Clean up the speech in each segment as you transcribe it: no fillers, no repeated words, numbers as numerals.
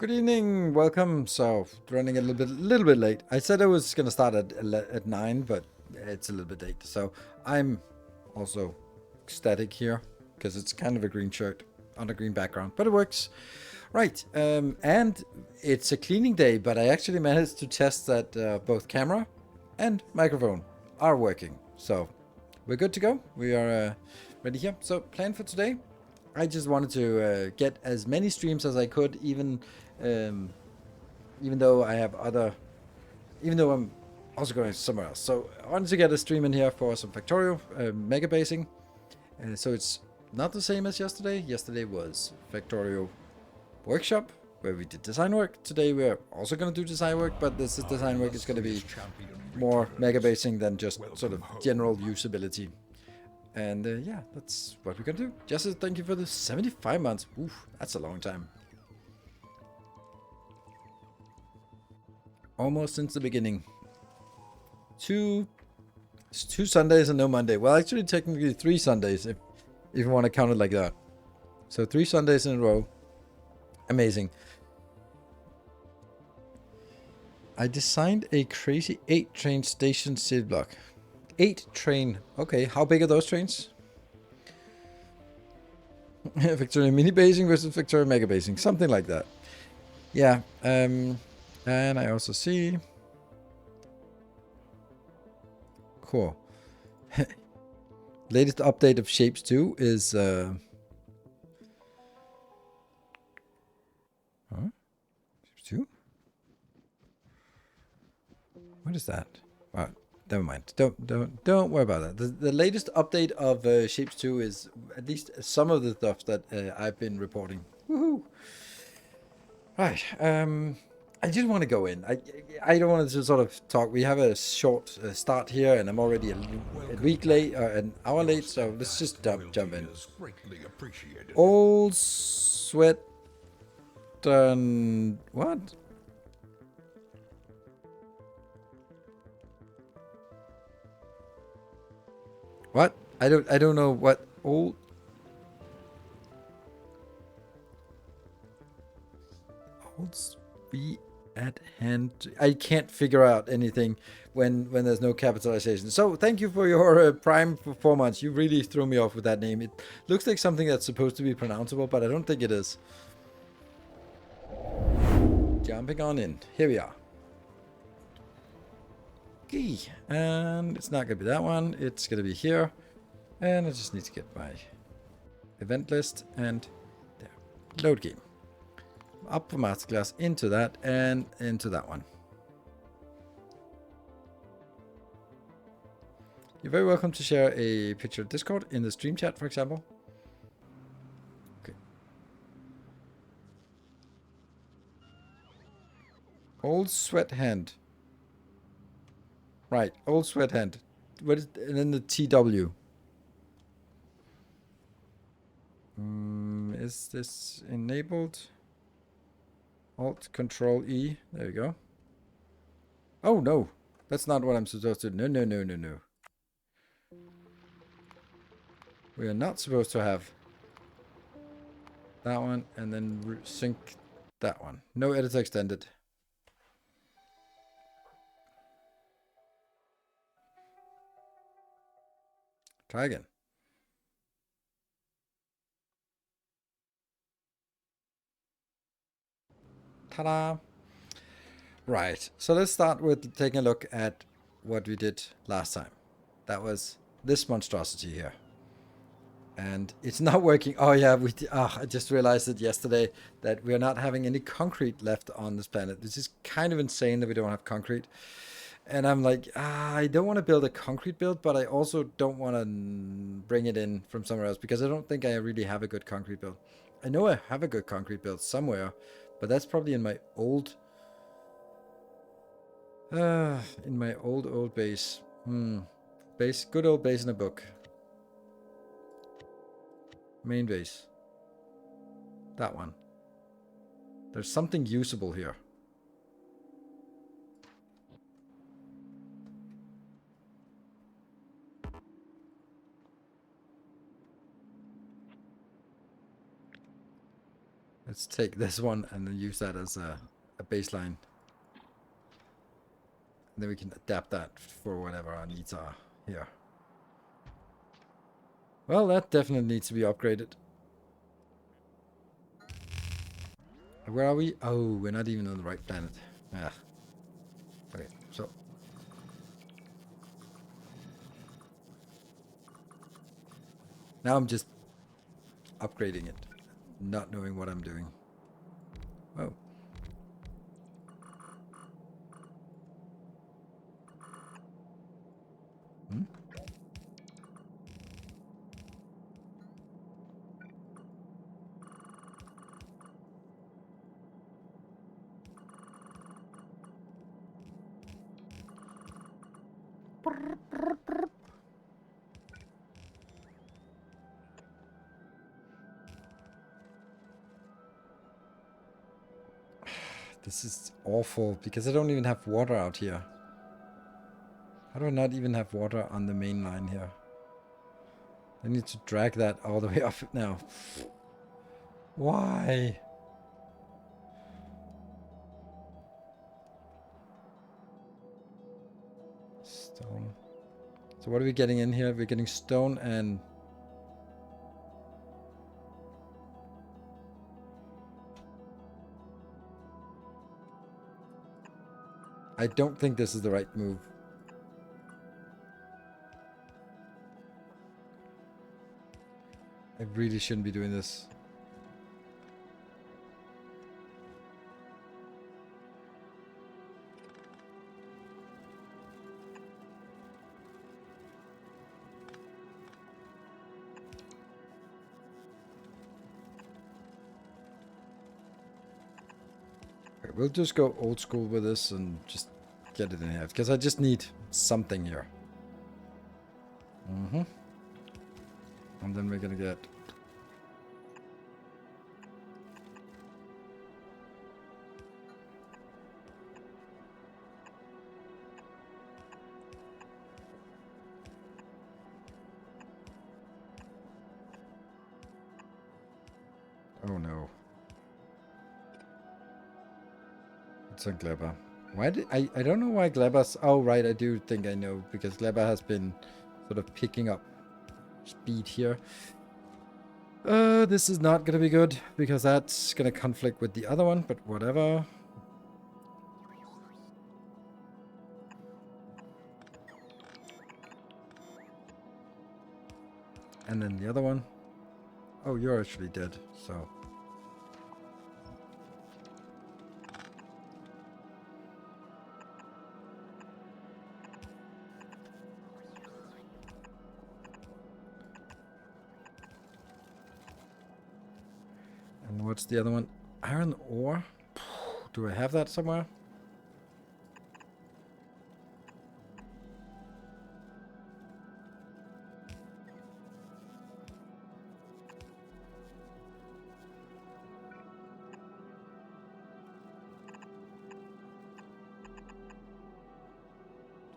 Good evening, welcome. So running a little bit late. I said I was gonna start at 9, but it's a little bit late. So I'm also static here because it's kind of a green shirt on a green background, but it works. Right, and it's a cleaning day, but I actually managed to test that both camera and microphone are working. So we're good to go. We are ready here. So plan for today. I just wanted to get as many streams as I could, even though I have even though I'm also going somewhere else. So I wanted to get a stream in here for some Factorio megabasing. So it's not the same as yesterday. Yesterday was Factorio workshop where we did design work. Today we're also going to do design work, but this is design work is going to be more megabasing than just sort of general usability. And yeah, that's what we're gonna do. Jesse, thank you for the 75 months. Oof, that's a long time. Almost since the beginning. Two Sundays and no Monday. Well, actually, technically 3 Sundays, if you want to count it like that. So 3 Sundays in a row. Amazing. I designed a crazy 8 train station city block. 8 train. Okay, how big are those trains? Factorio mini basing versus Factorio mega basing. Something like that. Yeah. And I also see. Cool. Latest update of Shapes 2 is Shapes 2? What is that? Oh, never mind. Don't worry about that. The latest update of Shapes 2 is at least some of the stuff that I've been reporting. Woohoo! Right. I just want to go in. I don't want to sort of talk. We have a short start here, and I'm already a week late, an hour late. So let's just jump in. Old sweat. What? What? I don't know what old. Holds be at hand. I can't figure out anything when there's no capitalization. So thank you for your Prime for 4 months. You really threw me off with that name. It looks like something that's supposed to be pronounceable, but I don't think it is. Jumping on in. Here we are. Okay, and it's not gonna be that one. It's gonna be here, and I just need to get my event list and there. Load game. Up for masterclass, into that, and into that one. You're very welcome to share a picture of Discord in the stream chat, for example. Okay. Old sweat hand. Right, old sweat hand. What is, and then the TW. Is this enabled? Alt Control E. There we go. Oh no, that's not what I'm supposed to do. No. We are not supposed to have that one and then sync that one. No editor extended. Try again. Ta-da! Right, so let's start with taking a look at what we did last time. That was this monstrosity here. And it's not working. Oh yeah, I just realized it yesterday that we're not having any concrete left on this planet. This is kind of insane that we don't have concrete. And I'm like, I don't want to build a concrete build, but I also don't want to bring it in from somewhere else because I don't think I really have a good concrete build. I know I have a good concrete build somewhere, but that's probably in my old base. Good old base in a book. Main base. That one. There's something usable here. Let's take this one and then use that as a baseline. And then we can adapt that for whatever our needs are here. Well, that definitely needs to be upgraded. Where are we? Oh, we're not even on the right planet. Yeah. Okay, so. Now I'm just upgrading it, not knowing what I'm doing. Oh. Hmm? This is awful because I don't even have water out here. How do I not even have water on the main line here? I need to drag that all the way up now. Why? Stone. So what are we getting in here? We're getting stone and... I don't think this is the right move. I really shouldn't be doing this. Okay, we'll just go old school with this and just get it in here. Because I just need something here. Mm-hmm. And then we're gonna get... Oh no. It's on Gleba. Why did I don't know why Gleba's... Oh right, I do think I know. Because Gleba has been sort of picking up speed here. This is not gonna be good. Because that's gonna conflict with the other one. But whatever. And then the other one. Oh, you're actually dead, so... And what's the other one? Iron ore? Do I have that somewhere?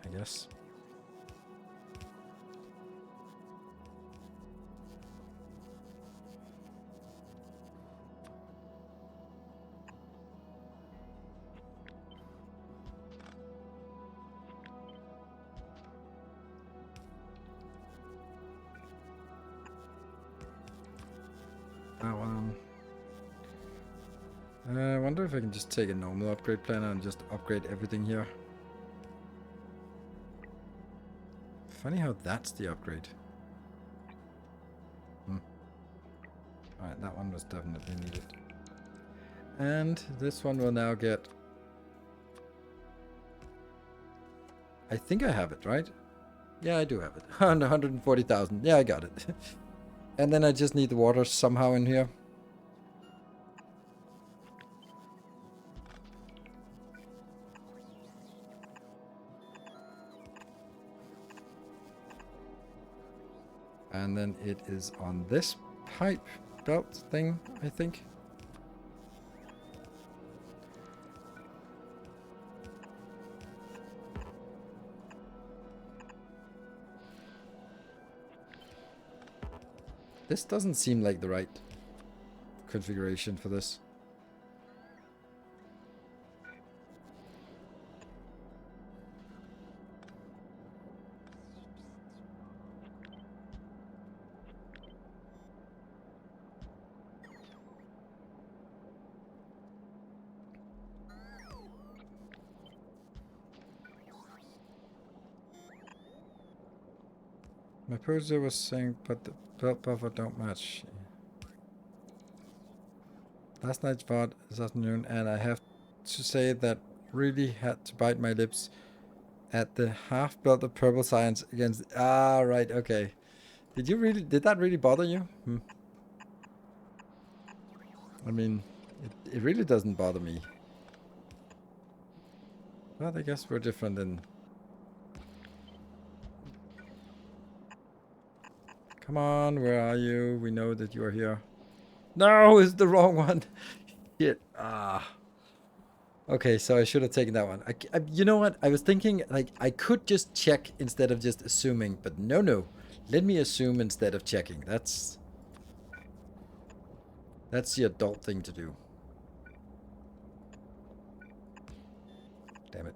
I guess. I wonder if I can just take a normal upgrade planner and just upgrade everything here. Funny how that's the upgrade. Alright, that one was definitely needed. And this one will now get... I think I have it, right? Yeah, I do have it. 140,000. Yeah, I got it. And then I just need the water somehow in here. And then it is on this pipe belt thing, I think. This doesn't seem like the right configuration for this. My producer was saying, but the belt buffer don't match. Last night's VOD this afternoon, and I have to say that really had to bite my lips at the half belt of purple science against. Ah, right, okay. Did that really bother you? I mean, it really doesn't bother me. But I guess we're different in. Come on, where are you? We know that you are here. No, it's the wrong one. Shit. Ah. Okay, so I should have taken that one. You know what? I was thinking, like, I could just check instead of just assuming, but no. Let me assume instead of checking. That's the adult thing to do. Damn it.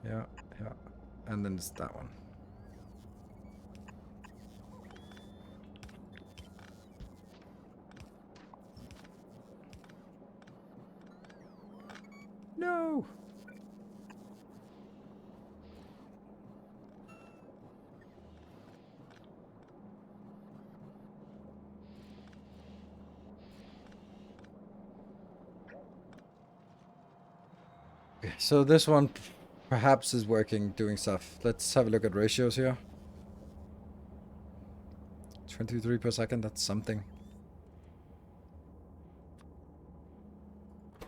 Yeah. And then it's that one. No! Okay, so this one perhaps is working, doing stuff. Let's have a look at ratios here. 23 per second, that's something.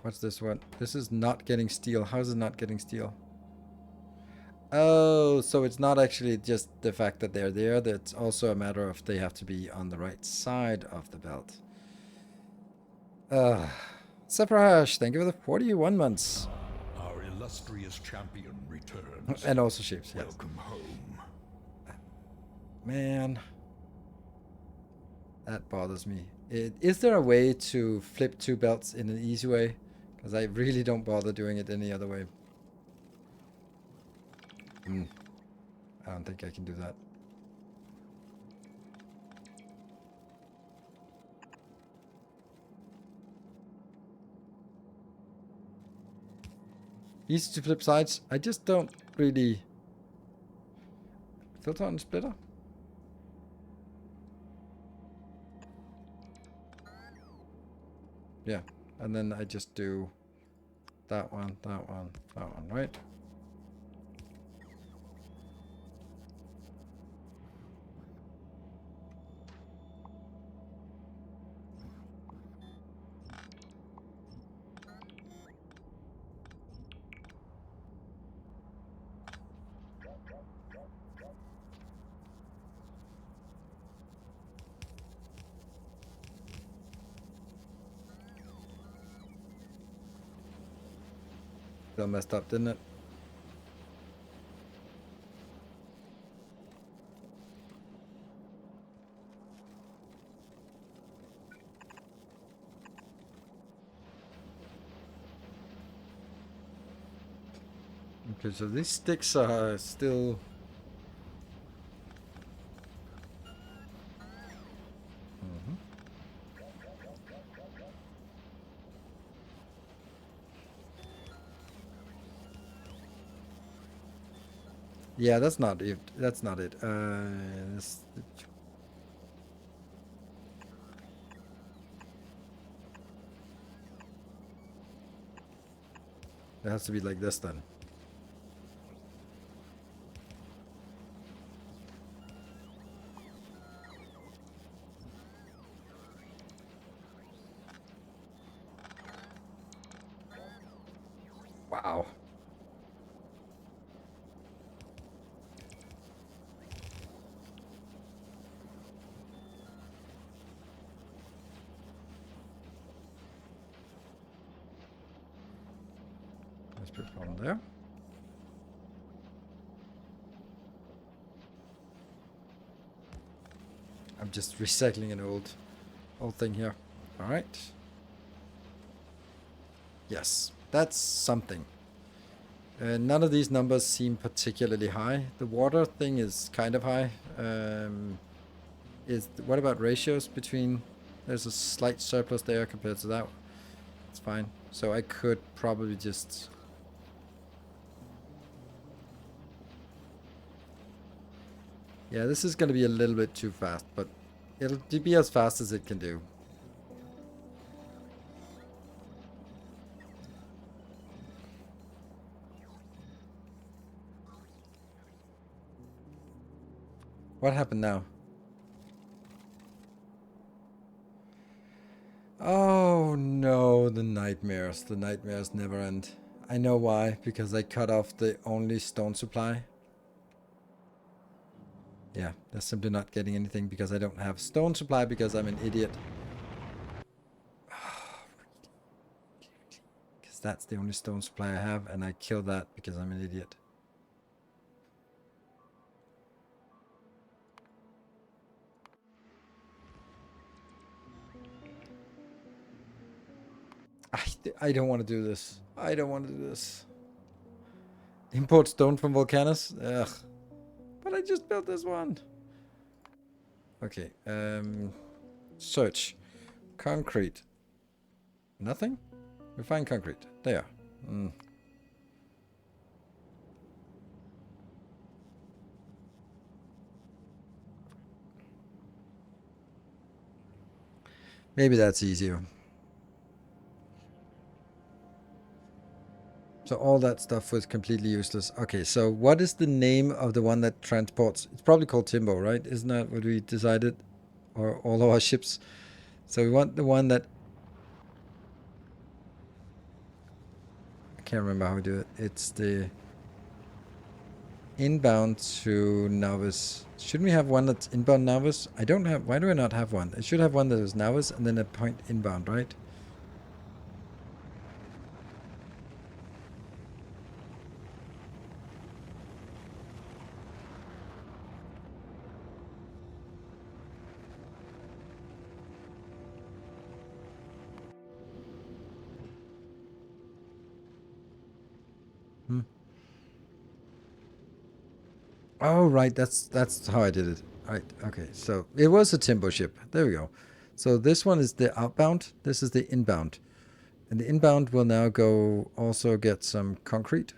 What's this one? This is not getting steel. How is it not getting steel? Oh, so it's not actually just the fact that they're there. That's also a matter of they have to be on the right side of the belt. Seprash, thank you for the 41 months. Our illustrious champion returns. And also ships, yes. Welcome home. Man. That bothers me. Is there a way to flip two belts in an easy way? Because I really don't bother doing it any other way. I don't think I can do that. Easy to flip sides. I just don't really... Filter on splitter? Yeah. And then I just do that one, right? Still messed up, didn't it? Okay, so these sticks are still... Yeah, that's not it. That's not it. This, it has to be like this then. Wow. Let's put it on there. I'm just recycling an old thing here. All right. Yes, that's something. None of these numbers seem particularly high. The water thing is kind of high. What about ratios between? There's a slight surplus there compared to that. It's fine. So I could probably just. Yeah, this is going to be a little bit too fast, but it'll be as fast as it can do. What happened now? Oh no, the nightmares. The nightmares never end. I know why, because I cut off the only stone supply. Yeah, they're simply not getting anything because I don't have stone supply because I'm an idiot. Because that's the only stone supply I have, and I kill that because I'm an idiot. I don't want to do this. I don't want to do this. Import stone from volcanoes? Ugh. But I just built this one. Okay. Search. Concrete. Nothing? Refine concrete. There. Maybe that's easier. So all that stuff was completely useless. Okay, so what is the name of the one that transports? It's probably called Timbo, right? Isn't that what we decided? Or all of our ships? So we want the one that... I can't remember how we do it. It's the inbound to Navis. Shouldn't we have one that's inbound Navis? I don't have... Why do I not have one? I should have one that is Navis and then a point inbound, right? Oh, right. That's how I did it. Right. Okay. So it was a Timbo ship. There we go. So this one is the outbound. This is the inbound. And the inbound will now go also get some concrete.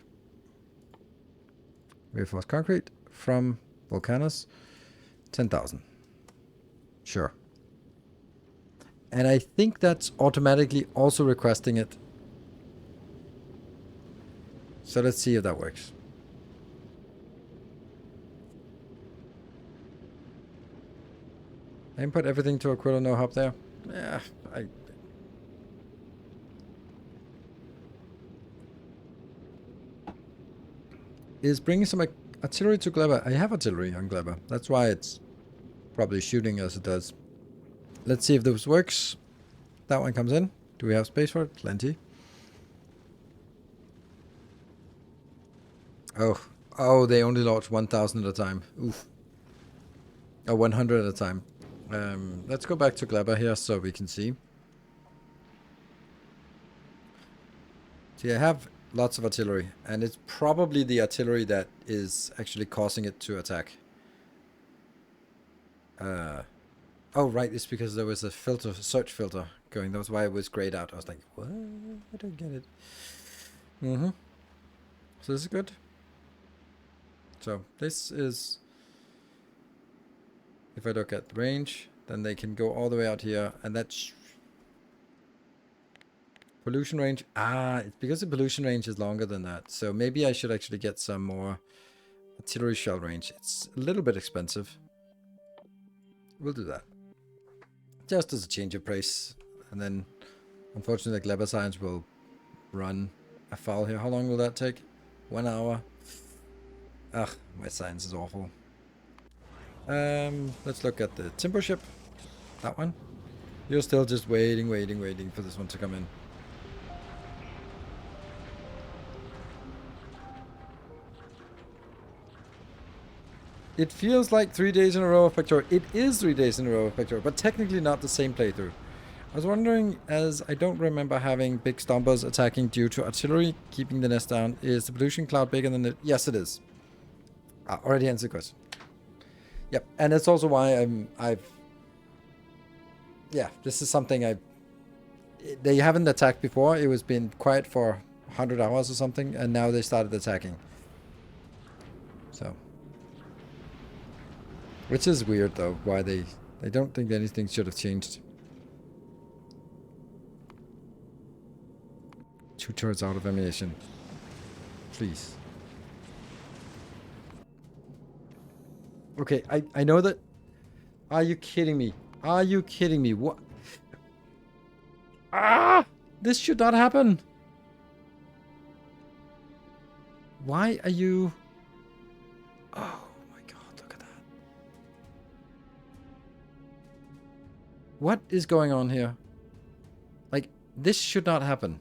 Reinforced concrete from Volcanus. 10,000. Sure. And I think that's automatically also requesting it. So let's see if that works. I input everything to Aquila no hub there. Yeah, Is bringing some artillery to Gleber. I have artillery on Gleber. That's why it's probably shooting as it does. Let's see if this works. That one comes in. Do we have space for it? Plenty. Oh, they only launch 1,000 at a time. Oof. Oh, 100 at a time. Let's go back to Gleber here so we can see. See, I have lots of artillery, and it's probably the artillery that is actually causing it to attack. Oh, right, it's because there was a filter, search filter going. That's why it was grayed out. I was like, what? I don't get it. So this is good. So this is... If I look at the range, then they can go all the way out here, and that's... Pollution range. It's because the pollution range is longer than that. So maybe I should actually get some more artillery shell range. It's a little bit expensive. We'll do that. Just as a change of price. And then, unfortunately, the Gleber science will run afoul here. How long will that take? 1 hour. Ugh, my science is awful. Let's look at the timber ship. That one. You're still just waiting for this one to come in. It feels like 3 days in a row of Factorio. It is 3 days in a row of Factorio, but technically not the same playthrough. I was wondering, as I don't remember having big stompers attacking due to artillery keeping the nest down, is the pollution cloud bigger than it? Yes, it is. Already answered the question. Yep, and it's also why yeah, this is something they haven't attacked before. It was been quiet for 100 hours or something, and now they started attacking. So, which is weird though, why they don't think anything should have changed. 2 turrets out of ammunition. Please. Okay, I know that. Are you kidding me? Are you kidding me? What? Ah! This should not happen. Why are you... Oh my god, look at that. What is going on here? Like, this should not happen.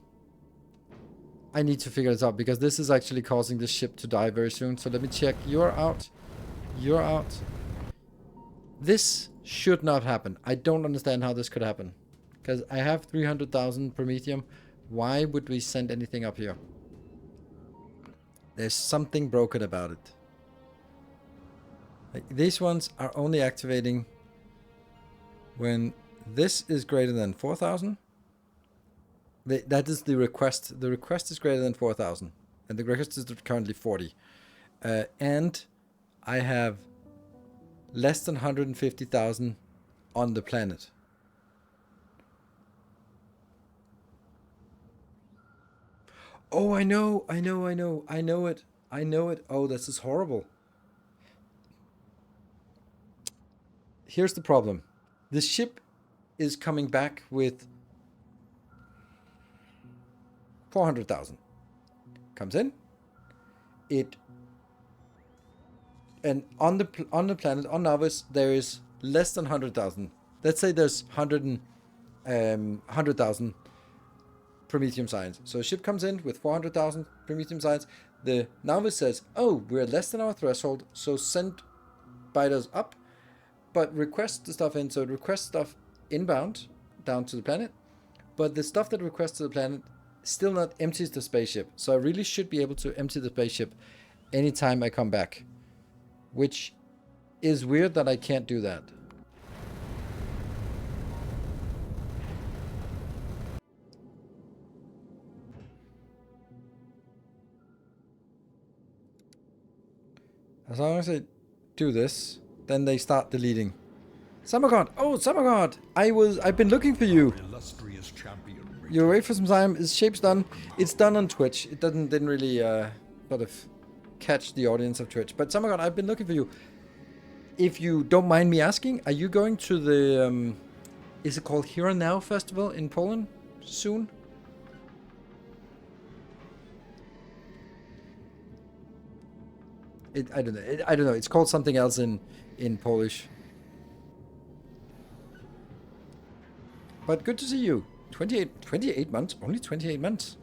I need to figure this out because this is actually causing this ship to die very soon. So let me check. You're out. You're out. This should not happen. I don't understand how this could happen. Because I have 300,000 Promethium. Why would we send anything up here? There's something broken about it. Like, these ones are only activating when this is greater than 4,000. That is the request. The request is greater than 4,000. And the request is currently 40. And I have less than 150,000 on the planet. Oh, I know it. Oh, this is horrible. Here's the problem. The ship is coming back with 400,000. Comes in. And on the planet, on Novus, there is less than 100,000. Let's say there's 100,000 Promethium science. So a ship comes in with 400,000 Promethium science. The Novus says, oh, we're less than our threshold, so send biters up, but request the stuff in. So it requests stuff inbound down to the planet, but the stuff that requests to the planet still not empties the spaceship. So I really should be able to empty the spaceship anytime I come back, which is weird that I can't do that. As long as I do this, then they start deleting. Summergod! Oh, Summergod! I've been looking for you. Illustrious champion. You're away for some time. Is Shape's done? It's done on Twitch. It didn't really sort of catch the audience of Twitch. But Summergod, I've been looking for you. If you don't mind me asking, are you going to the is it called Here and Now Festival in Poland soon? I don't know. I don't know. It's called something else in Polish. But good to see you. 28 months? Only 28 months.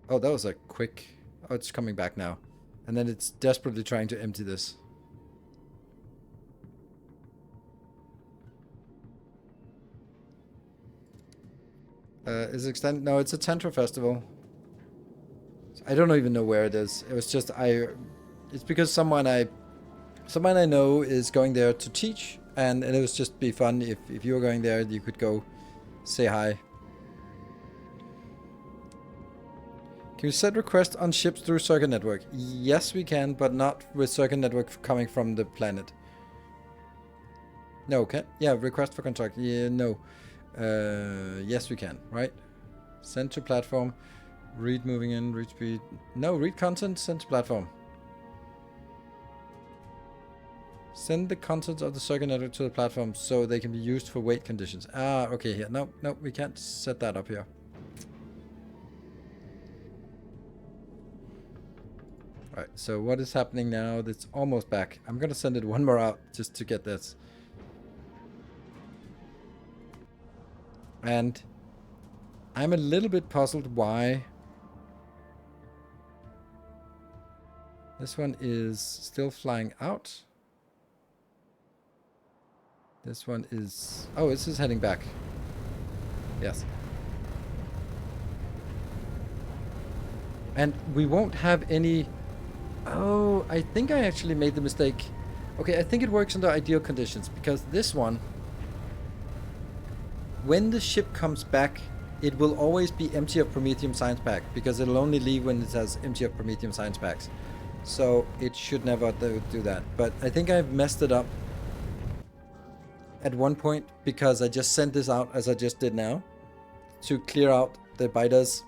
Oh, that was a quick... Oh, it's coming back now. And then it's desperately trying to empty this. Is it extended? No, it's a Tantra festival. I don't even know where it is. It was just it's because someone I know is going there to teach, and it was just be fun if you were going there, you could go say hi. Can you set requests on ships through Circuit Network? Yes, we can, but not with Circuit Network coming from the planet. No, can yeah, request for contract. Yeah, no. Yes, we can. Right. Send to platform. Read moving in. Read speed. No, read content. Send to platform. Send the contents of the circuit network to the platform so they can be used for weight conditions. Ah, okay. Here. No, we can't set that up here. Right. So what is happening now? It's almost back. I'm gonna send it one more out just to get this. And I'm a little bit puzzled why. This one is still flying out. This one is... Oh, this is heading back. Yes. And we won't have any... Oh, I think I actually made the mistake. Okay, I think it works under ideal conditions, because this one, when the ship comes back, it will always be empty of Promethium science pack, because it'll only leave when it has empty of Promethium science packs. So it should never do that. But I think I've messed it up at one point, because I just sent this out, as I just did now, to clear out the biters.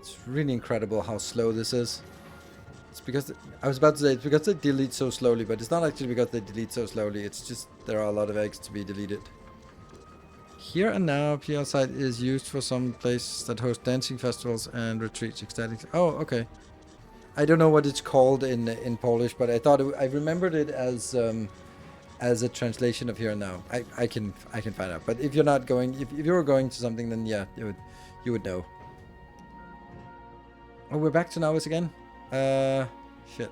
It's really incredible how slow this is. It's because, I was about to say, it's because they delete so slowly, but it's not actually because they delete so slowly, it's just there are a lot of eggs to be deleted. Here and now, PR site is used for some places that host dancing festivals and retreats, ecstatic. Oh, okay. I don't know what it's called in Polish, but I thought I remembered it as a translation of here and now. I can find out. But if you're not going, if you were going to something, then yeah, you would know. Oh, we're back to Nauvis again. Shit.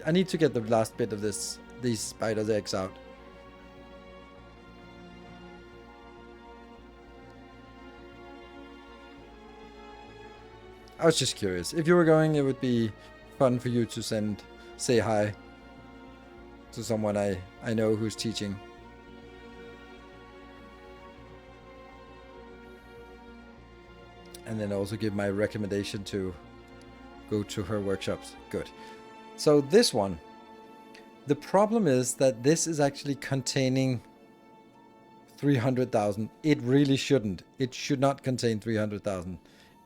I need to get the last bit of these spiders' eggs out. I was just curious. If you were going, it would be fun for you to say hi to someone I know who's teaching. And then also give my recommendation to go to her workshops. Good. So this one, the problem is that this is actually containing 300,000. It really shouldn't. It should not contain 300,000.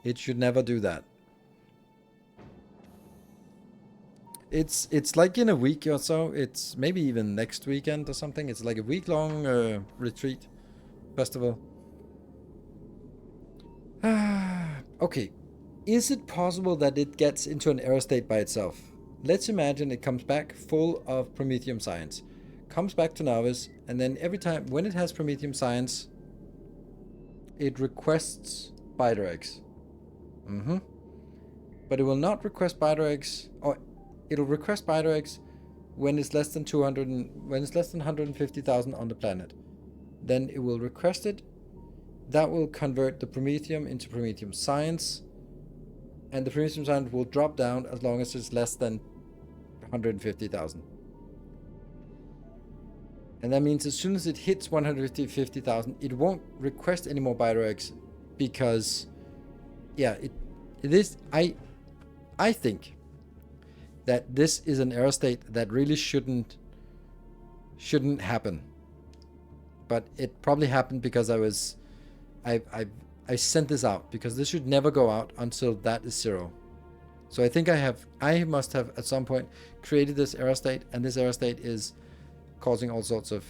It should never do that. It's like in a week or so. It's maybe even next weekend or something. It's like a week-long retreat festival. Okay. Is it possible that it gets into an error state by itself? Let's imagine it comes back full of Promethium science. Comes back to Nauvis, and then every time when it has Promethium science, it requests biter eggs. But it will not request biter eggs, or it'll request biter eggs when it's less than 200 when it's less than 150,000 on the planet. Then it will request it. That will convert the Promethium into Promethium science, and the Promethium science will drop down as long as it's less than 150,000. And that means as soon as it hits 150,000, it won't request any more biter eggs, because yeah, it is. I think that this is an error state that really shouldn't happen. But it probably happened because I sent this out, because this should never go out until that is 0. So I think I must have at some point created this error state, and this error state is causing all sorts of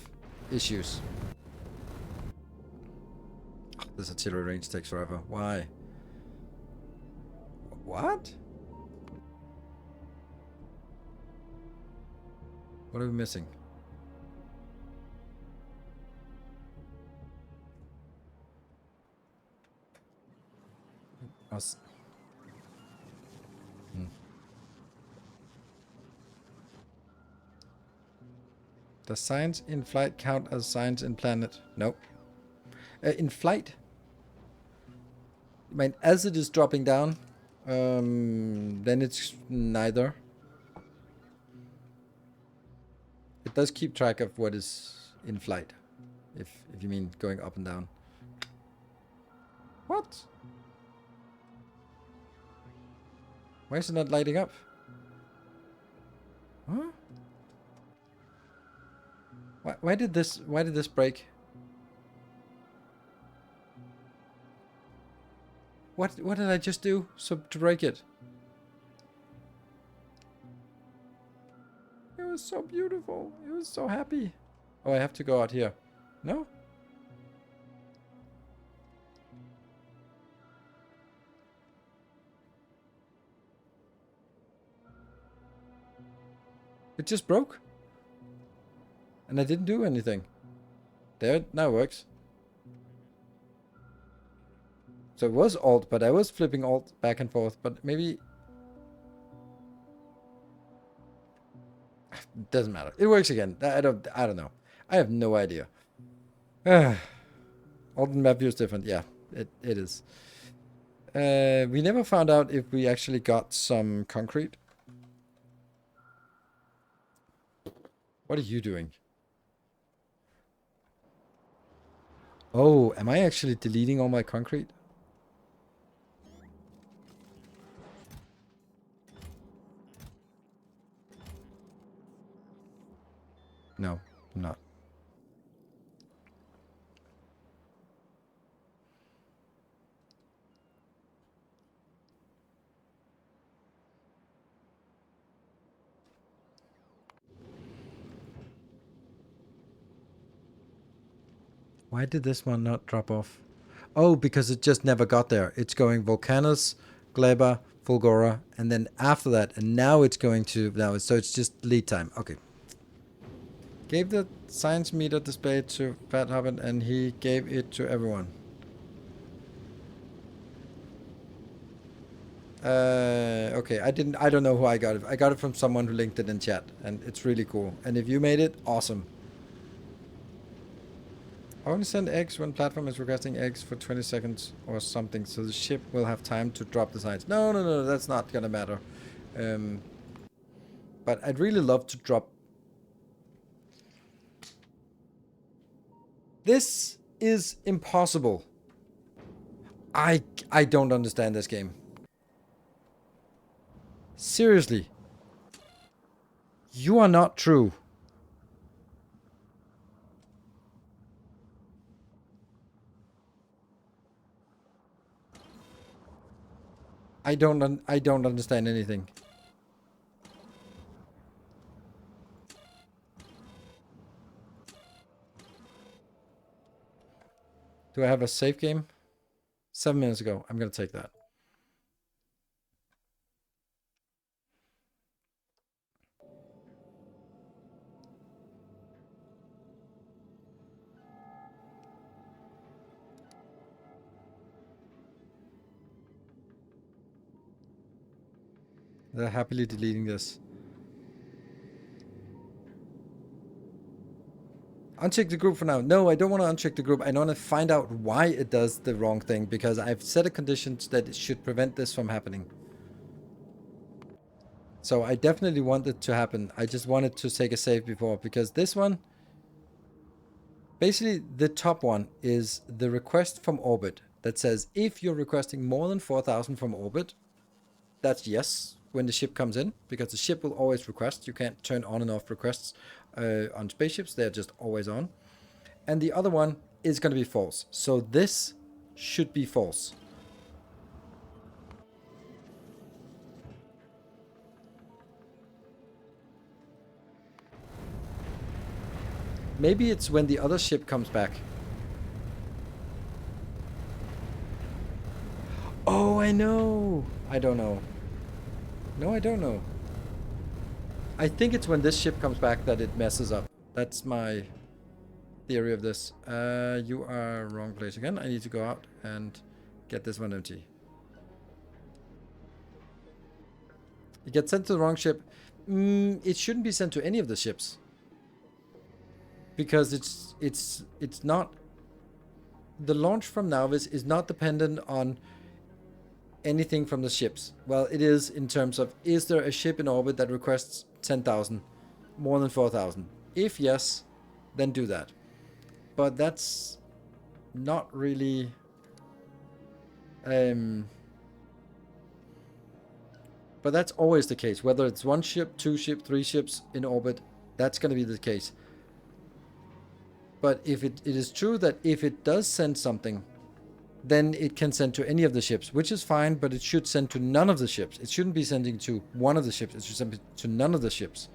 issues. Oh, this artillery range takes forever. Why? What? What are we missing? Us. Does science in flight count as science in planet? Nope. In flight, I mean, as it is dropping down, then it's neither. It does keep track of what is in flight, if you mean going up and down. What? Why is it not lighting up? Huh? Why did this break? What did I just do to break it? It was so beautiful. It was so happy. Oh, I have to go out here. No? It just broke. And I didn't do anything. There, now it works. So it was Alt, but I was flipping Alt back and forth. But maybe Doesn't matter. It works again. I don't know. I have no idea. All the map view is different. Yeah, it is. We never found out if we actually got some concrete. What are you doing? Oh, am I actually deleting all my concrete? No, I'm not. Why did this one not drop off? Oh, because it just never got there. It's going Volcanus, Gleba, Fulgora, and then after that, and now it's going to now. So it's just lead time. Okay. Gave the science meter display to Fat Hobbit, and he gave it to everyone. Okay, I don't know who I got it. I got it from someone who linked it in chat, and it's really cool. And if you made it, awesome. I only send eggs when platform is requesting eggs for 20 seconds or something, so the ship will have time to drop the signs. No, that's not gonna matter. But I'd really love to drop. This is impossible. I don't understand this game. Seriously. You are not true. I don't understand anything. Do I have a save game? 7 minutes ago. I'm gonna take that. They're happily deleting this. Uncheck the group for now. No, I don't want to uncheck the group. I want to find out why it does the wrong thing, because I've set a condition that it should prevent this from happening. So I definitely want it to happen. I just wanted to take a save before, because this one, basically the top one is the request from orbit that says if you're requesting more than 4,000 from orbit, that's yes when the ship comes in, because the ship will always request. You can't turn on and off requests on spaceships. They're just always on. And the other one is going to be false. So this should be false. Maybe it's when the other ship comes back. Oh, I know. I don't know. No, I don't know. I think it's when this ship comes back that it messes up. That's my theory of this. You are wrong place again. I need to go out and get this one empty. It gets sent to the wrong ship. It shouldn't be sent to any of the ships, because it's not. The launch from Nauvis is not dependent on anything from the ships. Well, it is in terms of, is there a ship in orbit that requests 10,000, more than 4,000? If yes, then do that. But that's not really but that's always the case. Whether it's one ship, two ship, three ships in orbit, that's going to be the case. But if it is true that if it does send something, then it can send to any of the ships, which is fine, but it should send to none of the ships. It shouldn't be sending to one of the ships. It should send to none of the ships.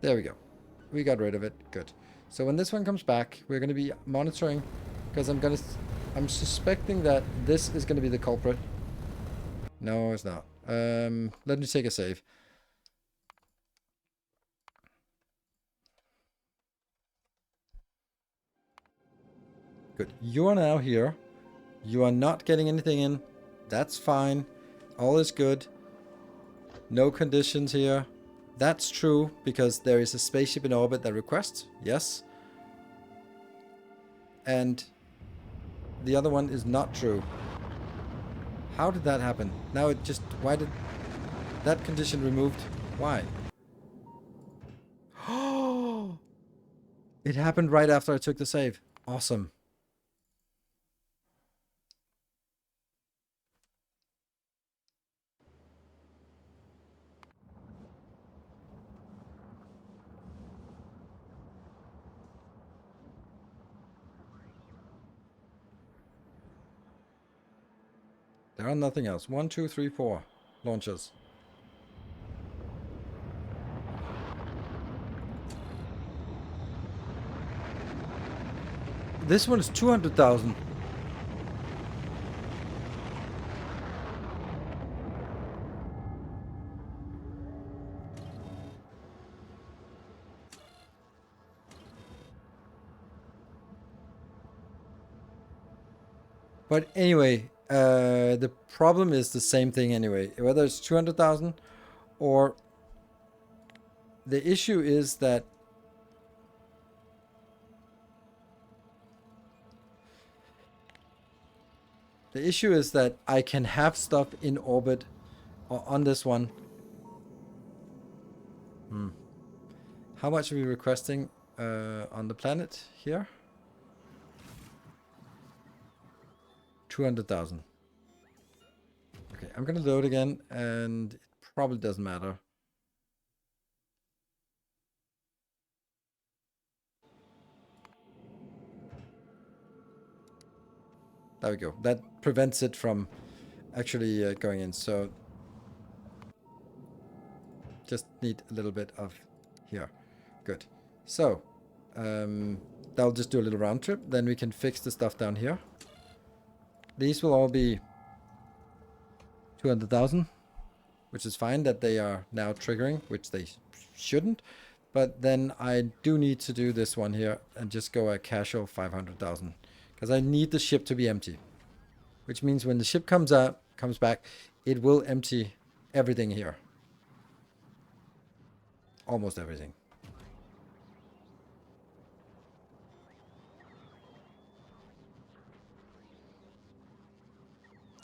There we go. We got rid of it. Good. So when this one comes back, we're going to be monitoring, because I'm suspecting that this is going to be the culprit. No, it's not. Let me take a save. Good. You are now here. You are not getting anything in. That's fine. All is good. No conditions here. That's true, because there is a spaceship in orbit that requests, yes. And the other one is not true. How did that happen? Now it just... Why did that condition removed? Why? Oh! It happened right after I took the save. Awesome. There are nothing else. 1, 2, 3, 4 launches. This one is 200,000. But anyway, the problem is the same thing anyway. Whether it's 200,000 or... The issue is that... The issue is that I can have stuff in orbit or on this one. How much are we requesting on the planet here? 200,000. Okay, I'm gonna load again, and it probably doesn't matter. There we go. That prevents it from actually going in. So just need a little bit of here. Good. So that'll just do a little round trip. Then we can fix the stuff down here. These will all be 200,000, which is fine that they are now triggering, which they shouldn't. But then I do need to do this one here and just go a casual 500,000. Because I need the ship to be empty. Which means when the ship comes back, it will empty everything here. Almost everything.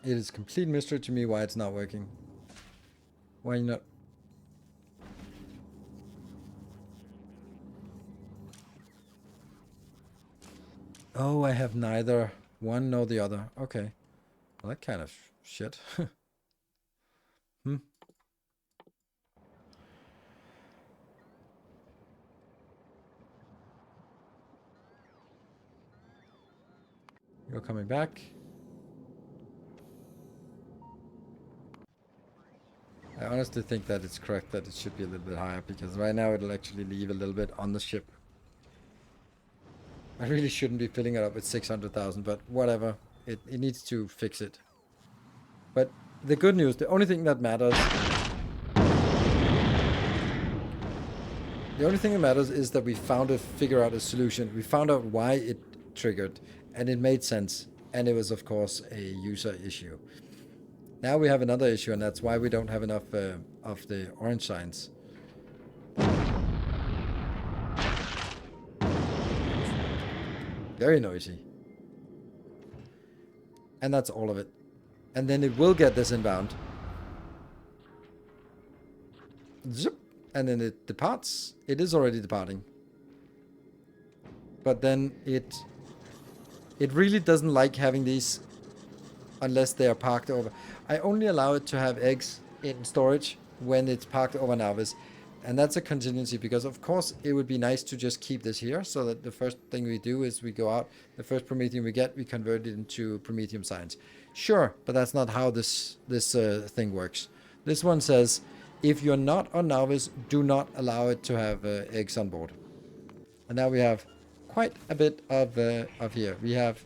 It is complete mystery to me why it's not working. Why not? Oh, I have neither one nor the other. Okay. Well, that kind of shit. You're coming back. I honestly think that it's correct that it should be a little bit higher, because right now it'll actually leave a little bit on the ship. I really shouldn't be filling it up with 600,000, but whatever. It needs to fix it. But the good news, the only thing that matters... The only thing that matters is that we figure out a solution. We found out why it triggered, and it made sense. And it was, of course, a user issue. Now we have another issue, and that's why we don't have enough of the orange signs. Very noisy. And that's all of it. And then it will get this inbound. Zip. And then it departs. It is already departing. But then it really doesn't like having these unless they are parked over. I only allow it to have eggs in storage when it's parked over Navis. And that's a contingency, because of course it would be nice to just keep this here, so that the first thing we do is we go out, the first Prometheum we get, we convert it into Prometheum science. Sure, but that's not how this thing works. This one says, if you're not on Navis, do not allow it to have eggs on board. And now we have quite a bit of here. We have...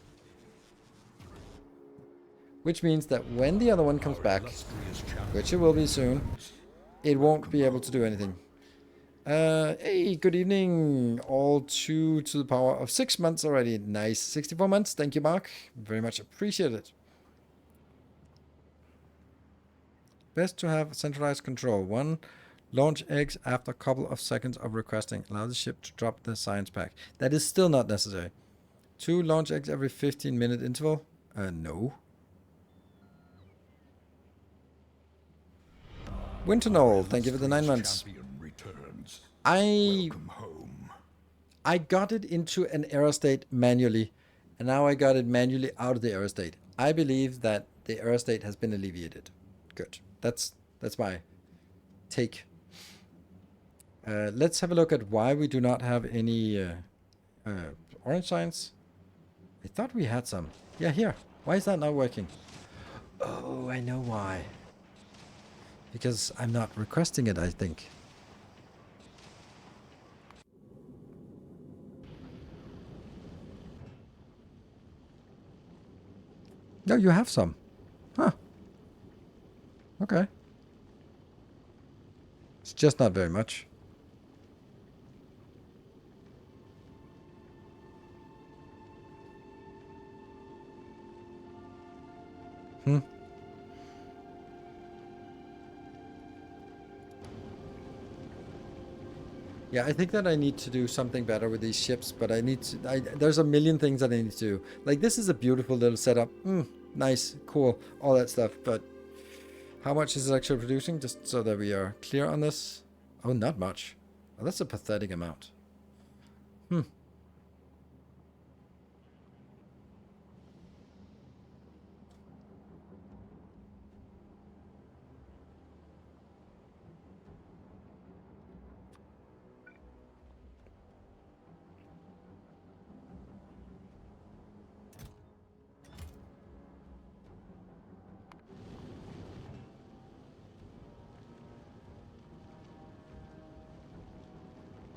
Which means that when the other one comes back, which it will be soon, it won't be able to do anything. Hey, good evening. All 2 to the power of 6 months already. Nice. 64 months. Thank you, Mark. Very much appreciated. Best to have centralized control. One Launch eggs after a couple of seconds of requesting. Allow the ship to drop the science pack. That is still not necessary. 2 launch eggs every 15-minute interval? No. Winternoll, thank you for the 9 months. I got it into an error state manually, and now I got it manually out of the error state. I believe that the error state has been alleviated. Good. That's my take. Let's have a look at why we do not have any orange signs. I thought we had some. Yeah, here. Why is that not working? Oh, I know why. Because I'm not requesting it, I think. No, you have some. Huh. Okay. It's just not very much. Yeah, I think that I need to do something better with these ships, but I need to... there's a million things that I need to do. Like, this is a beautiful little setup. Nice, cool, all that stuff, but how much is it actually producing? Just so that we are clear on this. Oh, not much. Oh, that's a pathetic amount.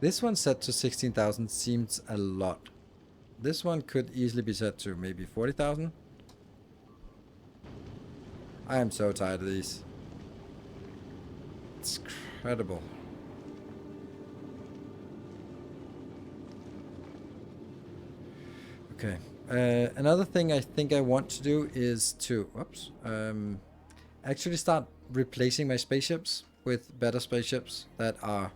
This one set to 16,000 seems a lot. This one could easily be set to maybe 40,000. I am so tired of these. It's incredible. Okay. Another thing I think I want to do is to actually start replacing my spaceships with better spaceships that are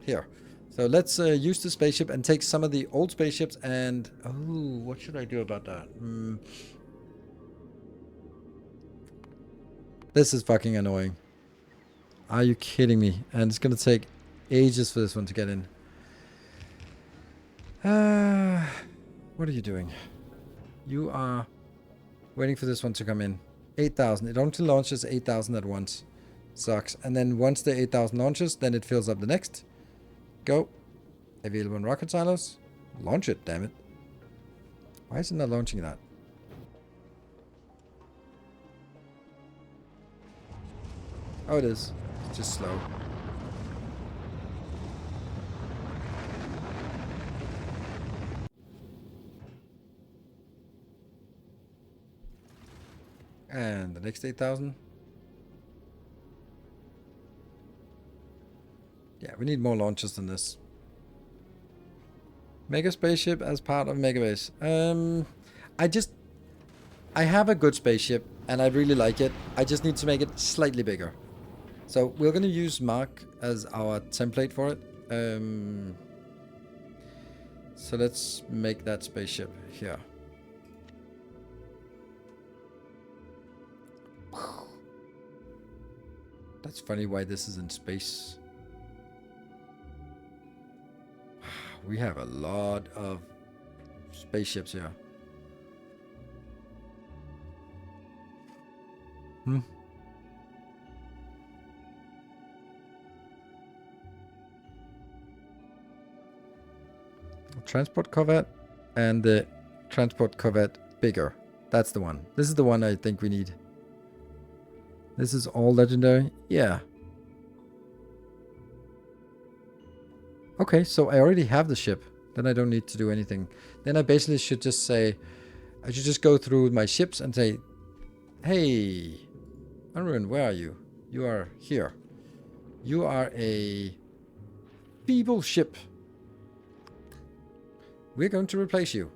here. So let's use the spaceship and take some of the old spaceships and... Oh, what should I do about that? This is fucking annoying. Are you kidding me? And it's going to take ages for this one to get in. What are you doing? You are waiting for this one to come in. 8,000. It only launches 8,000 at once. Sucks. And then once the 8,000 launches, then it fills up the next. Go. Available in rocket silos. Launch it, damn it. Why is it not launching that? Oh, it is. It's just slow. And the next 8,000. Yeah, we need more launches than this. Mega spaceship as part of Megabase. I have a good spaceship and I really like it. I just need to make it slightly bigger. So we're going to use Mark as our template for it. So let's make that spaceship here. That's funny why this is in space. We have a lot of spaceships here. Transport corvette and the transport corvette bigger. That's the one. This is the one I think we need. This is all legendary? Yeah. Okay, so I already have the ship. Then I don't need to do anything. Then I basically should just say... I should just go through my ships and say... Hey, Unruin, where are you? You are here. You are a... feeble ship. We're going to replace you.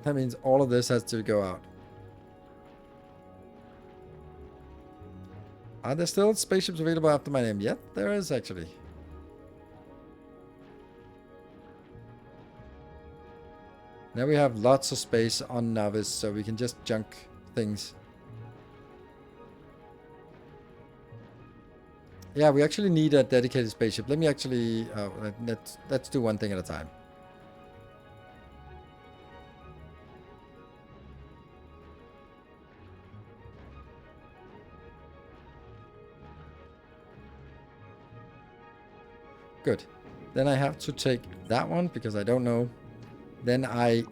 That means all of this has to go out. Are there still spaceships available after my name? Yep, there is actually. Now we have lots of space on Navis, so we can just junk things. Yeah, we actually need a dedicated spaceship. Let me actually... let's do one thing at a time. Good. Then I have to take that one because I don't know. Then I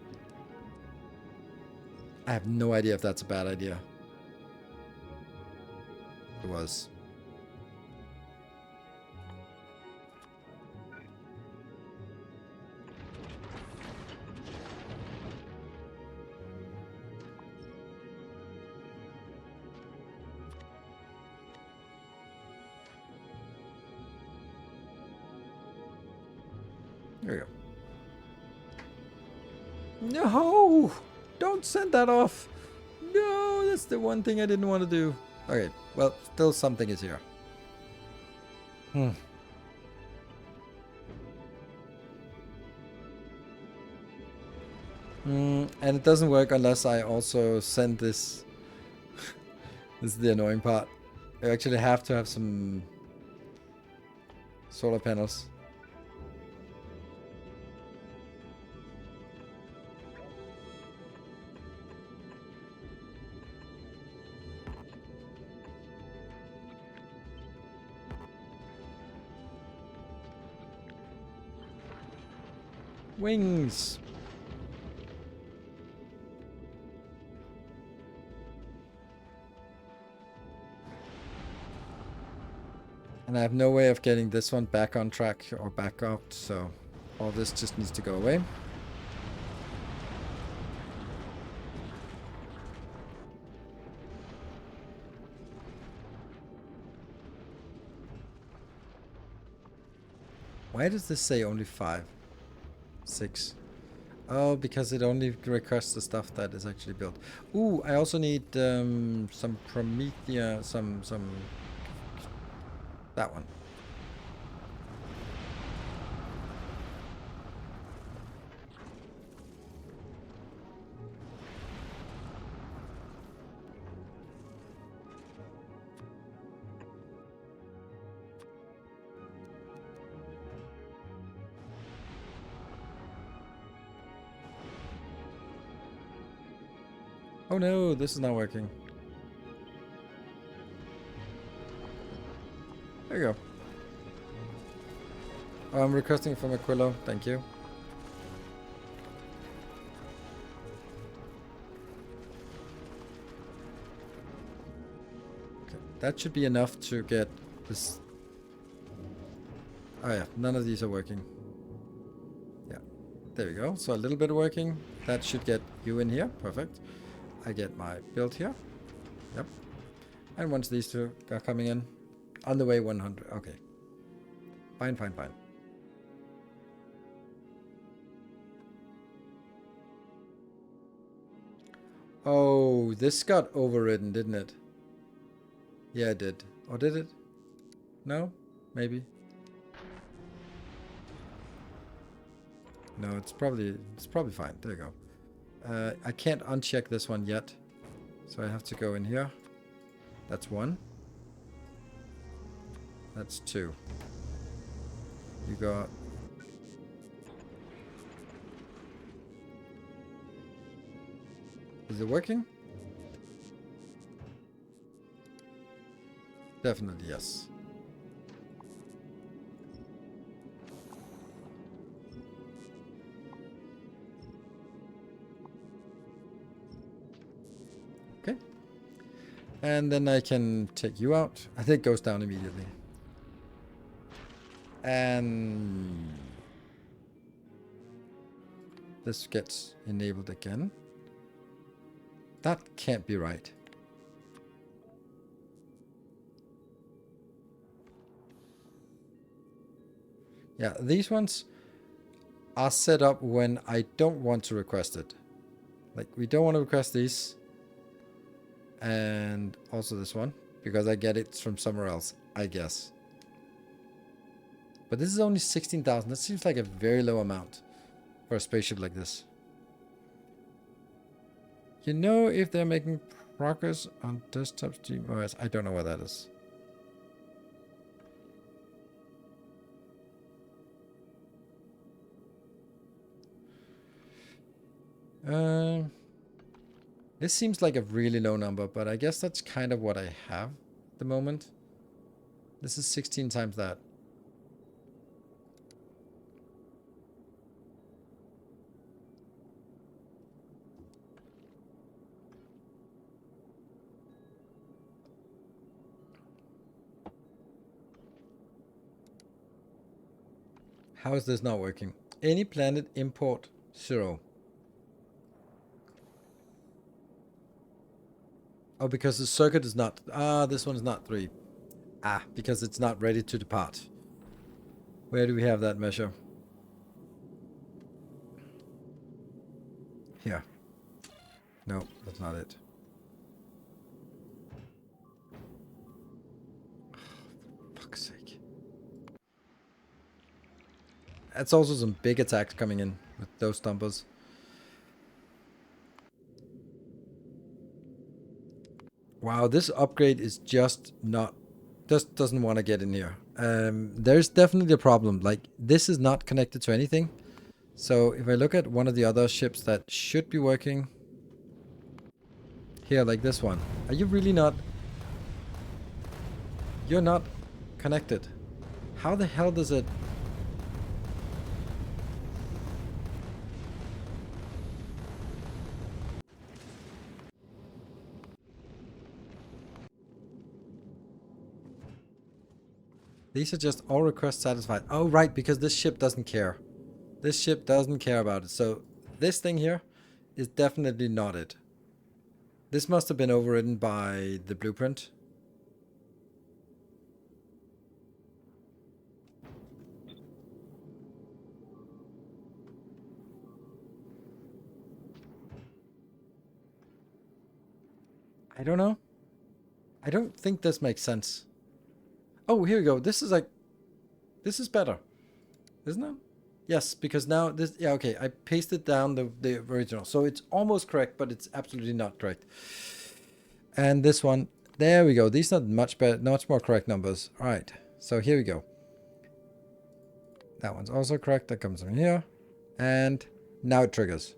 have no idea if that's a bad idea. It was. There we go. No! Don't send that off! No, that's the one thing I didn't want to do. Okay, well, still something is here. And it doesn't work unless I also send this. This is the annoying part. I actually have to have some solar panels. Wings! And I have no way of getting this one back on track or back out, so all this just needs to go away. Why does this say only 5? 6? Oh, because it only requests the stuff that is actually built. Ooh, I also need some Promethea, some that one. Oh no, this is not working. There you go. Oh, I'm requesting from Aquilo. Thank you. Okay, that should be enough to get this. Oh yeah, none of these are working. Yeah, there we go. So a little bit working. That should get you in here. Perfect. I get my build here. Yep. And once these two are coming in, on the way 100. Okay. Fine, fine, fine. Oh, this got overridden, didn't it? Yeah, it did. Or did it? No? Maybe. No, it's probably fine. There you go. I can't uncheck this one yet, so I have to go in here. That's 1. That's 2. You got... Is it working? Definitely yes. Okay. And then I can take you out. I think it goes down immediately. And this gets enabled again. That can't be right. Yeah, these ones are set up when I don't want to request it. Like, we don't want to request these. And also this one, because I get it from somewhere else, I guess. But this is only 16,000. That seems like a very low amount for a spaceship like this. You know if they're making progress on desktop Steam OS? I don't know what that is. This seems like a really low number, but I guess that's kind of what I have at the moment. This is 16 times that. How is this not working? Any planet import 0. Oh, because the circuit is not... this one is not 3. Because it's not ready to depart. Where do we have that measure? Here. No, that's not it. For fuck's sake. That's also some big attacks coming in with those numbers. Wow, this upgrade is just doesn't want to get in here. There's definitely a problem. Like, this is not connected to anything. So if I look at one of the other ships that should be working here, like this one, are you really not? You're not connected. How the hell does it? These are just all requests satisfied. Oh, right, because this ship doesn't care. This ship doesn't care about it. So this thing here is definitely not it. This must have been overridden by the blueprint. I don't know. I don't think this makes sense. Oh, here we go. This is like... This is better. Isn't it? Yes, because now this... Yeah, okay. I pasted down the original. So it's almost correct, but it's absolutely not correct. And this one... There we go. These are much better, much more correct numbers. All right. So here we go. That one's also correct. That comes from here. And now it triggers.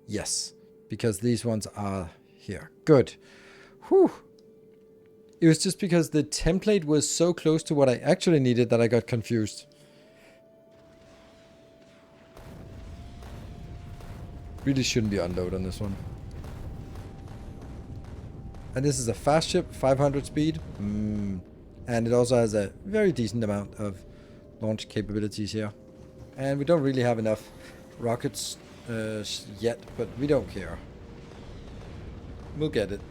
Yes. Because these ones are here. Good. Whew. It was just because the template was so close to what I actually needed that I got confused. Really shouldn't be unload on this one. And this is a fast ship, 500 speed. And it also has a very decent amount of launch capabilities here. And we don't really have enough rockets yet, but we don't care. We'll get it.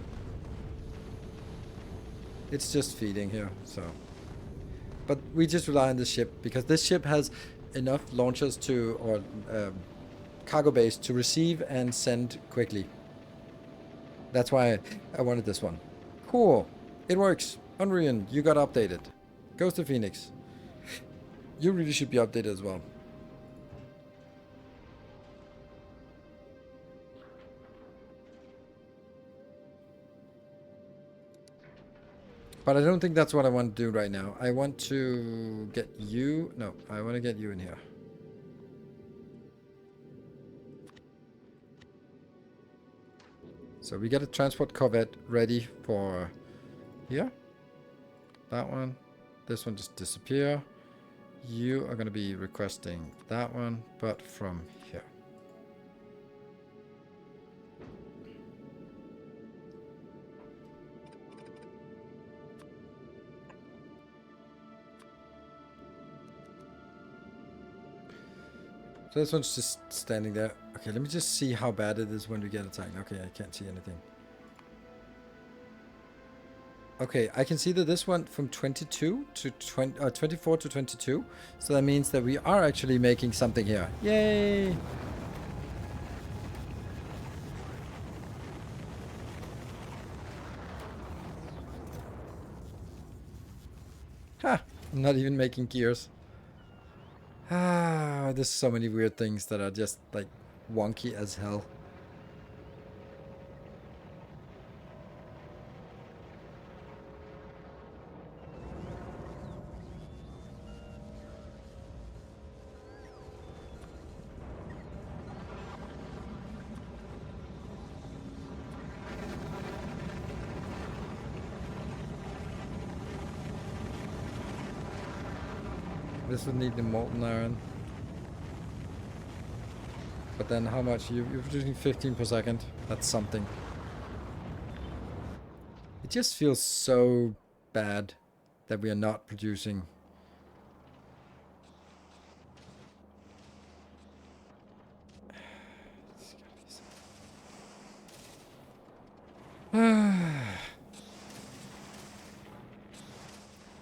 It's just feeding here, so. But we just rely on this ship, because this ship has enough launchers to, or cargo base to receive and send quickly. That's why I wanted this one. Cool. It works. Unreal, you got updated. Goes to Phoenix. You really should be updated as well. But I don't think that's what I want to do right now. I want to get you... No, I want to get you in here. So we get a transport corvette ready for here. That one. This one just disappear. You are going to be requesting that one, but from here. So this one's just standing there. Okay, let me just see how bad it is when we get attacked. Okay, I can't see anything. Okay, I can see that this went from 22 to 24 to 22. So that means that we are actually making something here. Yay! Ha! I'm not even making gears. Ah, there's so many weird things that are just like wonky as hell. This would need the molten iron. But then how much? You're producing 15 per second. That's something. It just feels so bad that we are not producing.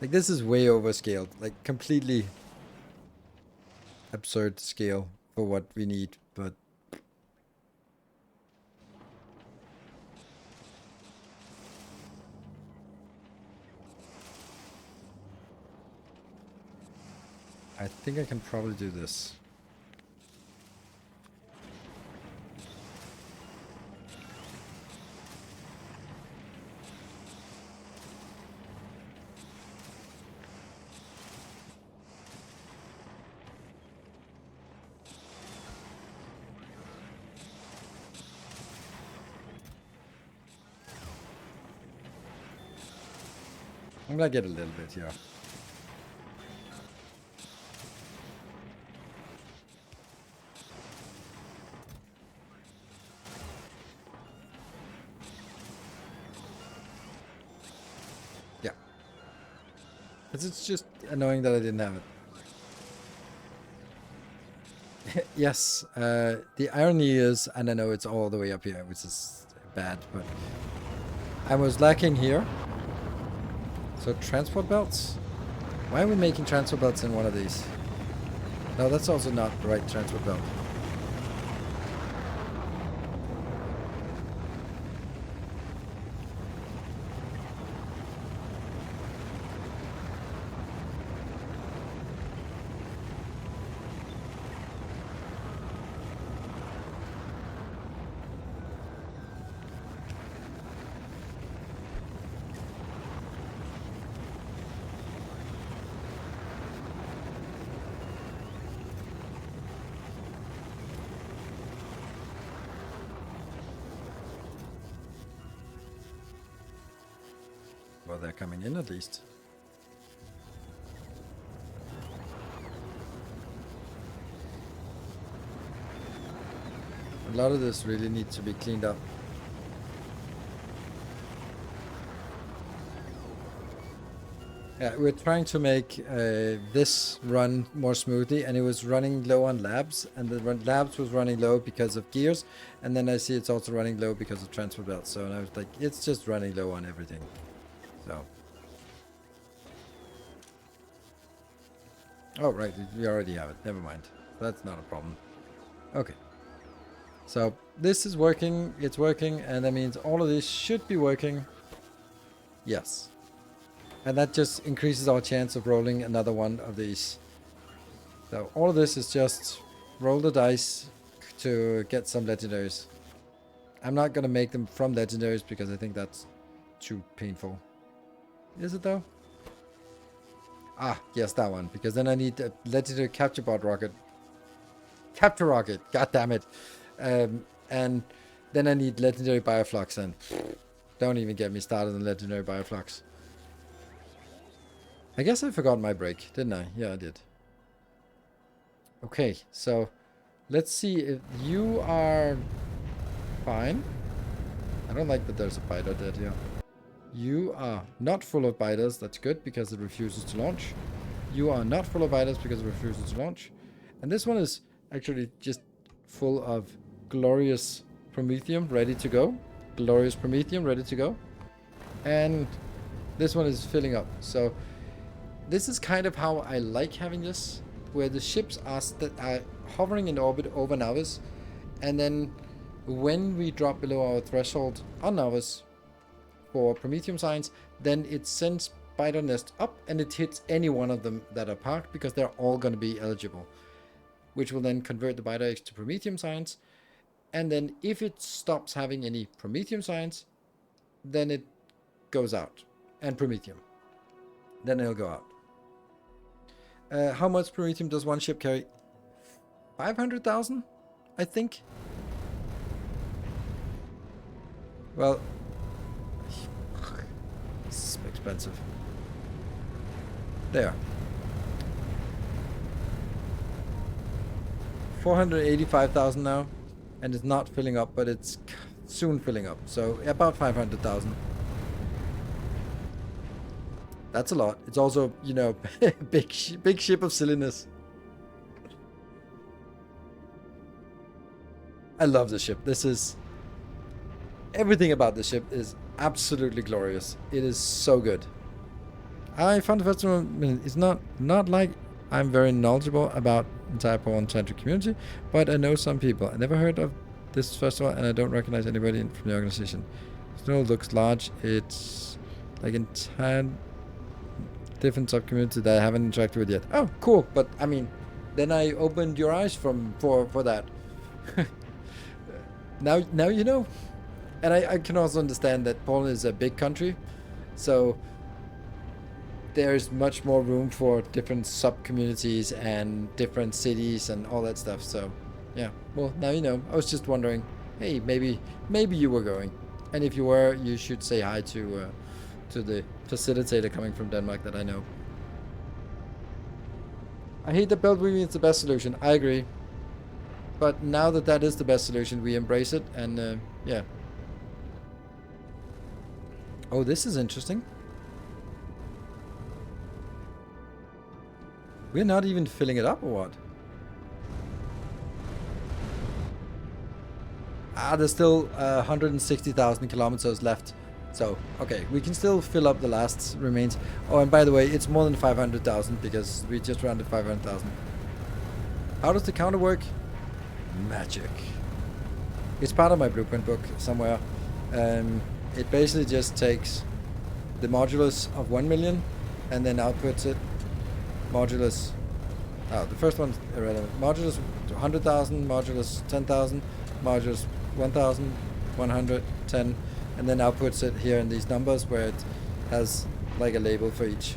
Like, this is way overscaled. Like, completely absurd scale for what we need, but I think I can probably do this. I'm gonna get a little bit here. Yeah. It's just annoying that I didn't have it. Yes, the irony is, and I know it's all the way up here, which is bad, but I was lacking here. So transport belts? Why are we making transport belts in one of these? No, that's also not the right transport belt. Well, they're coming in at least. A lot of this really needs to be cleaned up. Yeah, we're trying to make this run more smoothly, and it was running low on labs, and the labs was running low because of gears, and then I see it's also running low because of transport belts. So and I was like, it's just running low on everything. So. Oh, right, we already have it. Never mind. That's not a problem. Okay. So this is working, it's working, and that means all of this should be working. Yes. And that just increases our chance of rolling another one of these. So all of this is just roll the dice to get some legendaries. I'm not going to make them from legendaries because I think that's too painful. Is it though? Ah, yes, that one. Because then I need a legendary capture bot rocket. Capture rocket, god damn it. And then I need legendary bioflux, and don't even get me started on legendary bioflux. I guess I forgot my break, didn't I? Yeah, I did. Okay, so let's see if you are fine. I don't like that there's a biter dead here. You are not full of biters. That's good because it refuses to launch. You are not full of biters because it refuses to launch. And this one is actually just full of glorious promethium ready to go. Glorious promethium ready to go. And this one is filling up. So this is kind of how I like having this, where the ships are hovering in orbit over Navis, and then when we drop below our threshold on Navis for Prometheum signs, then it sends spider nest up and it hits any one of them that are parked because they're all going to be eligible, which will then convert the biter eggs to promethium science. And then if it stops having any promethium science, then it goes out. And promethium. Then it'll go out. How much promethium does one ship carry? 500,000, I think. Well, it's expensive. There. 485,000 now, and it's not filling up, but it's soon filling up. So about 500,000. That's a lot. It's also, you know, big ship of silliness. I love the ship. This is... Everything about the ship is absolutely glorious. It is so good. I found the festival... It's not like I'm very knowledgeable about entire Poland-centric community, but I know some people. I never heard of this festival, and I don't recognize anybody from the organization. Snow looks large. It's like entire different sub-community that I haven't interacted with yet. Oh, cool. But I mean, then I opened your eyes for that. Now you know. And I can also understand that Poland is a big country, so there's much more room for different sub-communities and different cities and all that stuff. So, yeah. Well, now you know. I was just wondering, hey, maybe you were going, and if you were, you should say hi to the facilitator coming from Denmark that I know. I hate that belt weaving is the best solution. I agree, but now that is the best solution, we embrace it, and yeah. Oh, this is interesting. We're not even filling it up, or what? Ah, there's still 160,000 kilometers left. So, okay, we can still fill up the last remains. Oh, and by the way, it's more than 500,000 because we just rounded 500,000. How does the counter work? Magic. It's part of my blueprint book somewhere. It basically just takes the modulus of 1 million and then outputs it. Modulus, the first one's irrelevant. Modulus 100,000, modulus 10,000, modulus 1,000, 100, 10, and then outputs it here in these numbers where it has like a label for each.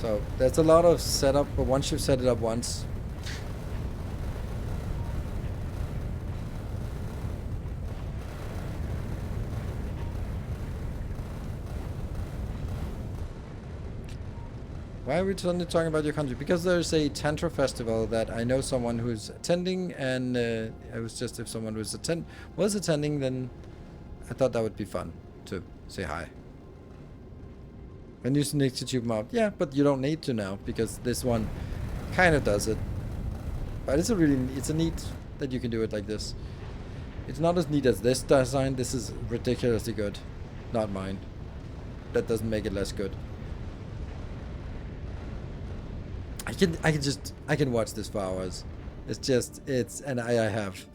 So there's a lot of setup, but once you've set it up once, why are we suddenly talking about your country? Because there's a Tantra festival that I know someone who's attending, and it was just if someone was attending, then I thought that would be fun to say hi. And you need to tube them out. Yeah, but you don't need to now because this one kind of does it. But it's a neat that you can do it like this. It's not as neat as this design. This is ridiculously good. Not mine. That doesn't make it less good. I can watch this for hours. And I have.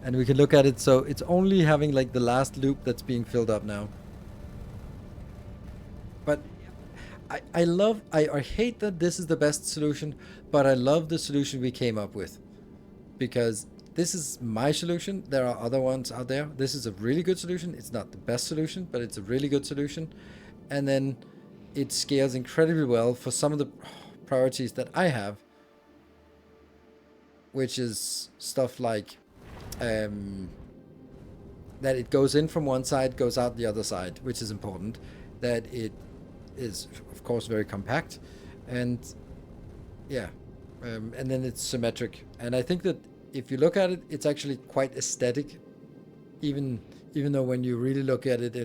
And we can look at it, so it's only having like the last loop that's being filled up now. But I hate that this is the best solution, but I love the solution we came up with. Because this is my solution. There are other ones out there. This is a really good solution. It's not the best solution, but it's a really good solution. And then it scales incredibly well for some of the priorities that I have, which is stuff like that it goes in from one side, goes out the other side, which is important. That it is, of course, very compact, and yeah, and then it's symmetric. And I think that if you look at it, it's actually quite aesthetic, even though when you really look at it,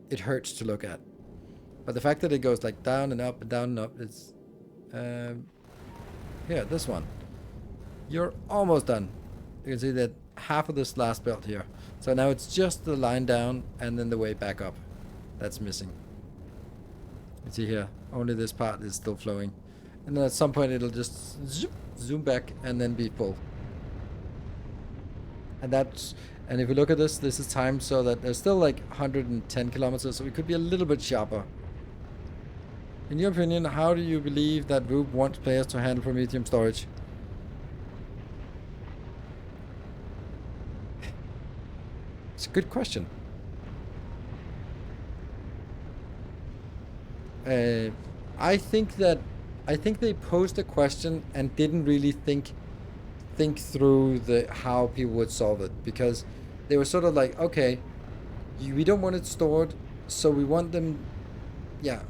it hurts to look at. But the fact that it goes like down and up and down and up, it's here, this one. You're almost done. You can see that half of this last belt here. So now it's just the line down and then the way back up. That's missing. You see here, only this part is still flowing. And then at some point it'll just zoom back and then be full. And And if we look at this, this is timed so that there's still like 110 kilometers, so we could be a little bit sharper. In your opinion, how do you believe that Rube wants players to handle Prometheum storage? It's a good question. I think they posed a question and didn't really think through how people would solve it, because they were sort of like, okay, we don't want it stored, so we want them. Yeah,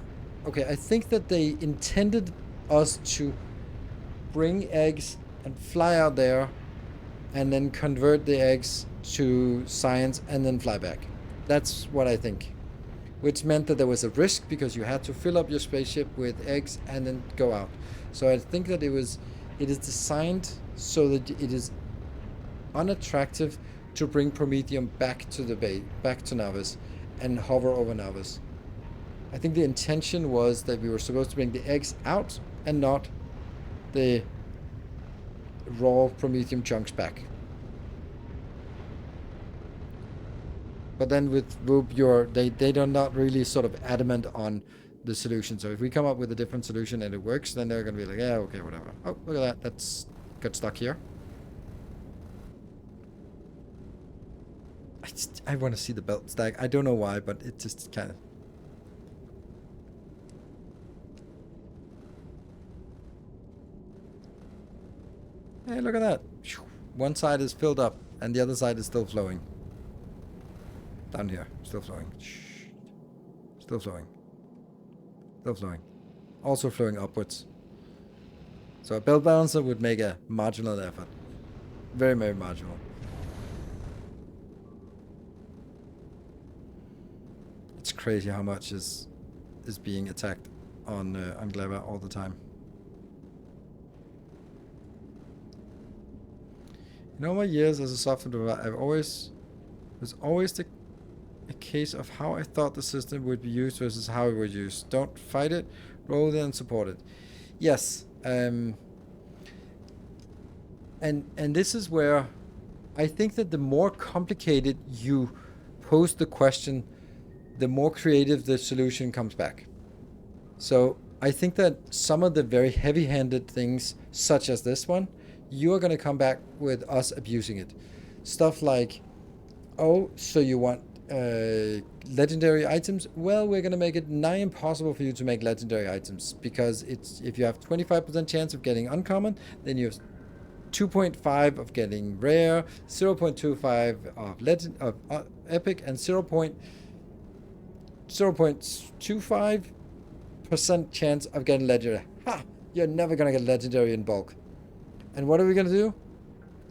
okay. I think that they intended us to bring eggs and fly out there, and then convert the eggs to science and then fly back. That's what I think. Which meant that there was a risk because you had to fill up your spaceship with eggs and then go out. So I think that it is designed so that it is unattractive to bring Prometheum back to the bay, back to Navis, and hover over Navis. I think the intention was that we were supposed to bring the eggs out and not the raw Prometheum chunks back. But then with Rube, they're not really sort of adamant on the solution. So if we come up with a different solution and it works, then they're going to be like, yeah, okay, whatever. Oh, look at that. That's got stuck here. I want to see the belt stack. I don't know why, but it just kind of... Hey, look at that. One side is filled up and the other side is still flowing. Down here, still flowing. Still flowing. Still flowing. Also flowing upwards. So a belt balancer would make a marginal effort. Very, very marginal. It's crazy how much is being attacked on Gleba all the time. In all my years as a software developer, was always a case of how I thought the system would be used versus how it was used. Don't fight it, roll it and support it. Yes. And this is where I think that the more complicated you pose the question, the more creative the solution comes back. So I think that some of the very heavy-handed things, such as this one, you are going to come back with us abusing it. Stuff like, oh, so you want legendary items? Well, we're going to make it nigh impossible for you to make legendary items, because if you have 25% chance of getting uncommon, then you have 2.5 of getting rare, 0.25 of legend of epic, and 0.25% chance of getting legendary. Ha! You're never going to get legendary in bulk. And what are we going to do?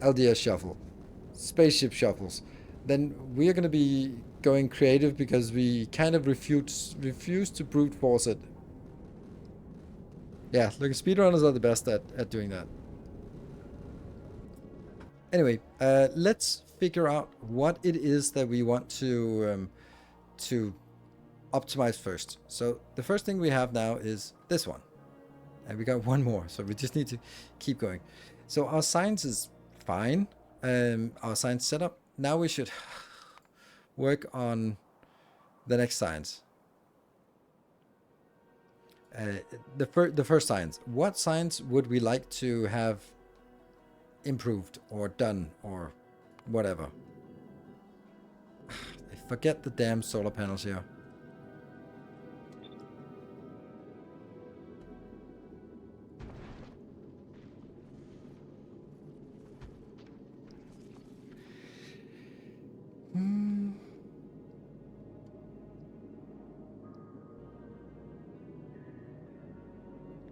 LDS shuffle. Spaceship shuffles. Then we are going to be going creative because we kind of refuse to brute force it. Yeah, look, speedrunners are the best at doing that. Anyway, let's figure out what it is that we want to optimize first. So the first thing we have now is this one. And we got one more, so we just need to keep going. So our science is fine. Our science setup. Now we should work on the next science. The first science. What science would we like to have improved or done or whatever? I forget the damn solar panels here.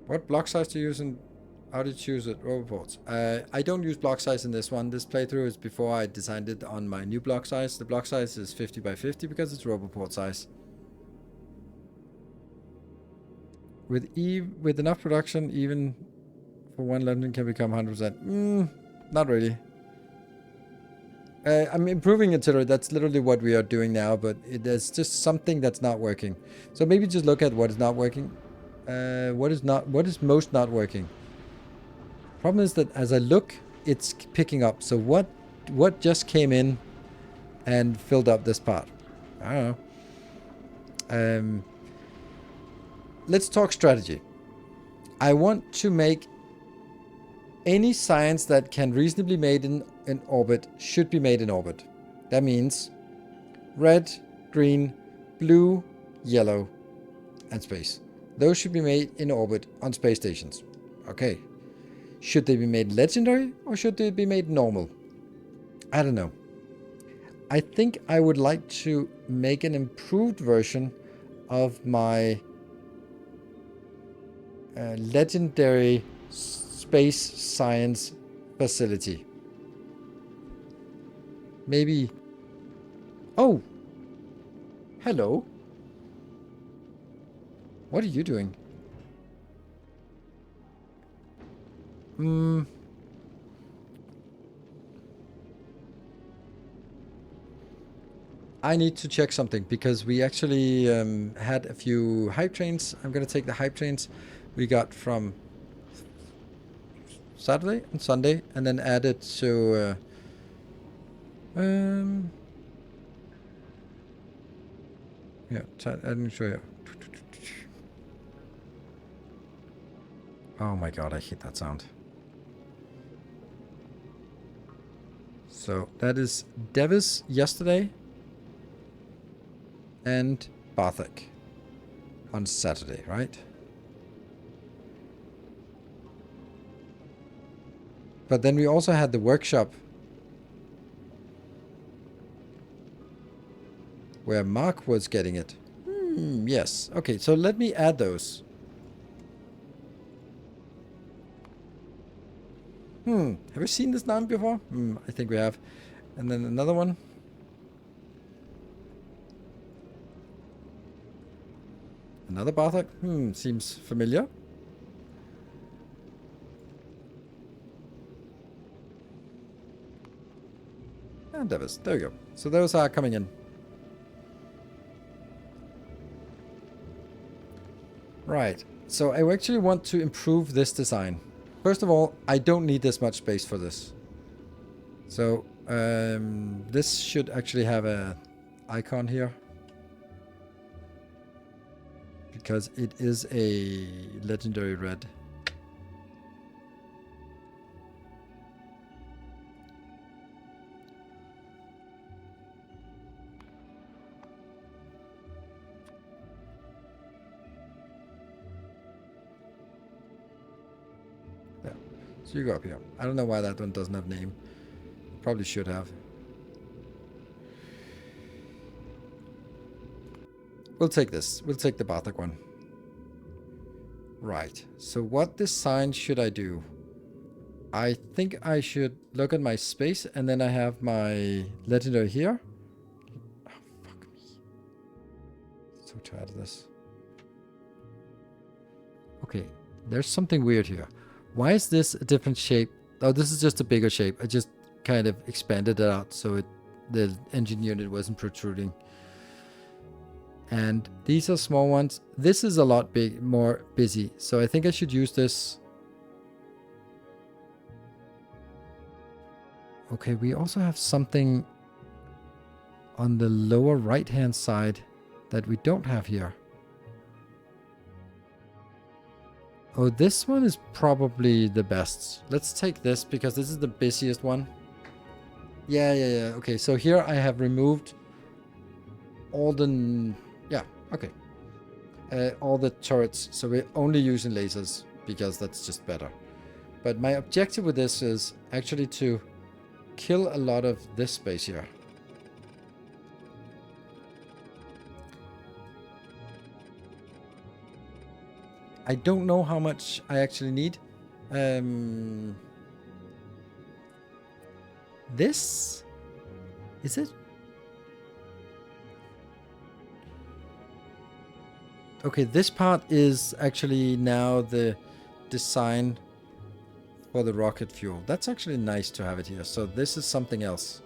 What block size do you use and how do you choose it? Roboports. I don't use block size in this one. This playthrough is before I designed it on my new block size. The block size is 50 by 50 because it's Roboport size. With enough production, even for one London can become 100%. Not really. I'm improving it, that's literally what we are doing now, but there's just something that's not working. So maybe just look at what is not working. What is most not working? Problem is that as I look, it's picking up. So what just came in and filled up this part. I don't know. Let's talk strategy. I want to make any science that can reasonably be made in orbit should be made in orbit. That means red, green, blue, yellow, and space. Those should be made in orbit on space stations. Okay. Should they be made legendary or should they be made normal? I don't know. I think I would like to make an improved version of my legendary space science facility. Maybe. Oh! Hello. What are you doing? I need to check something because we actually had a few hype trains. I'm going to take the hype trains we got from Saturday and Sunday and then add it to yeah, I didn't show you. Oh my god, I hate that sound. So that is Devis yesterday and Barthik on Saturday, right? But then we also had the workshop where Mark was getting it. Yes. Okay, so let me add those. Have we seen this name before? I think we have. And then another one. Another Barthok. Seems familiar. And Davis. There we go. So those are coming in. Right. So I actually want to improve this design. First of all, I don't need this much space for this. So this should actually have a icon here. Because it is a legendary red. Yeah. So you go up here. I don't know why that one doesn't have name. Probably should have. We'll take this. We'll take the Barthok one. Right. So what design should I do? I think I should look at my space and then I have my legendary here. Oh, fuck me. So tired of this. Okay. There's something weird here. Why is this a different shape? Oh, this is just a bigger shape. I just kind of expanded it out so the engine unit wasn't protruding. And these are small ones. This is a lot more busy. So I think I should use this. Okay, we also have something on the lower right hand side that we don't have here. Oh, this one is probably the best. Let's take this because this is the busiest one. Yeah. Okay, so here I have removed all the... Yeah, okay. All the turrets, so we're only using lasers because that's just better. But my objective with this is actually to kill a lot of this space here. I don't know how much I actually need. This? Is it? Okay, this part is actually now the design for the rocket fuel. That's actually nice to have it here. So this is something else.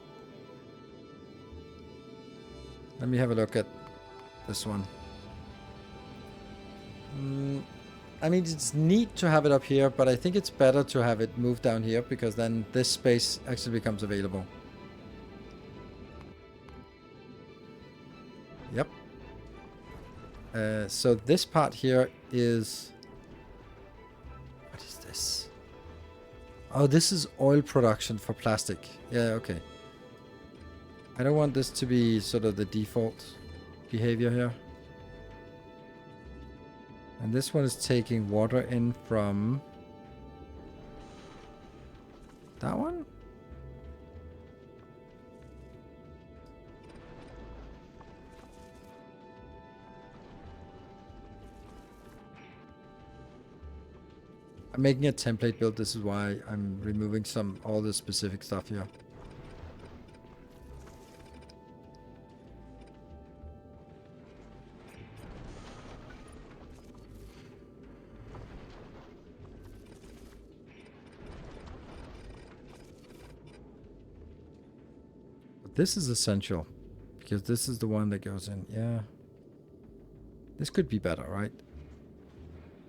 Let me have a look at this one. I mean, it's neat to have it up here, but I think it's better to have it moved down here because then this space actually becomes available. So this part here is... What is this? Oh, this is oil production for plastic. Yeah, okay. I don't want this to be sort of the default behavior here. And this one is taking water in from... that one? I'm making a template build. This is why I'm removing all the specific stuff here. But this is essential because this is the one that goes in. Yeah. This could be better, right?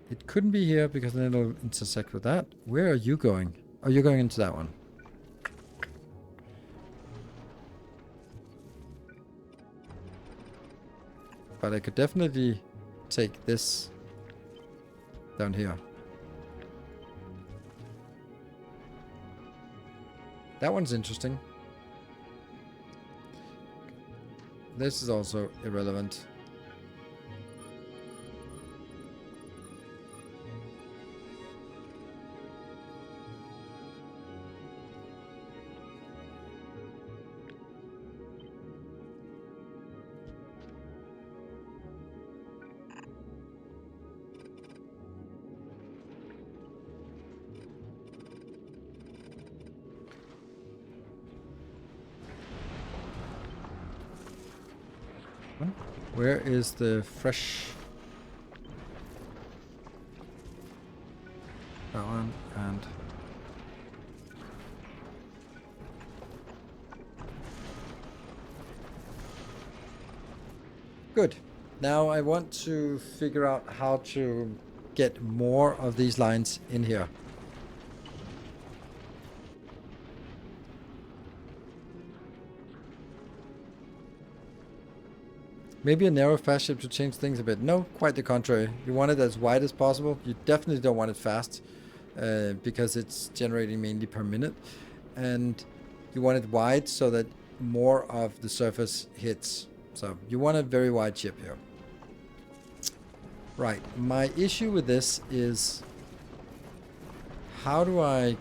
It couldn't be here because then it'll intersect with that. Where are you going? Oh, you're going into that one. But I could definitely take this down here. That one's interesting. This is also irrelevant. Where is the fresh... that one, and... Good. Now I want to figure out how to get more of these lines in here. Maybe a narrow fast ship to change things a bit. No, quite the contrary. You want it as wide as possible. You definitely don't want it fast because it's generating mainly per minute. And you want it wide so that more of the surface hits. So you want a very wide ship here. Right. My issue with this is how do I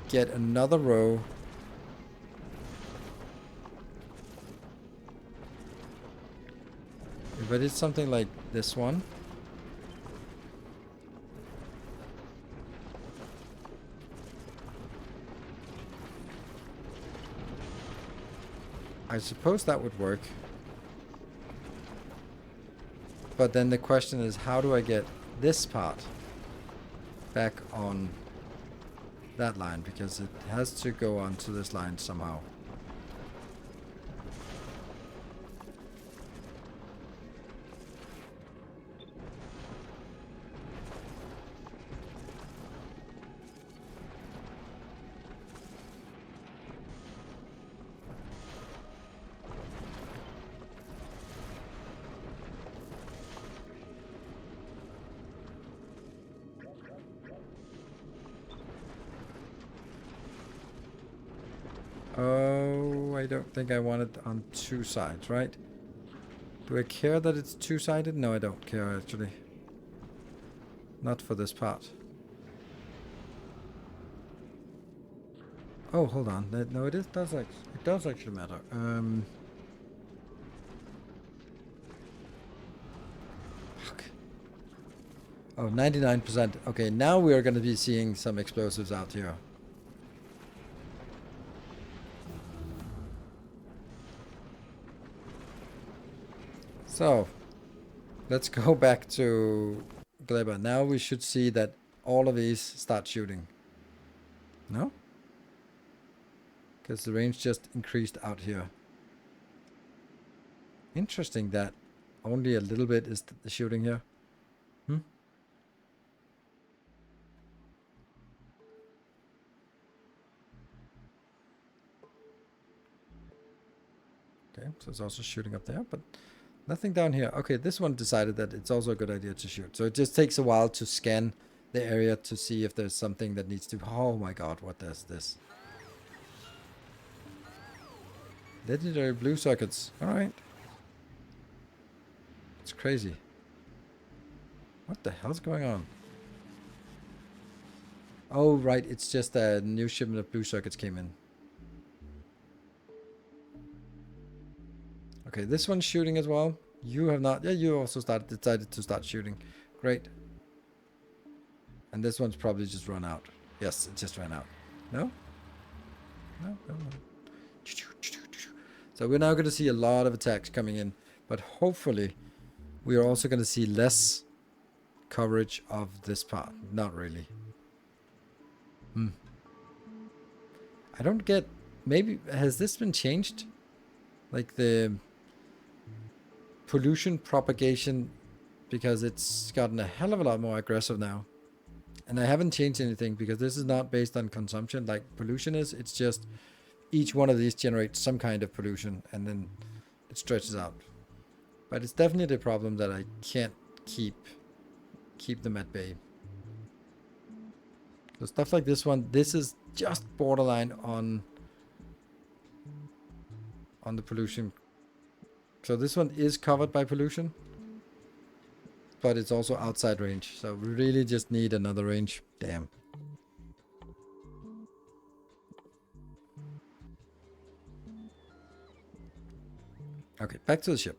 get another row? If I did something like this one. I suppose that would work. But then the question is, how do I get this part back on that line? Because it has to go onto this line somehow. Oh, I don't think I want it on two sides, right? Do I care that it's two-sided? No, I don't care, actually. Not for this part. Oh, hold on. No, it does actually matter. Fuck. Oh, 99%. Okay, now we are going to be seeing some explosives out here. So, let's go back to Gleba. Now we should see that all of these start shooting. No? Because the range just increased out here. Interesting that only a little bit is the shooting here. Okay, so it's also shooting up there, but Nothing down here. Okay, this one decided that it's also a good idea to shoot. So it just takes a while to scan the area to see if there's something that needs to... Oh my god, what is this? Legendary blue sockets. Alright. It's crazy. What the hell's going on? Oh, right. It's just a new shipment of blue circuits came in. Okay, this one's shooting as well. You have not... Yeah, you also decided to start shooting. Great. And this one's probably just run out. Yes, it just ran out. No? No, no, no. So we're now going to see a lot of attacks coming in. But hopefully, we are also going to see less coverage of this part. Not really. I don't get... Maybe... Has this been changed? Like the pollution propagation, because it's gotten a hell of a lot more aggressive now. And I haven't changed anything because this is not based on consumption like pollution is. It's just each one of these generates some kind of pollution and then it stretches out. But it's definitely a problem that I can't keep them at bay. So stuff like this one, this is just borderline on the pollution. So this one is covered by pollution, but it's also outside range. So we really just need another range. Damn. Okay, back to the ship.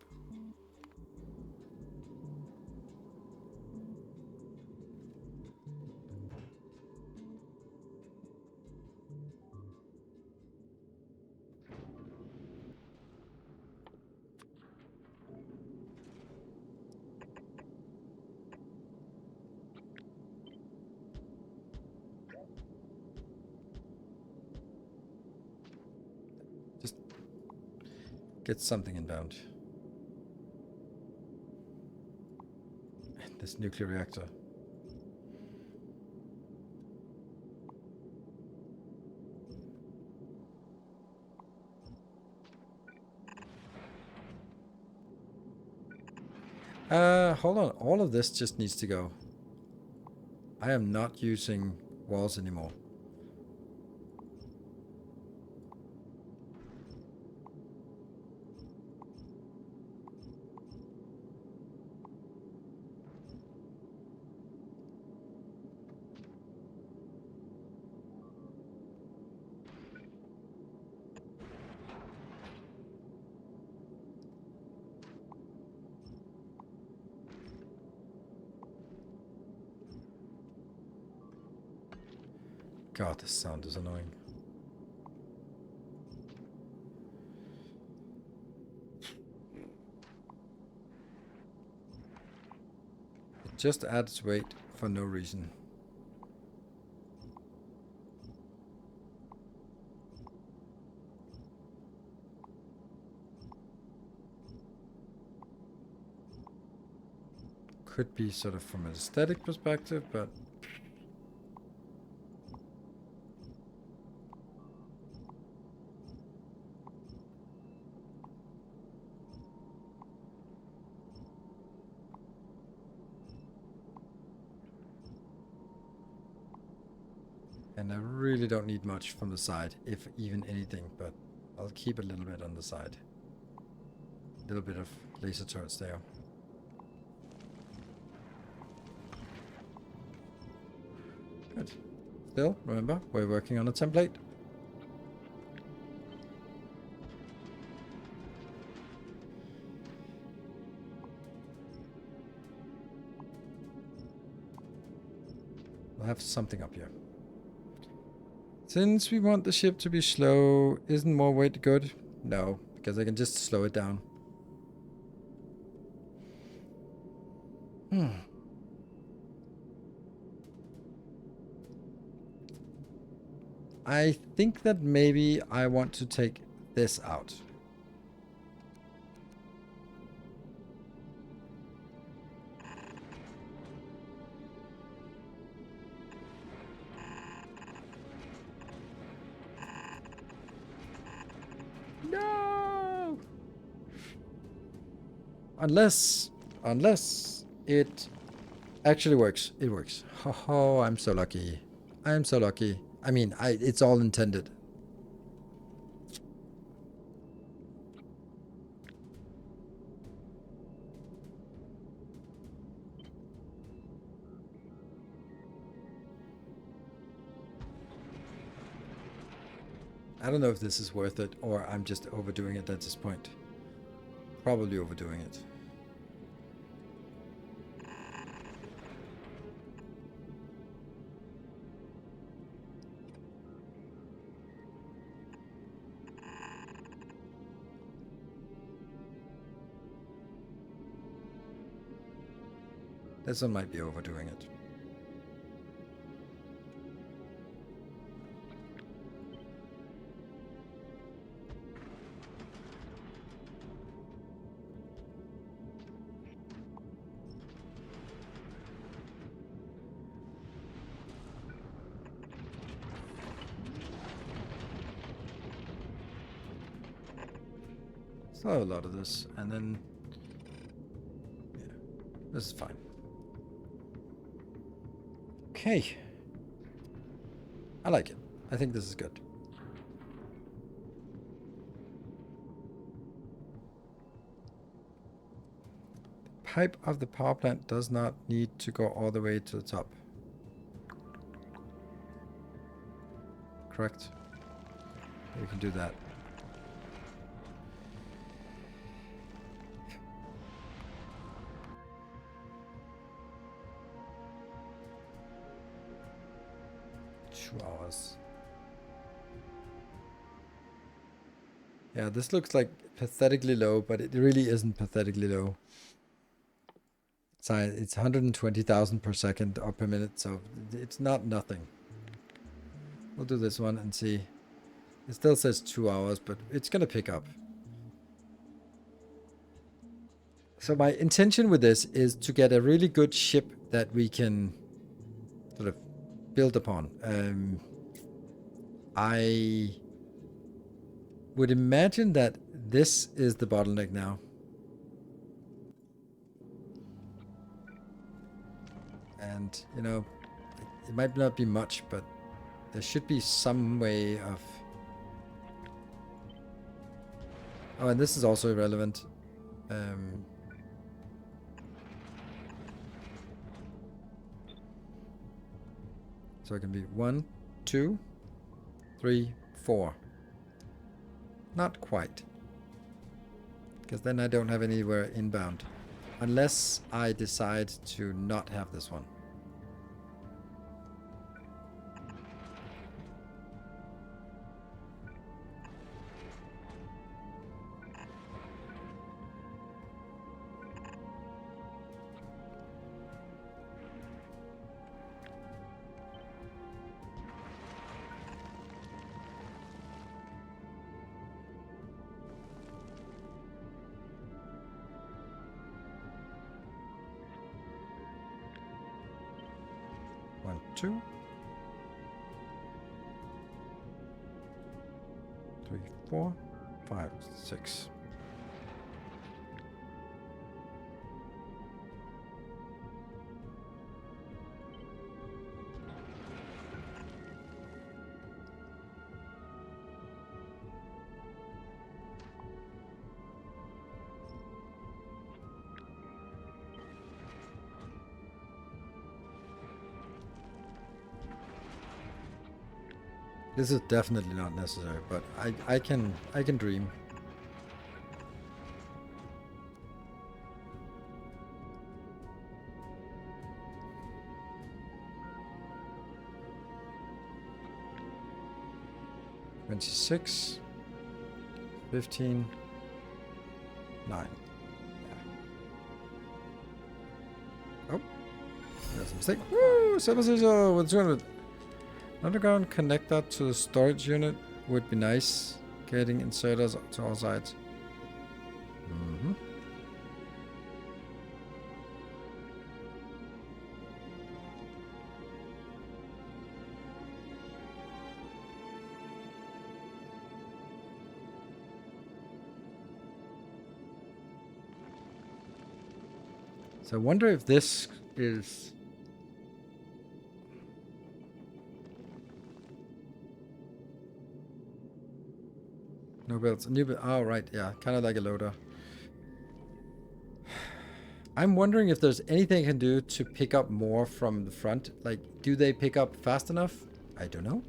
Just get something inbound. This nuclear reactor. Hold on. All of this just needs to go. I am not using walls anymore. God, this sound is annoying. It just adds weight for no reason. Could be sort of from an aesthetic perspective, but and I really don't need much from the side, if even anything, but I'll keep a little bit on the side. A little bit of laser turrets there. Good. Still, remember, we're working on a template. We'll have something up here. Since we want the ship to be slow, isn't more weight good? No, because I can just slow it down. I think that maybe I want to take this out. No! Unless it actually works. It works. Oh, I'm so lucky. I am so lucky. I mean, it's all intended. I don't know if this is worth it or I'm just overdoing it at this point. Probably overdoing it. This one might be overdoing it. Still have a lot of this, and then yeah, this is fine. Okay. I like it. I think this is good. The pipe of the power plant does not need to go all the way to the top. Correct? We can do that. Hours. Yeah, this looks like pathetically low, but it really isn't pathetically low. So it's 120,000 per second or per minute, so it's not nothing. We'll do this one and see. It still says 2 hours, but it's gonna pick up. So my intention with this is to get a really good ship that we can sort of build upon. I would imagine that this is the bottleneck now. And, you know, it might not be much, but there should be some way of... Oh, and this is also irrelevant. So it can be 1, 2, 3, 4. Not quite. Because then I don't have anywhere inbound. Unless I decide to not have this one. One, 2, 3, 4, 5, 6. This is definitely not necessary, but I can dream. $26, 15, 9. Yeah. Oh, there's a mistake. Woo! 760 with 200. Underground connector to the storage unit would be nice. Getting inserters to all sides. Mm-hmm. So I wonder if this is... No builds. New build. Oh, right. Yeah. Kind of like a loader. I'm wondering if there's anything I can do to pick up more from the front. Like, do they pick up fast enough? I don't know.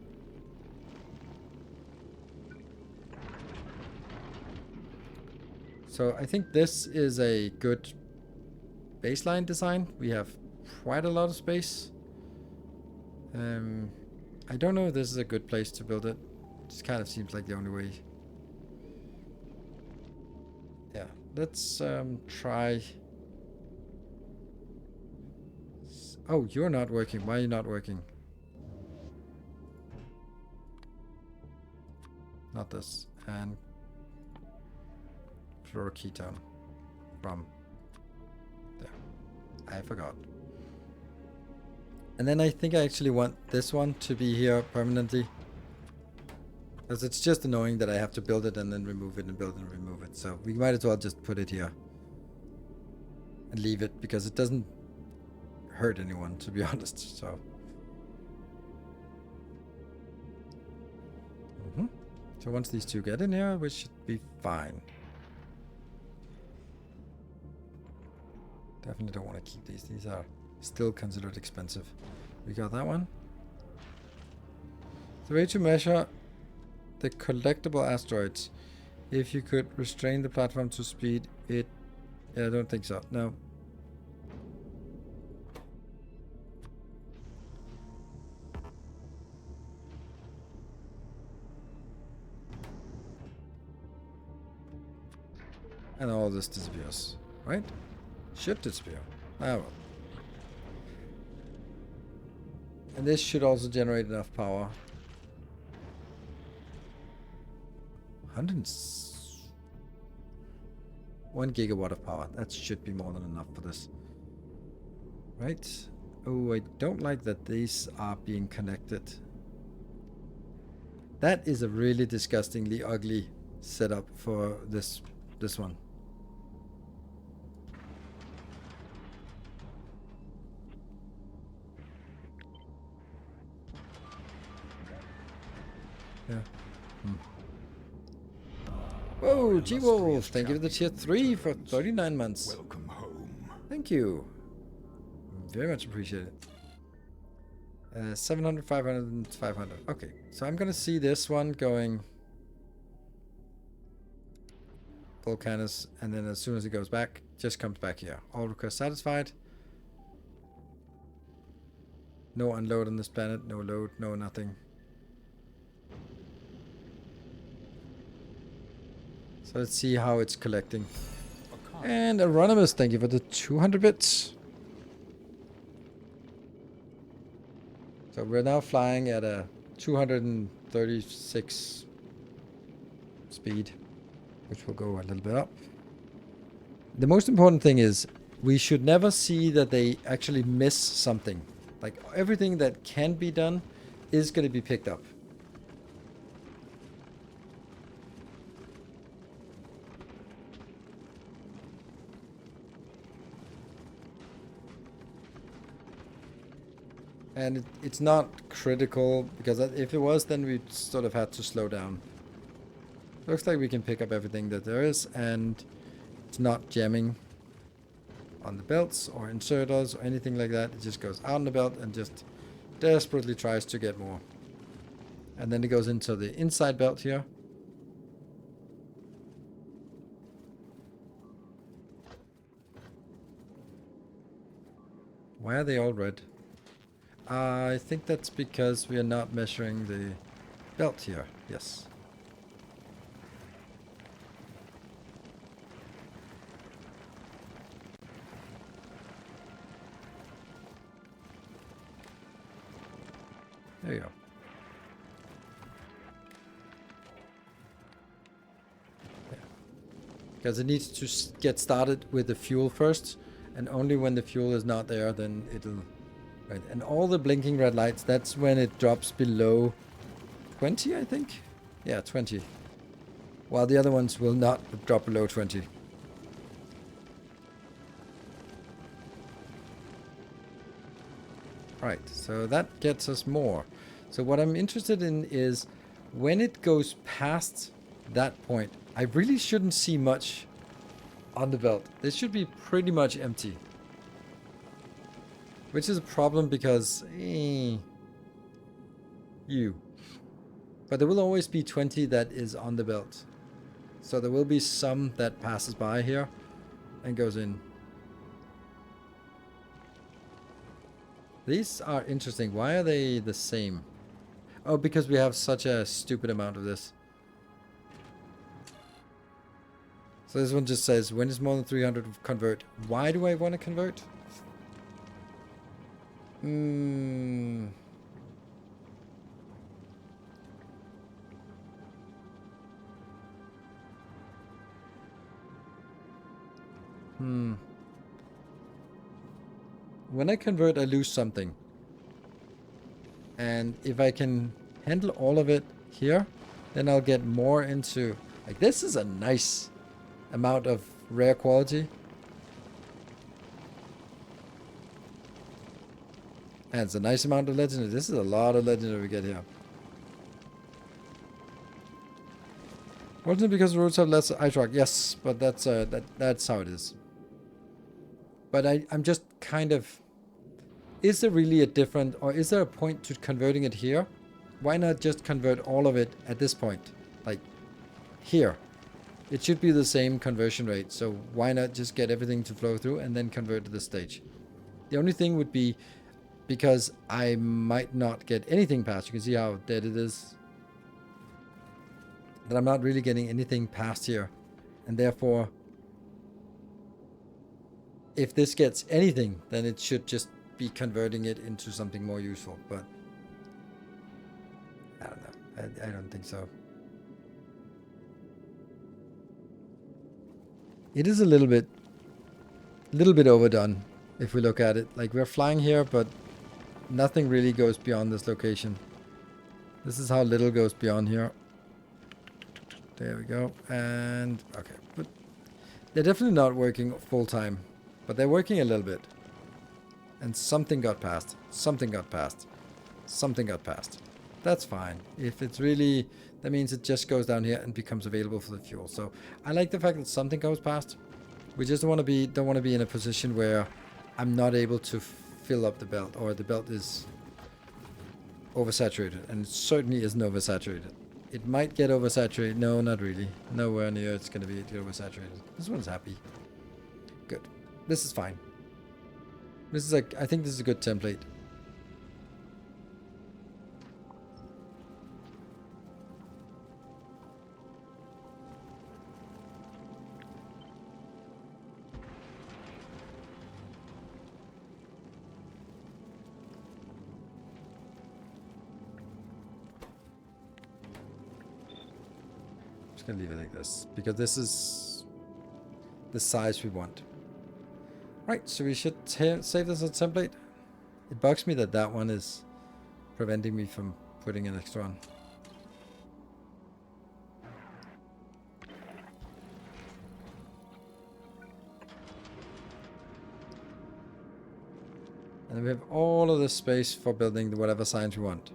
So I think this is a good baseline design. We have quite a lot of space. I don't know if this is a good place to build it. It just kind of seems like the only way. Yeah, let's try. Oh, you're not working. Why are you not working? Not this. And fluoroketone from there. I forgot. And then I think I actually want this one to be here permanently. Because it's just annoying that I have to build it and then remove it and build it and remove it. So we might as well just put it here. And leave it because it doesn't hurt anyone, to be honest. So. So once these two get in here, we should be fine. Definitely don't want to keep these. These are still considered expensive. We got that one. The way to measure the collectible asteroids. If you could restrain the platform to speed it. Yeah, I don't think so. No. And all this disappears, right? Should disappear. Ah, well. And this should also generate enough power. 1 gigawatt of power. That should be more than enough for this. Right? Oh, I don't like that these are being connected. That is a really disgustingly ugly setup for this one. Yeah. Whoa, G-Wolf! Thank you for the tier 3 for 39 months. Welcome home. Thank you. Very much appreciated. 700, 500, and 500. Okay, so I'm gonna see this one going Volcanus, and then as soon as it goes back, just comes back here. All requests satisfied. No unload on this planet, no load, no nothing. So let's see how it's collecting. And Anonymous, thank you for the 200 bits. So we're now flying at a 236 speed, which will go a little bit up. The most important thing is we should never see that they actually miss something. Like everything that can be done is going to be picked up. And it's not critical, because if it was, then we'd sort of had to slow down. Looks like we can pick up everything that there is, and it's not jamming on the belts or inserters or anything like that. It just goes out on the belt and just desperately tries to get more. And then it goes into the inside belt here. Why are they all red? I think that's because we are not measuring the belt here. Yes. There you go. Yeah. Because it needs to get started with the fuel first, and only when the fuel is not there, then it'll... Right. And all the blinking red lights, that's when it drops below 20, I think? Yeah, 20. While the other ones will not drop below 20. Right, so that gets us more. So what I'm interested in is when it goes past that point, I really shouldn't see much on the belt. This should be pretty much empty. Which is a problem because... you. But there will always be 20 that is on the belt. So there will be some that passes by here and goes in. These are interesting. Why are they the same? Oh, because we have such a stupid amount of this. So this one just says, when is more than 300 convert? Why do I want to convert? When I convert, I lose something. And if I can handle all of it here, then I'll get more into... Like, this is a nice amount of rare quality. And it's a nice amount of legendary. This is a lot of legendary we get here. Wasn't it because the roads have less eye track? Yes, but that's how it is. But I'm just kind of... Is there really a different... Or is there a point to converting it here? Why not just convert all of it at this point? Like, here. It should be the same conversion rate. So why not just get everything to flow through and then convert to this stage? The only thing would be... Because I might not get anything past. You can see how dead it is. That I'm not really getting anything past here. And therefore... If this gets anything, then it should just be converting it into something more useful. But... I don't know. I don't think so. It is a little bit overdone if we look at it. Like, we're flying here, but nothing really goes beyond this location. This is how little goes beyond here. There we go. And okay, but they're definitely not working full time, but they're working a little bit. And something got past. Something got past. Something got past. That's fine. If it's really, that means it just goes down here and becomes available for the fuel. So I like the fact that something goes past. We just don't want to be in a position where I'm not able to fill up the belt, or the belt is oversaturated, and it certainly isn't oversaturated. It might get oversaturated. No, not really. Nowhere near it's going to be oversaturated. This one's happy. Good. This is fine. This is I think this is a good template. Just gonna leave it like this because this is the size we want. Right, so we should save this as a template. It bugs me that that one is preventing me from putting an extra on. And then we have all of this space for building whatever signs we want.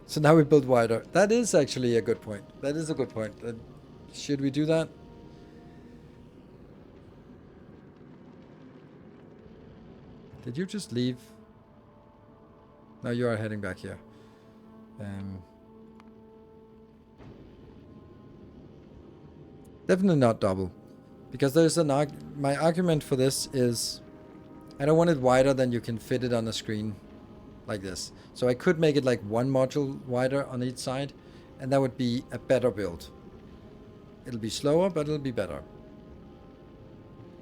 So now we build wider. That is actually a good point. That is a good point. Should we do that? Did you just leave? No, you are heading back here. Definitely not double. Because there's my argument for this is I don't want it wider than you can fit it on the screen like this. So I could make it like one module wider on each side, and that would be a better build. It'll be slower, but it'll be better.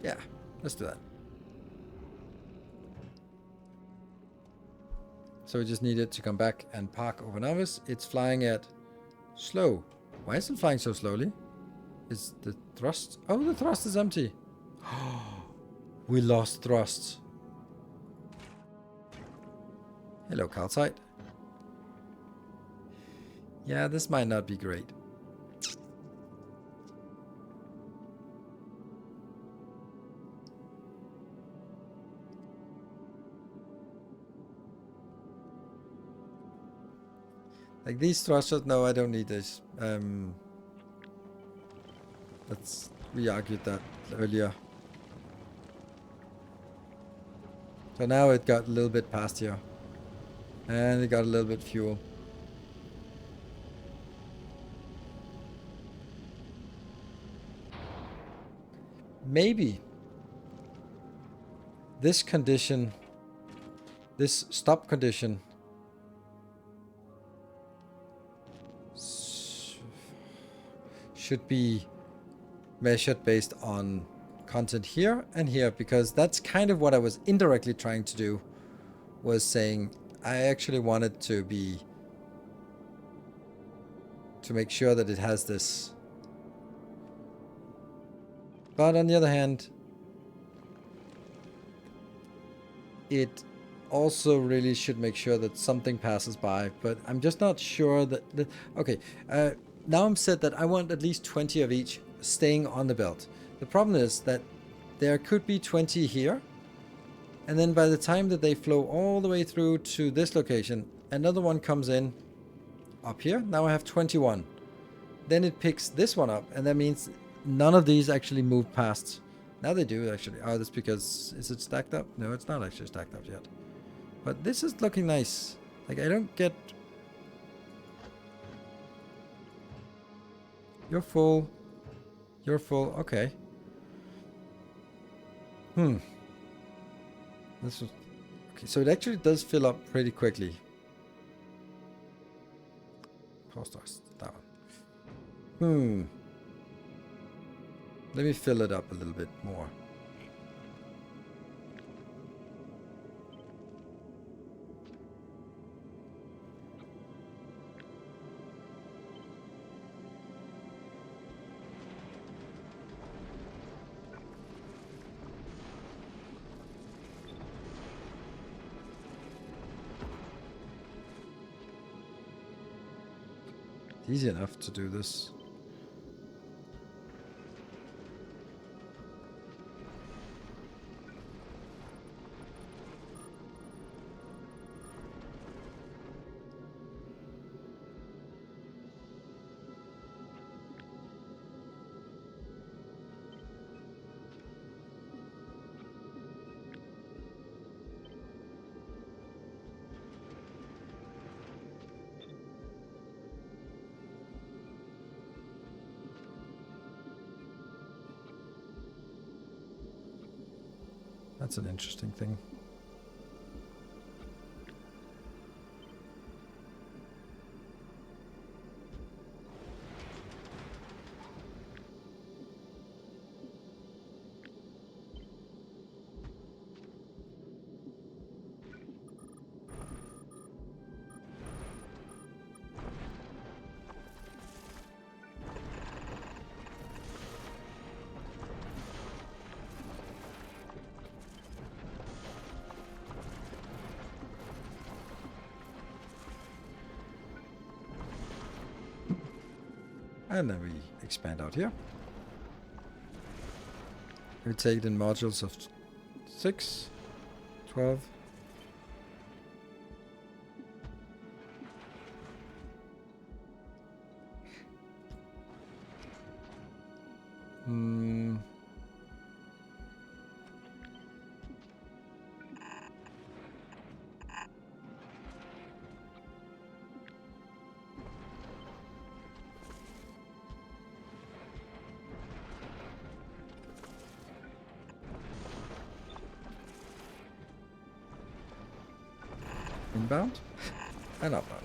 Yeah, let's do that. So we just need it to come back and park over Novice. It's flying at slow. Why is it flying so slowly? Is the thrust... Oh, the thrust is empty. We lost thrust. Hello, calcite. Yeah, this might not be great. Like these thrusters, no, I don't need this. We argued that earlier. So now it got a little bit past here. And it got a little bit fuel. Maybe this condition, this stop condition, should be measured based on content here and here, because that's kind of what I was indirectly trying to do, was saying I actually wanted to make sure that it has this. But on the other hand, it also really should make sure that something passes by, but I'm just not sure that okay, now I'm set that I want at least 20 of each staying on the belt. The problem is that there could be 20 here, and then by the time that they flow all the way through to this location, another one comes in up here. Now I have 21. Then it picks this one up, and that means none of these actually move past. Now they do actually. Oh, that's because, is it stacked up? No, it's not actually stacked up yet. But this is looking nice. Like, I don't get... You're full. You're full. Okay. This was... Okay, so it actually does fill up pretty quickly. Posters. That one. Let me fill it up a little bit more. Easy enough to do this. That's an interesting thing. And then we expand out here. We take it in modules of 6, 12. Inbound and outbound.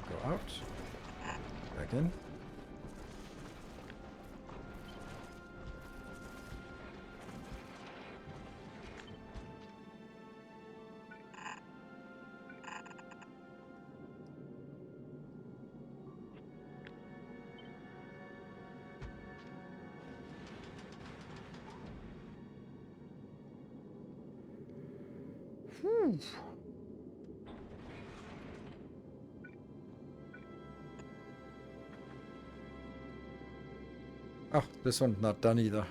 Go out. Back in. Oh, this one's not done either.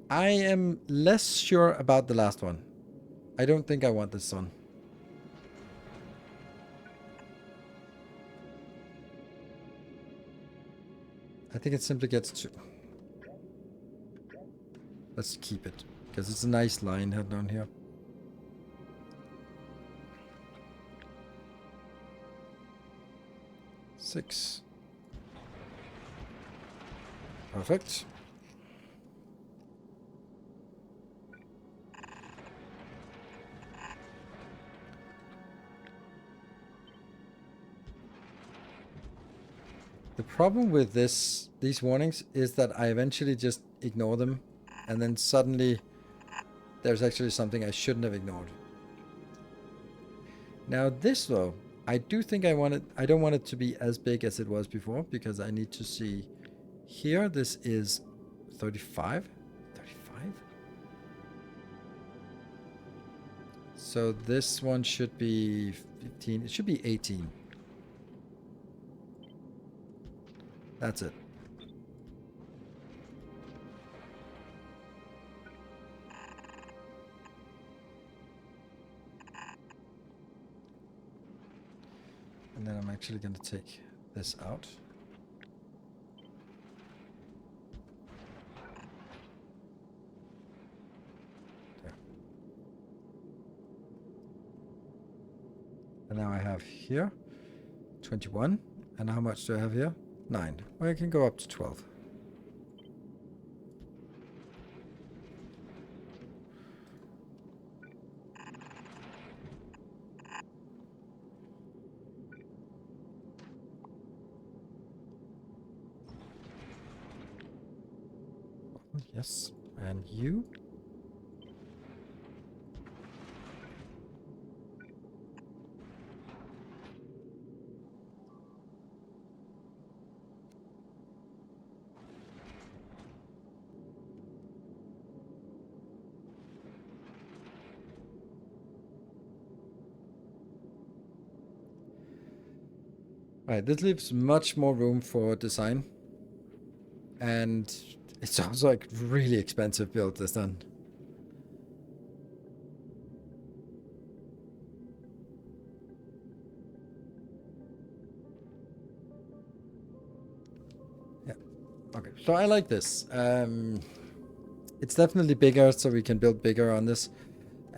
I am less sure about the last one. I don't think I want this one. I think it simply gets too... Let's keep it, because it's a nice line head down here. Six. Perfect. The problem with these warnings is that I eventually just ignore them, and then suddenly there's actually something I shouldn't have ignored. Now this though, I do think I don't want it to be as big as it was before, because I need to see here. This is 35. 35? So this one should be 15. It should be 18. That's it. And then I'm actually going to take this out. There. And now I have here 21. And how much do I have here? 9. Well, I can go up to 12. Yes, and you? Right, this leaves much more room for design. And it's also like really expensive build this done. Yeah. Okay, so I like this. It's definitely bigger, so we can build bigger on this.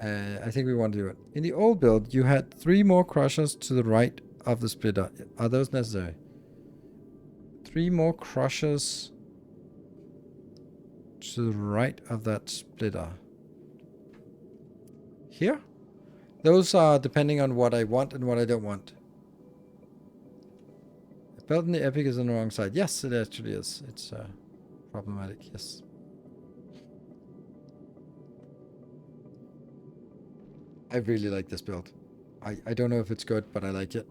I think we want to do it. In the old build, you had 3 more crushers to the right of the splitter. Are those necessary? 3 more crushers to the right of that splitter. Here? Those are depending on what I want and what I don't want. Belt in the epic is on the wrong side. Yes, it actually is. It's problematic, yes. I really like this build. I don't know if it's good, but I like it.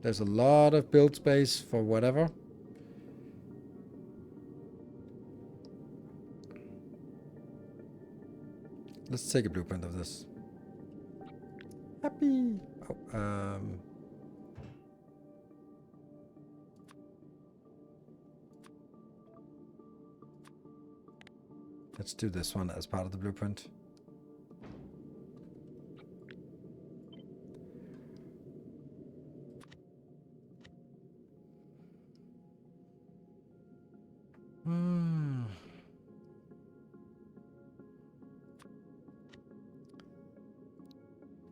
There's a lot of build space for whatever. Let's take a blueprint of this. Happy. Oh, let's do this one as part of the blueprint.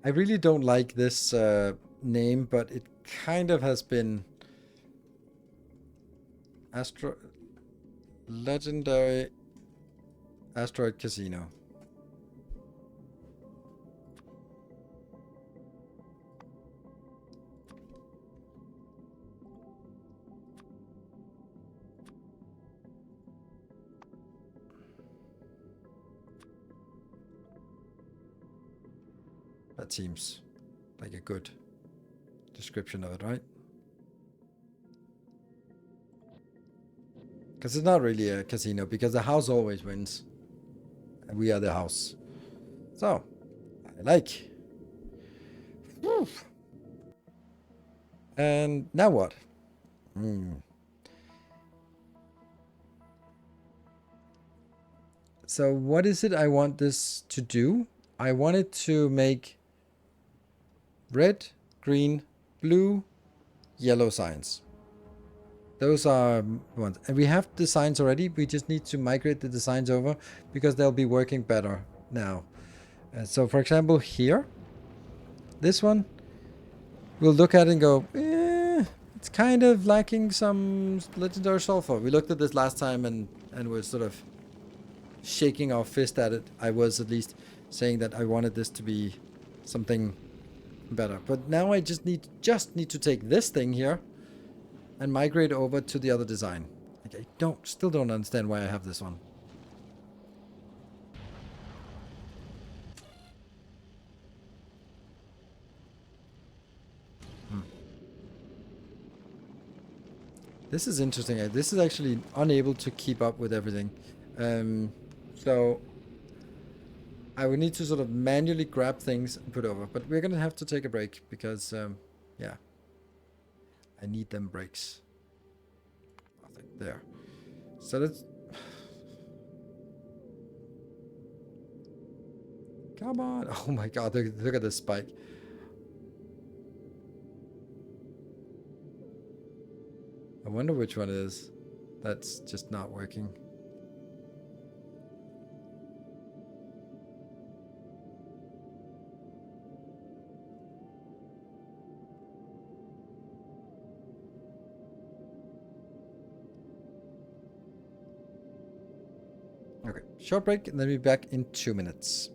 I really don't like this name, but it kind of has been Legendary Asteroid Casino. That seems like a good description of it, right? Because it's not really a casino, because the house always wins. And we are the house. So, like. Whew. And now what? So what is it I want this to do? I want it to make red, green, blue, yellow signs. Those are ones. And we have designs already. We just need to migrate the designs over because they'll be working better now. So for example, here, this one, we'll look at it and go, it's kind of lacking some legendary sulfur. We looked at this last time and we're sort of shaking our fist at it. I was at least saying that I wanted this to be something better. But now I just need to take this thing here and migrate over to the other design. Like, I still don't understand why I have this one. This is interesting. This is actually unable to keep up with everything. So I would need to sort of manually grab things and put over. But we're going to have to take a break because, yeah, I need them breaks. There. So let's... Come on. Oh my god, look at this spike. I wonder which one it is. That's just not working. Okay, short break and then we'll be back in 2 minutes.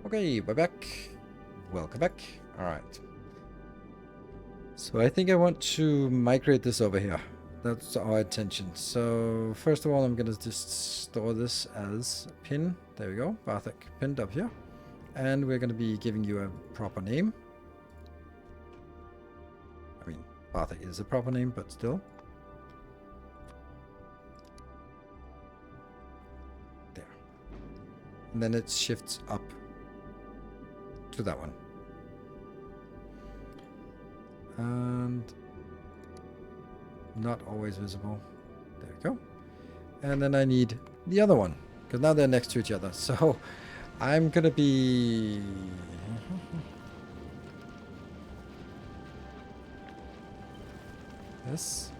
Okay, we're back. Welcome back. Alright. So I think I want to migrate this over here. That's our intention. So first of all, I'm going to just store this as a pin. There we go. Bartek pinned up here. And we're going to be giving you a proper name. I mean, Bartek is a proper name, but still. There. And then it shifts up to that one. And not always visible. There we go. And then I need the other one, because now they're next to each other. So I'm gonna be This.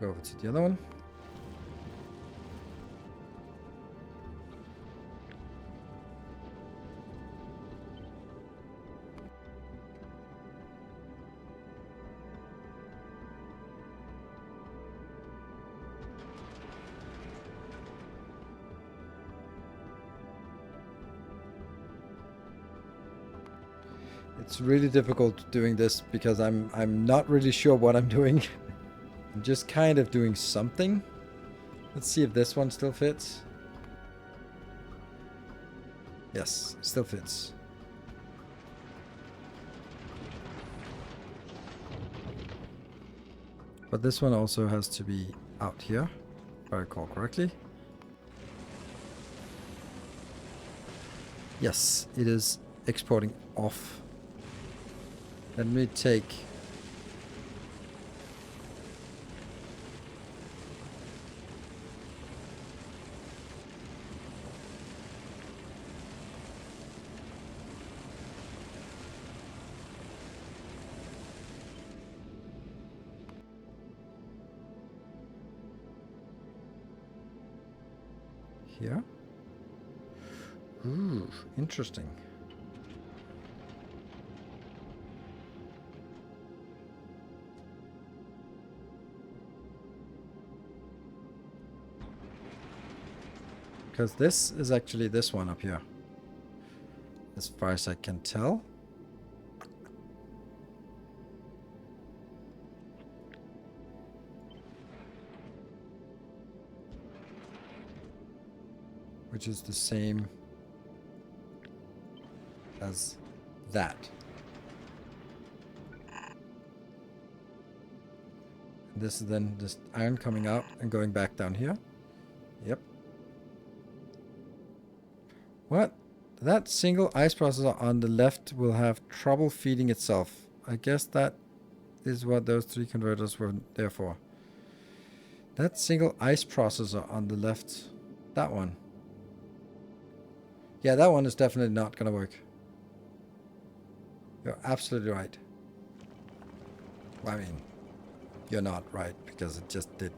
Go over to the other one. It's really difficult doing this because I'm not really sure what I'm doing. I'm just kind of doing something. Let's see if this one still fits. Yes, it still fits. But this one also has to be out here, if I recall correctly. Yes, it is exporting off. Let me take... here. Ooh, interesting. Because this is actually this one up here, as far as I can tell. Which is the same as that. This is then just iron coming out and going back down here. Yep. What? That single ice processor on the left will have trouble feeding itself. I guess that is what those three converters were there for. That single ice processor on the left. That one. Yeah, that one is definitely not going to work. You're absolutely right. Well, I mean, you're not right because it just did.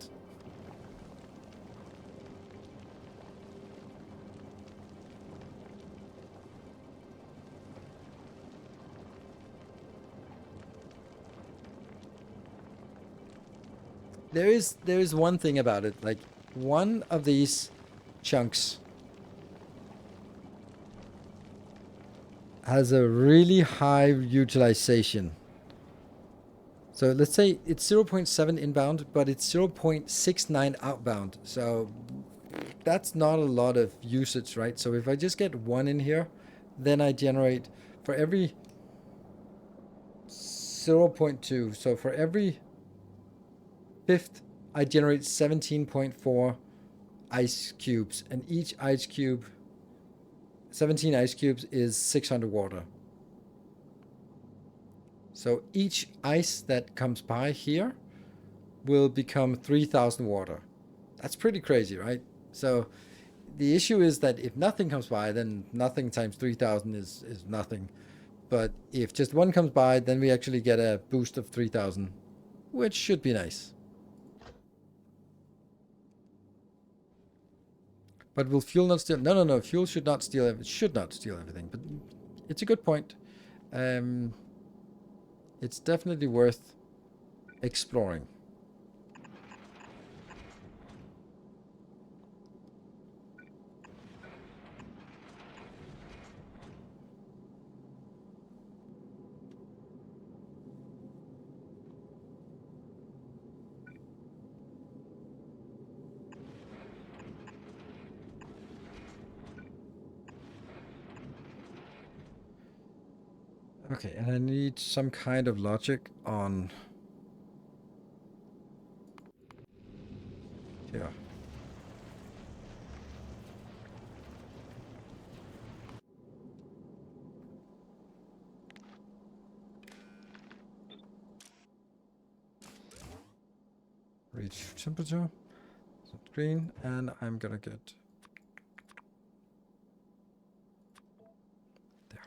There is one thing about it. Like, one of these chunks has a really high utilization. So let's say it's 0.7 inbound, but it's 0.69 outbound. So that's not a lot of usage, right? So if I just get one in here, then I generate for every 0.2. So for every fifth, I generate 17.4 ice cubes, and each ice cube, 17 ice cubes is 600 water. So each ice that comes by here will become 3,000 water. That's pretty crazy, right? So the issue is that if nothing comes by, then nothing times 3,000 is nothing. But if just one comes by, then we actually get a boost of 3,000, which should be nice. But will fuel not steal? No. Fuel should not steal. It should not steal everything. But it's a good point. It's definitely worth exploring. Okay, and I need some kind of logic on here. reach temperature. So green, and I'm gonna get there.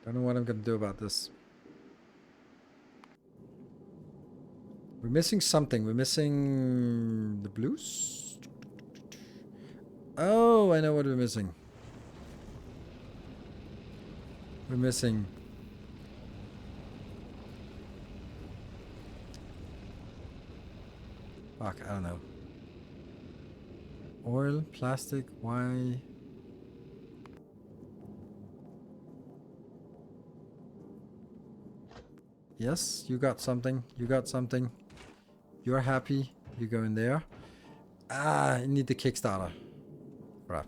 Don't know what I'm gonna do about this. We're missing something. We're missing the blues. Oh, I know what we're missing. We're missing. Fuck, I don't know. Oil, plastic, why? Yes, you got something. You got something. You're happy. You go in there. Ah, I need the Kickstarter. Crap.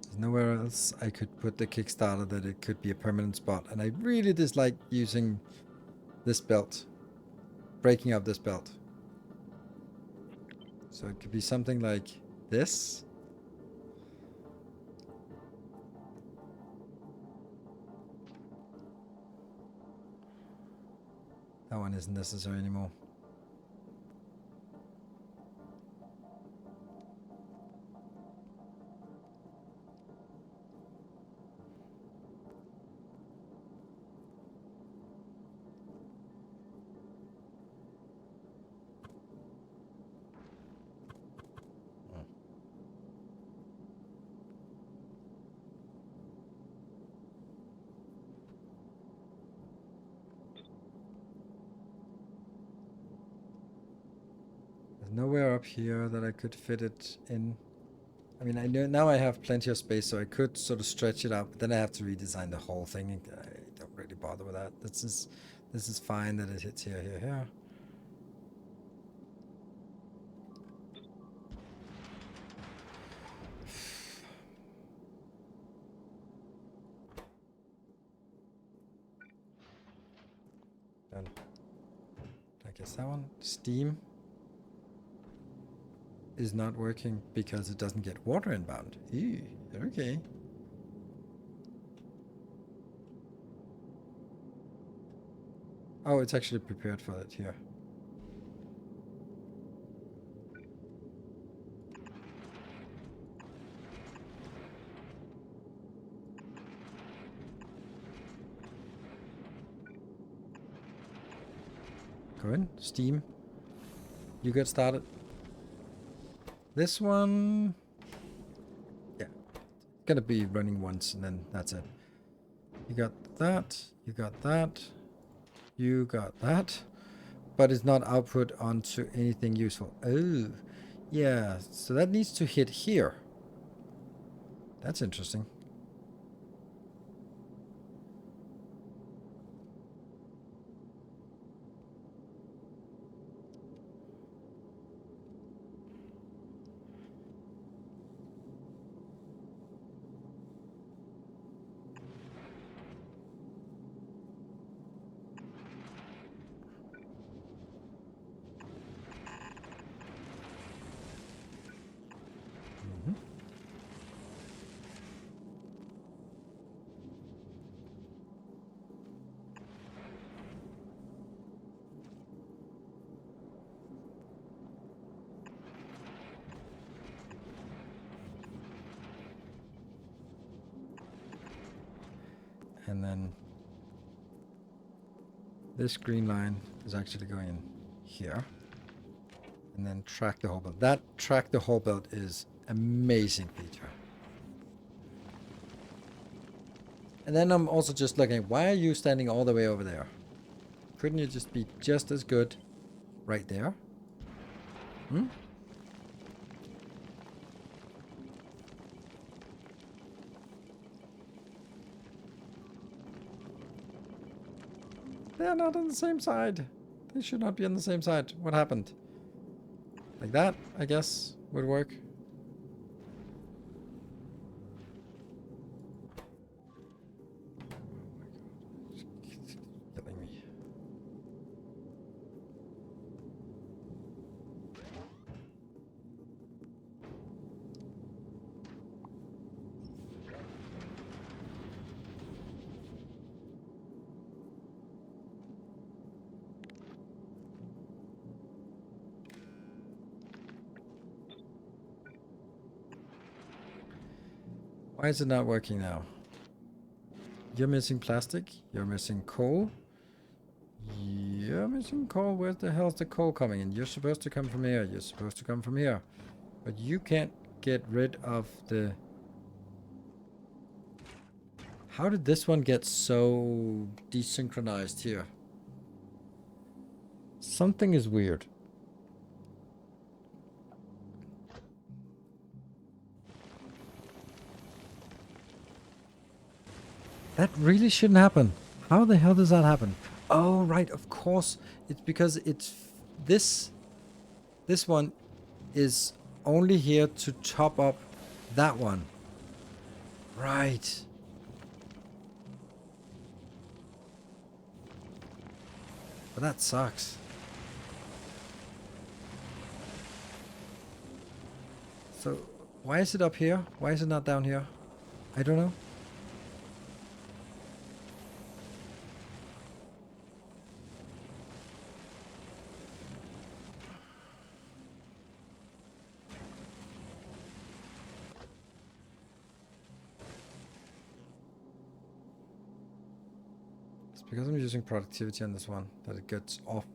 There's nowhere else I could put the Kickstarter that it could be a permanent spot. And I really dislike using this belt. Breaking up this belt. So it could be something like this. That one isn't necessary anymore. There's nowhere up here that I could fit it in. I mean, I know now I have plenty of space, so I could sort of stretch it out, but then I have to redesign the whole thing. I don't really bother with that. This is fine that it hits here, here, here. Done. I guess that one. Steam is not working because it doesn't get water inbound. Ew, okay. Oh, it's actually prepared for it here. Go in, Steam. You get started. This one, yeah, gonna be running once and then that's it. You got that, you got that, you got that, but it's not output onto anything useful. Oh, yeah, so that needs to hit here. That's interesting. And then this green line is actually going in here. And then track the whole build. That track the whole build is amazing feature. And then I'm also just looking, why are you standing all the way over there? Couldn't you just be just as good right there? Hmm? They're not on the same side. They should not be on the same side. What happened? Like that, I guess, would work. Killing me. Why is it not working now? You're missing plastic. You're missing coal. You're missing coal. Where the hell's the coal coming in? You're supposed to come from here. You're supposed to come from here. But you can't get rid of the... How did this one get so desynchronized here? Something is weird. That really shouldn't happen. How the hell does that happen? Oh, right, of course. It's because it's... This one is only here to top up that one. Right. But that sucks. So, why is it up here? Why is it not down here? I don't know. It's because I'm using productivity on this one that it gets off.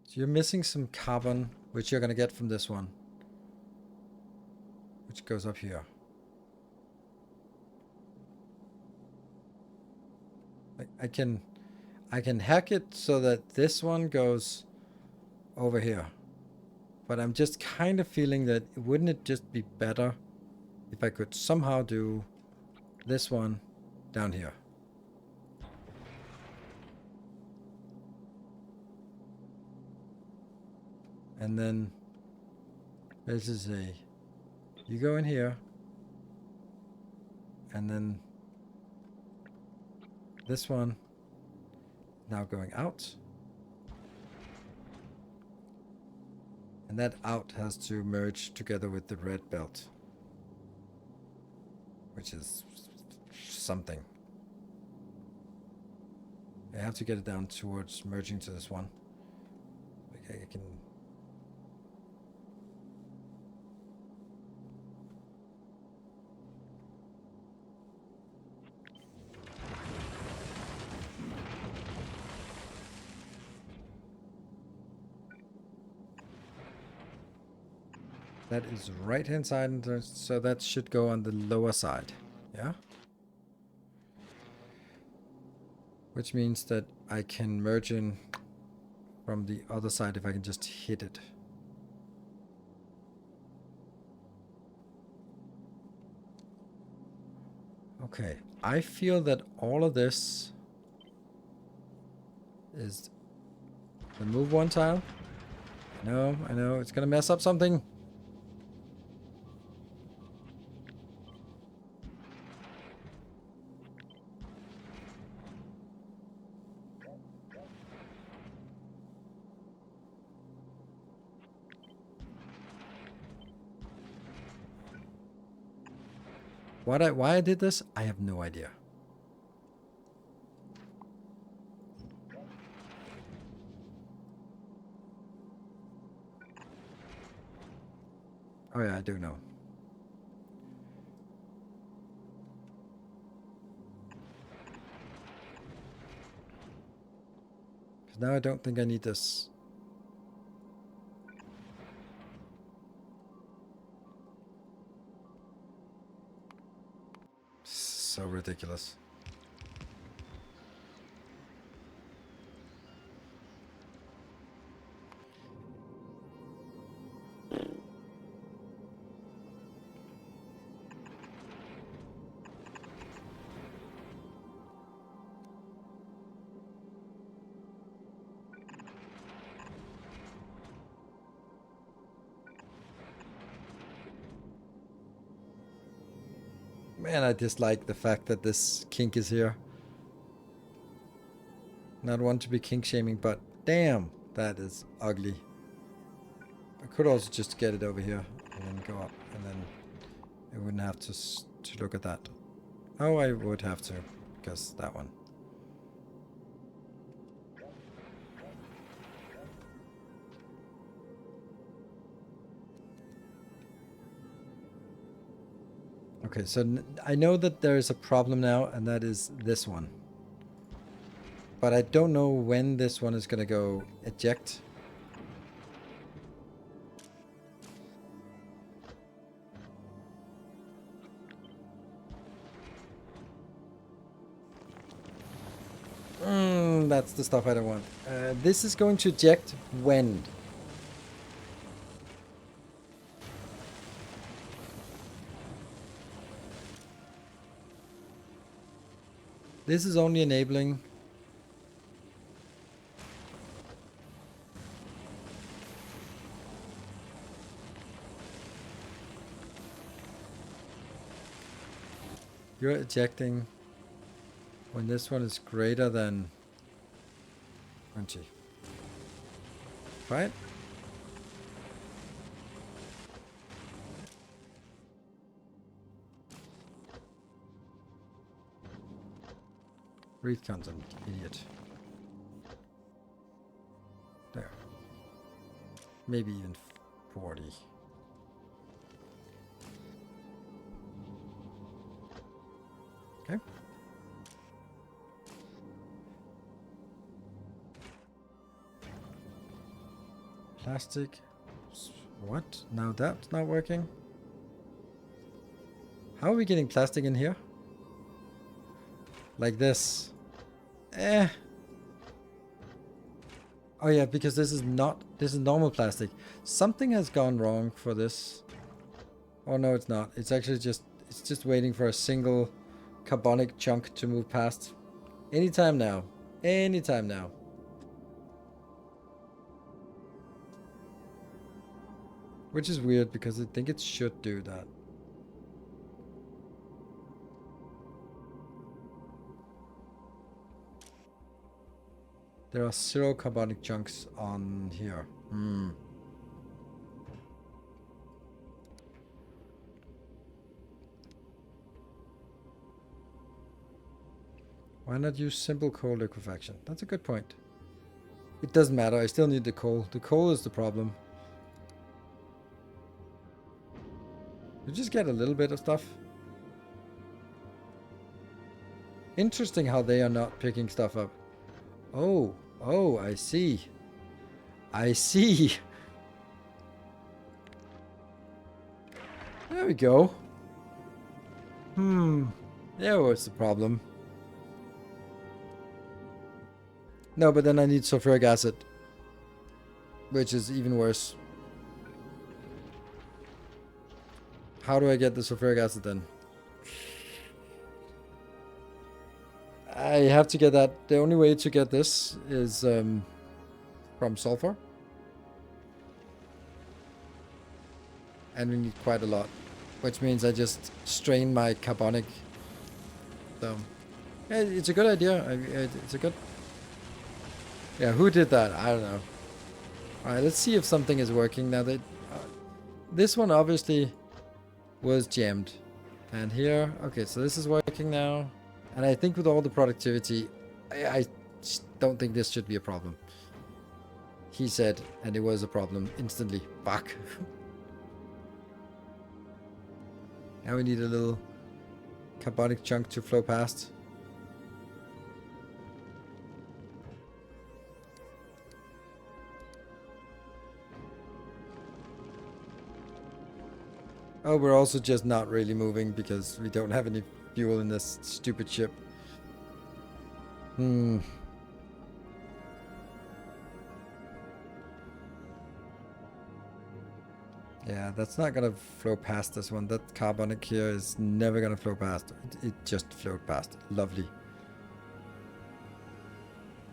So you're missing some carbon, which you're going to get from this one. Which goes up here. I can hack it so that this one goes over here. But I'm just kind of feeling that wouldn't it just be better if I could somehow do this one down here. And then this is you go in here, and then this one now going out, and that out has to merge together with the red belt, which is something. I have to get it down towards merging to this one. Okay, I can. That is right hand side, and so that should go on the lower side. Yeah? Which means that I can merge in from the other side if I can just hit it. Okay, I feel that all of this is remove one tile. No, I know it's gonna mess up something. Why I did this, I have no idea. Oh yeah, I do know. now I don't think I need this. So ridiculous. Man, I dislike the fact that this kink is here. Not want to be kink shaming, but damn, that is ugly. I could also just get it over here and then go up, and then I wouldn't have to look at that. Oh, I would have to, because that one. Okay, so I know that there is a problem now, and that is this one. But I don't know when this one is going to go eject. That's the stuff I don't want. This is going to eject when? This is only enabling. You're ejecting when this one is greater than 20. Right? Read content, idiot. There. Maybe even 40. Okay. Plastic. What? Now that's not working? How are we getting plastic in here? Like this. Oh yeah, because this is normal plastic. Something has gone wrong for this. Oh no, it's not. It's actually just waiting for a single carbonic chunk to move past. Anytime now. Anytime now. Which is weird because I think it should do that. There are 0 carbonic chunks on here. Why not use simple coal liquefaction? That's a good point. It doesn't matter. I still need the coal. The coal is the problem. You just get a little bit of stuff. Interesting how they are not picking stuff up. Oh, I see. I see. There we go. There was the problem. No, but then I need sulfuric acid, which is even worse. How do I get the sulfuric acid then? I have to get that. The only way to get this is from sulfur. And we need quite a lot, which means I just strain my carbonic. So, yeah, it's a good idea. It's a good... Yeah, who did that? I don't know. Alright, let's see if something is working now. That this one obviously was jammed. And here, okay, so this is working now. And I think with all the productivity, I just don't think this should be a problem. He said, and it was a problem instantly. Fuck. Now we need a little carbonic chunk to flow past. Oh, we're also just not really moving because we don't have any fuel in this stupid ship. Hmm. Yeah, that's not gonna flow past this one. That carbonic here is never gonna flow past. It just flowed past. Lovely.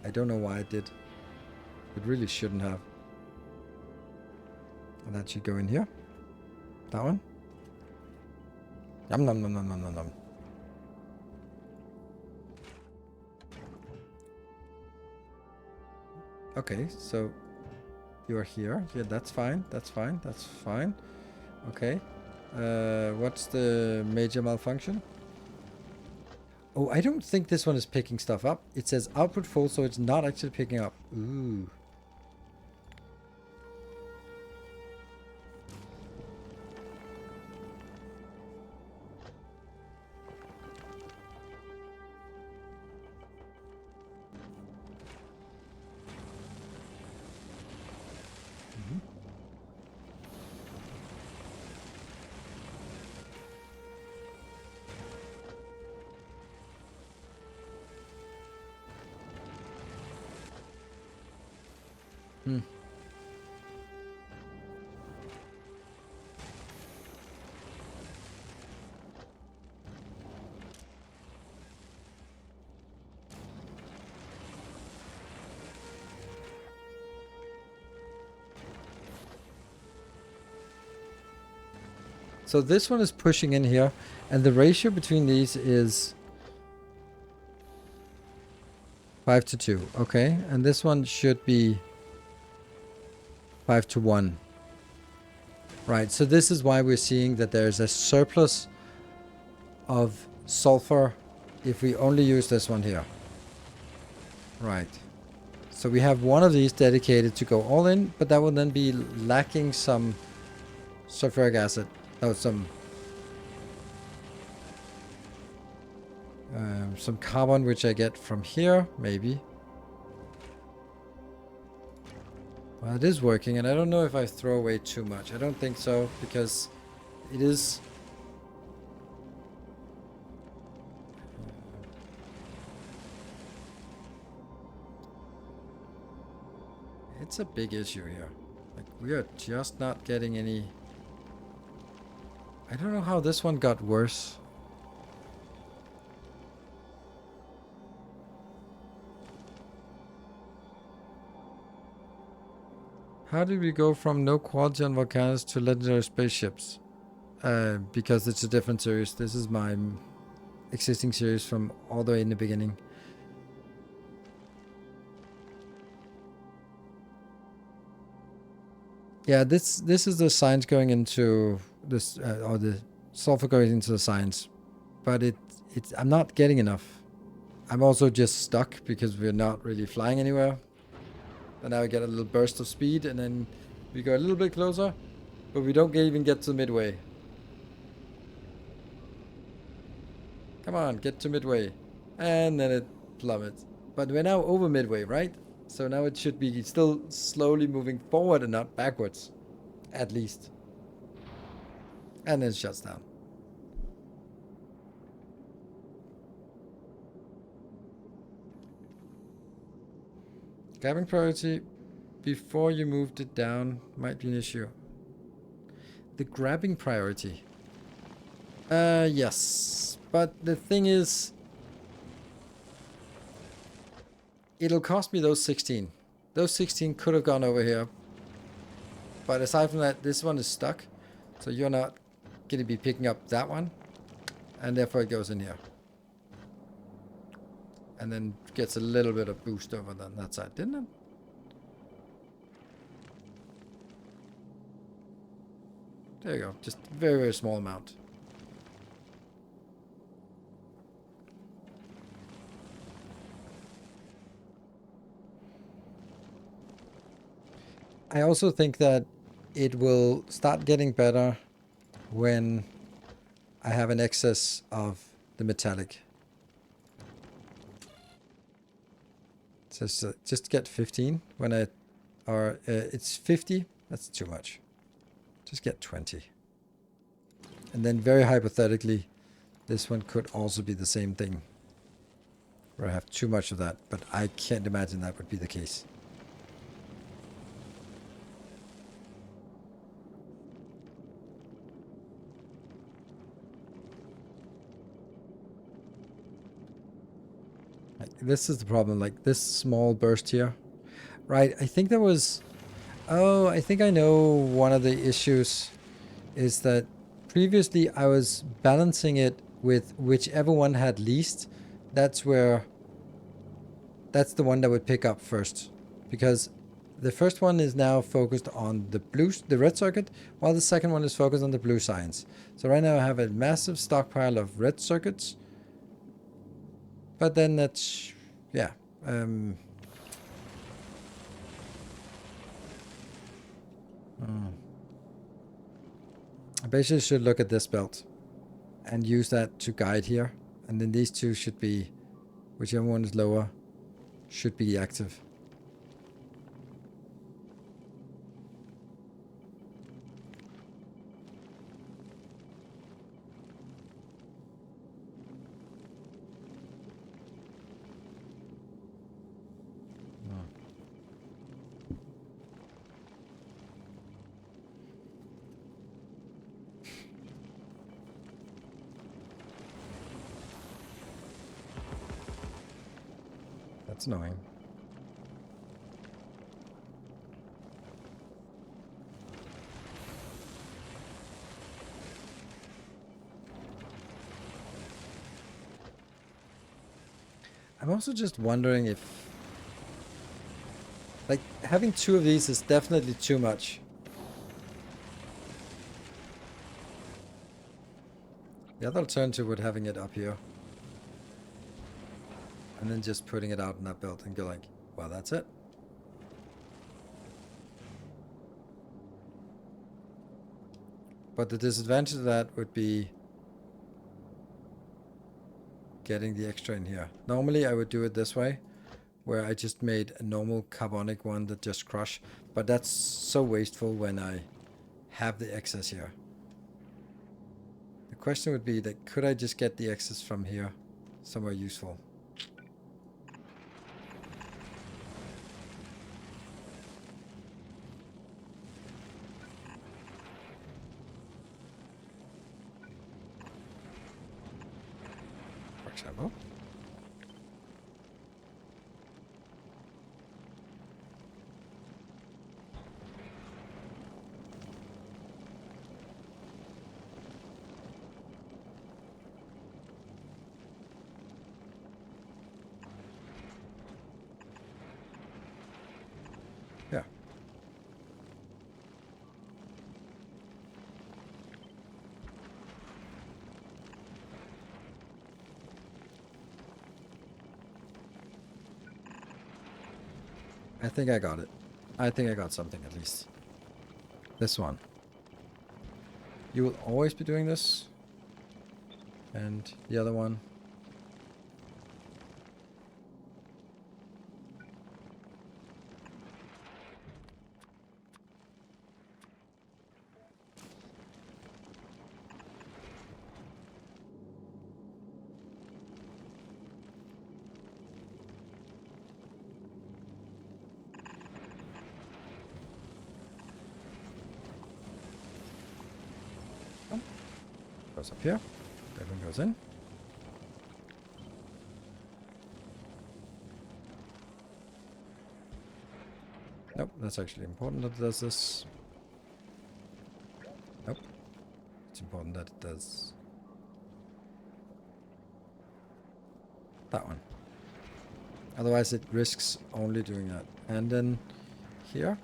I don't know why it did. It really shouldn't have. And that should go in here. That one. Yum nom nom nom nom nom nom. Okay, so you're here. Yeah, that's fine. That's fine. That's fine. Okay. What's the major malfunction? Oh, I don't think this one is picking stuff up. It says output full, so it's not actually picking up. Ooh. Hmm. So this one is pushing in here, and the ratio between these is 5 to 2. Okay, and this one should be 5 to 1. Right, so this is why we're seeing that there's a surplus of sulfur if we only use this one here. Right. So we have one of these dedicated to go all in, but that will then be lacking some sulfuric acid. No, some carbon, which I get from here, maybe. Well, it is working, and I don't know if I throw away too much. I don't think so, because it is... It's a big issue here. Like, we are just not getting any... I don't know how this one got worse. How did we go from no quality on volcanoes to legendary spaceships? Because it's a different series. This is my existing series from all the way in the beginning. Yeah, this is the science going into this, or the sulfur going into the science, but it's I'm not getting enough. I'm also just stuck because we're not really flying anywhere. And now we get a little burst of speed, and then we go a little bit closer, but we don't even get to midway. Come on, get to midway. And then it plummets. But we're now over midway, right? So now it should be still slowly moving forward and not backwards. At least. And then it shuts down. Grabbing priority before you moved it down might be an issue. The grabbing priority. Yes. But the thing is, it'll cost me those 16. Those 16 could have gone over here. But aside from that, this one is stuck. So you're not going to be picking up that one. And therefore it goes in here. And then gets a little bit of boost over on that side, didn't it? There you go. Just very, very small amount. I also think that it will start getting better when I have an excess of the metallic. So just get 15 when I, or it's 50. That's too much. Just get 20. And then very hypothetically, this one could also be the same thing, where I have too much of that, but I can't imagine that would be the case. Like, this is the problem, like this small burst here. Right, I think there was... Oh, I think I know one of the issues is that previously I was balancing it with whichever one had least. That's the one that would pick up first, because the first one is now focused on the red circuit, while the second one is focused on the blue science. So right now I have a massive stockpile of red circuits, but then that's, yeah. I basically should look at this belt and use that to guide here, and then these two should be, whichever one is lower, should be active. That's annoying. I'm also just wondering if, like, having two of these is definitely too much. The other alternative would having it up here, and then just putting it out in that belt and go like, well, that's it. But the disadvantage of that would be getting the extra in here. Normally I would do it this way, where I just made a normal carbonic one that just crush, but that's so wasteful when I have the excess here. The question would be that, could I just get the excess from here somewhere useful? For example. Yeah. I think I got it. I think I got something at least. This one. You will always be doing this. And the other one. Goes up here. That one goes in. Nope, that's actually important that it does this. Nope. It's important that it does that one. Otherwise it risks only doing that. And then here.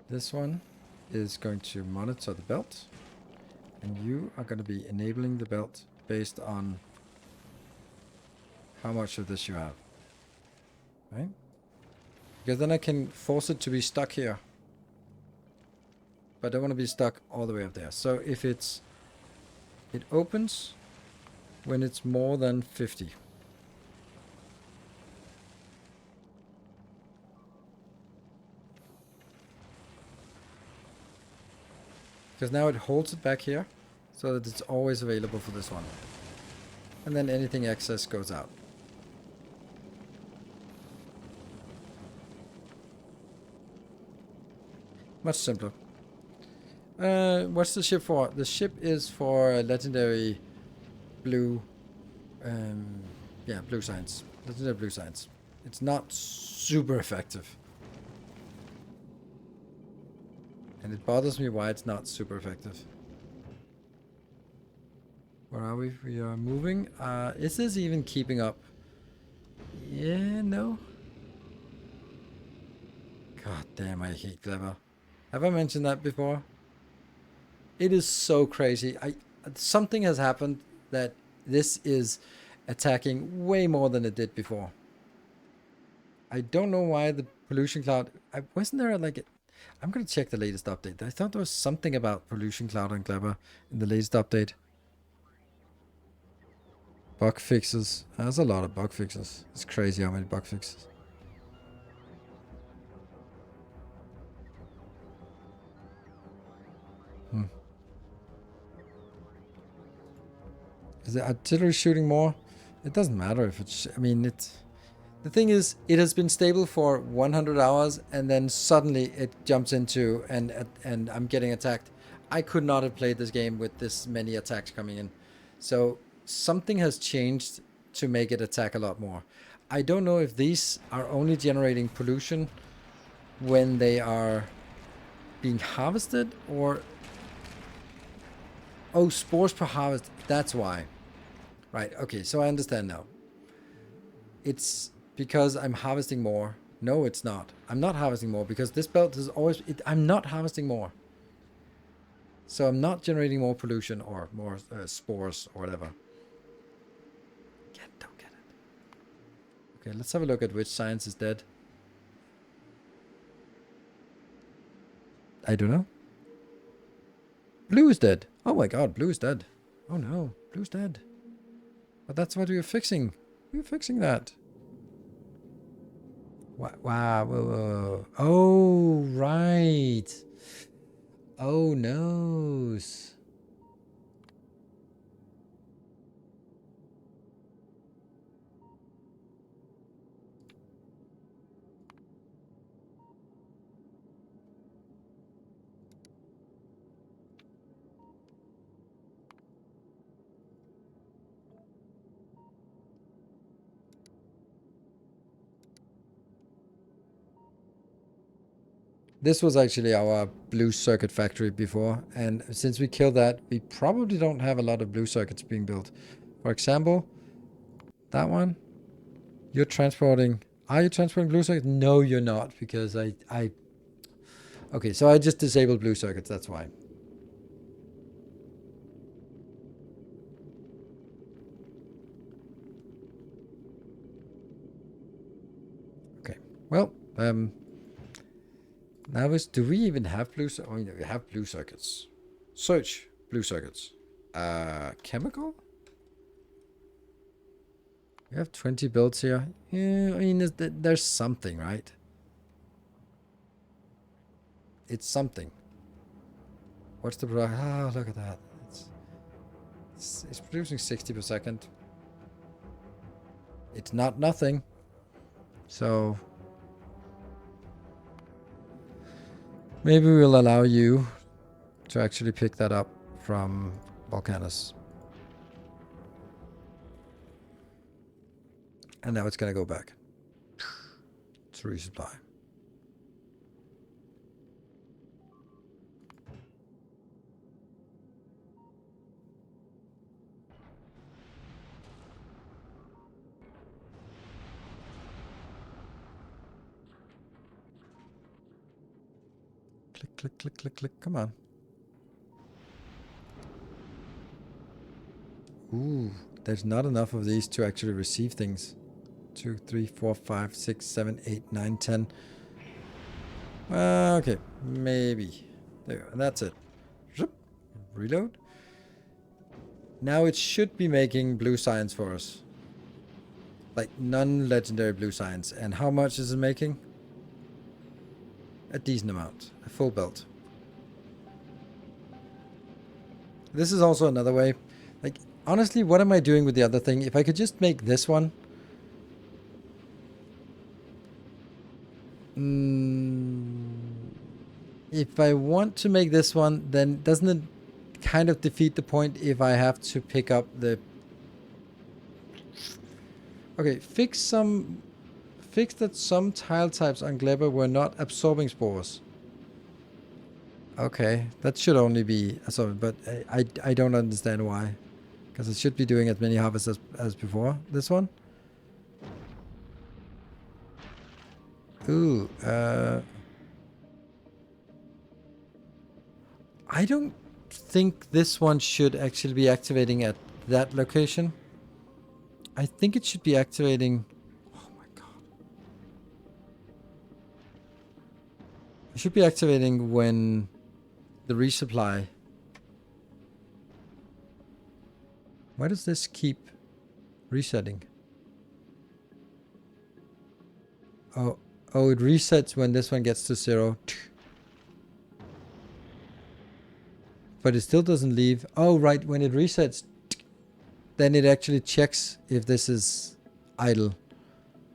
This one is going to monitor the belt, and you are going to be enabling the belt based on how much of this you have, right? Because then I can force it to be stuck here, but I don't want to be stuck all the way up there. So if it opens when it's more than 50. Because now it holds it back here, so that it's always available for this one. And then anything excess goes out. Much simpler. What's the ship for? The ship is for legendary blue, yeah, blue science. Legendary blue science. It's not super effective. And it bothers me why it's not super effective. Where are we? We are moving. Is this even keeping up? Yeah, no. God damn, I hate Clever. Have I mentioned that before? It is so crazy. Something has happened that this is attacking way more than it did before. I don't know why the pollution cloud... wasn't there like... I'm going to check the latest update. I thought there was something about pollution cloud on Clever in the latest update. Bug fixes. There's a lot of bug fixes. It's crazy how many bug fixes. Is the artillery shooting more? It doesn't matter if it's... I mean, it's... The thing is, it has been stable for 100 hours, and then suddenly it jumps into... And I'm getting attacked. I could not have played this game with this many attacks coming in. So, something has changed to make it attack a lot more. I don't know if these are only generating pollution when they are being harvested, or... Oh, spores per harvest. That's why. Right, okay, so I understand now. It's because I'm harvesting more. No, it's not. I'm not harvesting more because this belt is always... I'm not harvesting more. So I'm not generating more pollution or more spores or whatever. Don't get it. Okay, let's have a look at which science is dead. I don't know. Blue is dead. Oh my god, blue is dead. Oh no, blue's dead. But that's what we were fixing. We were fixing that. Wow. Whoa. Oh, right. Oh, no. This was actually our blue circuit factory before, and since we killed that, we probably don't have a lot of blue circuits being built. For example, that one. You're transporting... Are you transporting blue circuits? No, you're not, because I... Okay, so I just disabled blue circuits, that's why. Okay, well, now do we even have blue circuits? Oh, yeah, we have blue circuits. Search blue circuits. Chemical? We have 20 builds here. Yeah, I mean, there's something, right? It's something. What's the product? Oh, look at that. It's producing 60 per second. It's not nothing. So maybe we'll allow you to actually pick that up from Volcanus. And now it's going to go back to resupply. Click, click, click, click, click. Come on. Ooh, there's not enough of these to actually receive things. 2, 3, 4, 5, 6, 7, 8, 9, 10. Okay, maybe. There, and that's it. Reload. Now it should be making blue science for us. Like non-legendary blue science. And how much is it making? A decent amount. A full belt. This is also another way. Like, honestly, what am I doing with the other thing? If I could just make this one. If I want to make this one, then doesn't it kind of defeat the point if I have to pick up the... Okay, fix that some tile types on Glebber were not absorbing spores. Okay, that should only be absorbing, but I don't understand why. Because it should be doing as many harvests as before. This one? Ooh, I don't think this one should actually be activating at that location. I think it should be activating... Oh my god. It should be activating when the resupply... Why does this keep resetting? Oh, it resets when this one gets to 0. But it still doesn't leave. Oh, right. When it resets, then it actually checks if this is idle.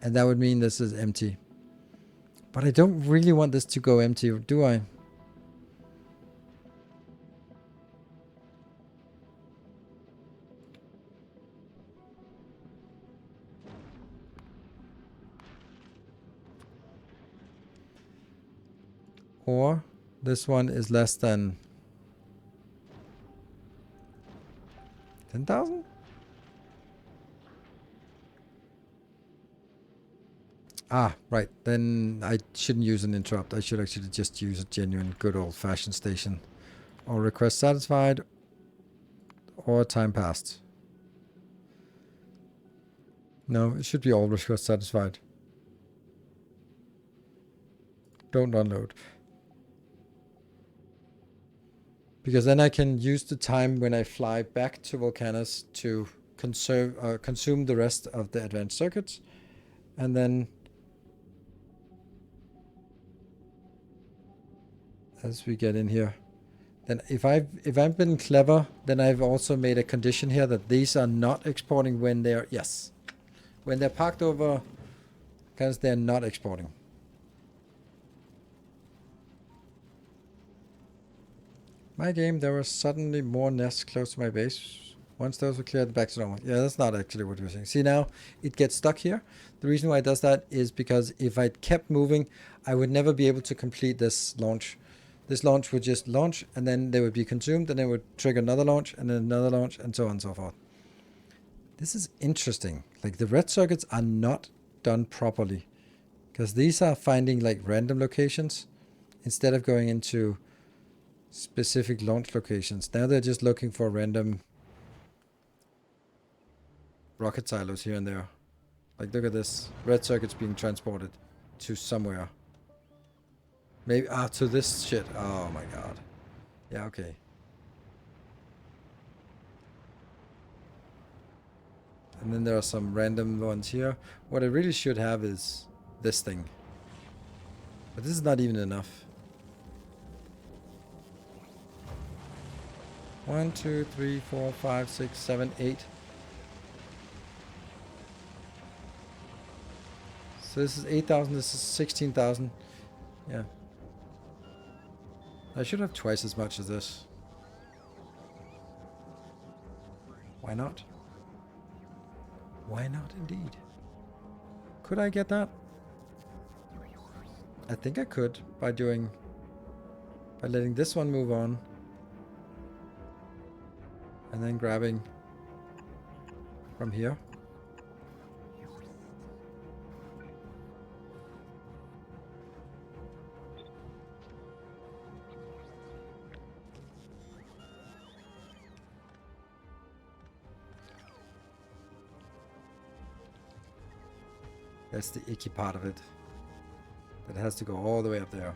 And that would mean this is empty. But I don't really want this to go empty, do I? Or this one is less than 10,000? Ah, right. Then I shouldn't use an interrupt. I should actually just use a genuine good old-fashioned station. Or request satisfied. Or time passed. No, it should be all request satisfied. Don't unload. Because then I can use the time when I fly back to Volcanus to consume the rest of the advanced circuits. And then... as we get in here. Then if I've been clever, then I've also made a condition here that these are not exporting when they're... Yes. When they're parked over, because they're not exporting. My game, there were suddenly more nests close to my base. Once those were cleared, back to normal. Yeah, that's not actually what we're saying. See, now it gets stuck here. The reason why it does that is because if I kept moving, I would never be able to complete this launch. This launch would just launch, and then they would be consumed, and then it would trigger another launch, and then another launch, and so on and so forth. This is interesting. Like, the red circuits are not done properly. Because these are finding, like, random locations instead of going into specific launch locations. Now they're just looking for random rocket silos here and there. Like, look at this. Red circuits being transported to somewhere. Maybe, to this shit. Oh my god. Yeah, okay. And then there are some random ones here. What I really should have is this thing. But this is not even enough. 1, 2, 3, 4, 5, 6, 7, 8. So this is 8,000, this is 16,000. Yeah. I should have twice as much as this. Why not? Why not indeed? Could I get that? I think I could by letting this one move on. And then grabbing from here. That's the icky part of it. That has to go all the way up there.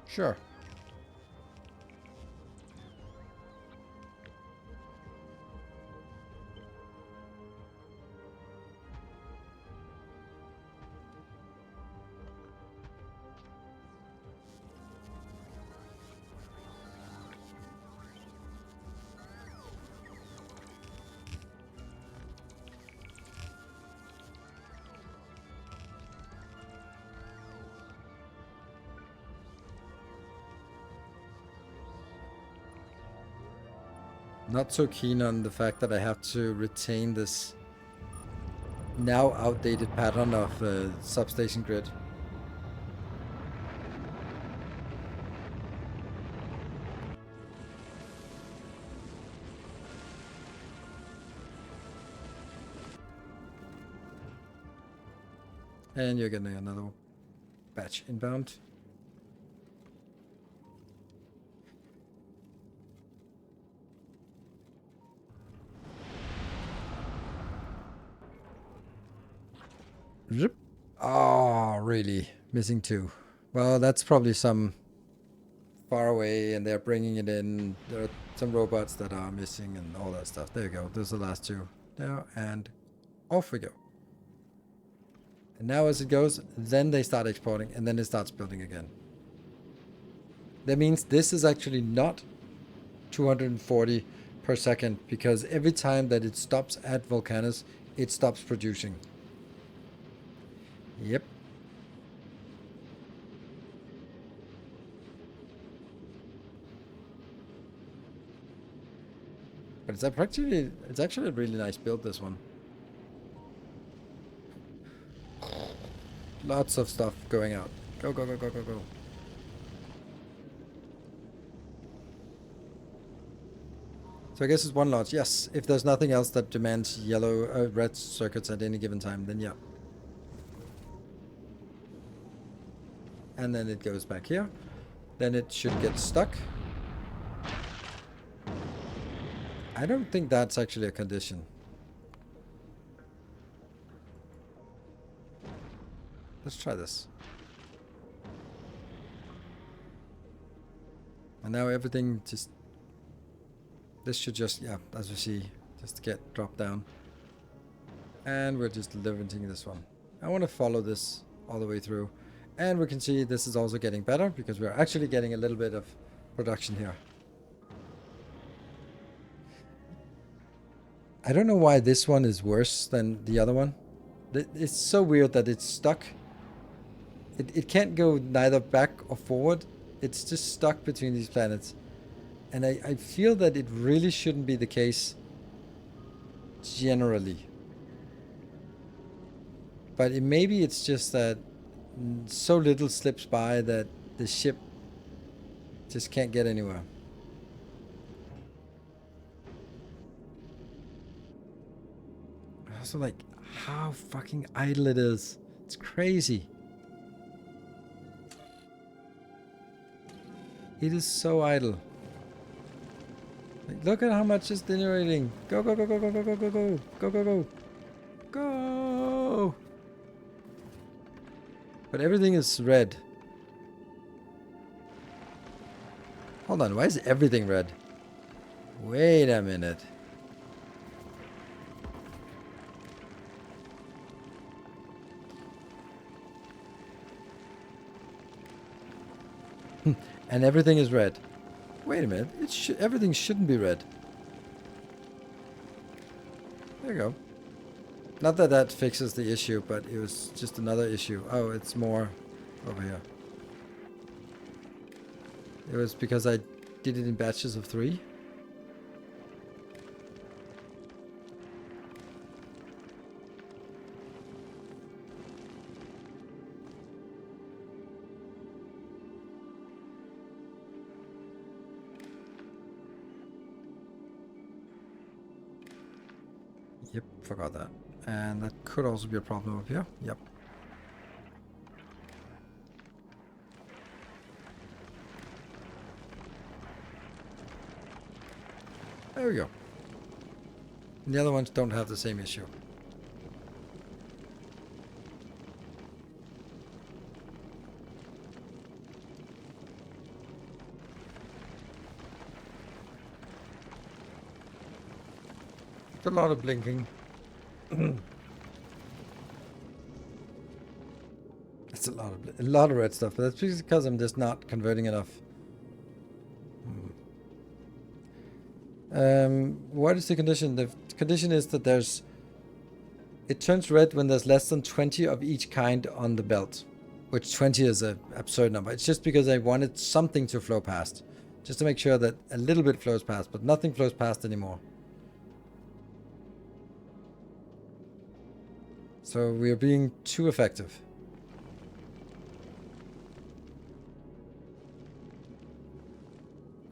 Sure. not so keen on the fact that I have to retain this now outdated pattern of substation grid. And you're getting another batch inbound. Zip. Oh, really? Missing 2. Well, that's probably some far away and they're bringing it in. There are some robots that are missing and all that stuff. There you go. Those are the last 2. There, and off we go. And now as it goes, then they start exporting and then it starts building again. That means this is actually not 240 per second because every time that it stops at Volcanus, it stops producing. Yep. But it's actually a really nice build, this one. Lots of stuff going out. Go, go, go, go, go, go. So I guess it's 1 lot. Yes, if there's nothing else that demands red circuits at any given time, then yeah. And then it goes back here. Then it should get stuck. I don't think that's actually a condition. Let's try this. And now everything just... This should just, yeah, as you see, just get dropped down. And we're just limiting this one. I want to follow this all the way through. And we can see this is also getting better because we're actually getting a little bit of production here. I don't know why this one is worse than the other one. It's so weird that it's stuck. It can't go neither back or forward. It's just stuck between these planets. And I feel that it really shouldn't be the case generally. But maybe it's just that so little slips by that the ship just can't get anywhere. Also, like, how fucking idle it is. It's crazy. It is so idle. Like, look at how much it's generating. Go, go, go, go, go, go, go, go, go, go, go, go. Go! But everything is red. Hold on, why is everything red? Wait a minute. And everything is red. Wait a minute, everything shouldn't be red. There you go. Not that that fixes the issue, but it was just another issue. Oh, it's more over here. It was because I did it in batches of 3. Yep, forgot that. And that could also be a problem up here. Yep. There we go. And the other ones don't have the same issue. It's a lot of blinking. It's a lot of red stuff, but that's because I'm just not converting enough. What is the condition? The condition is that it turns red when there's less than 20 of each kind on the belt, which 20 is an absurd number. It's just because I wanted something to flow past. Just to make sure that a little bit flows past, but nothing flows past anymore. So we are being too effective.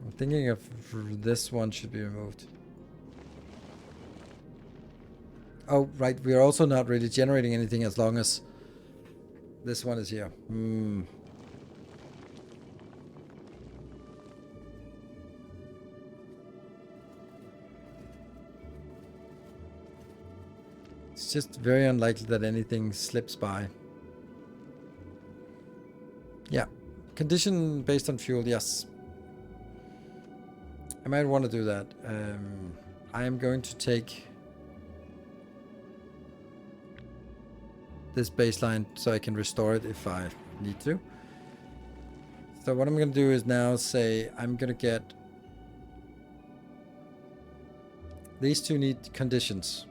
I'm thinking of this one should be removed. Oh, right. We are also not really generating anything as long as this one is here. It's just very unlikely that anything slips by. Yeah. Condition based on fuel, yes. I might want to do that. I am going to take this baseline so I can restore it if I need to. So what I'm going to do is now say I'm going to get... These two need conditions.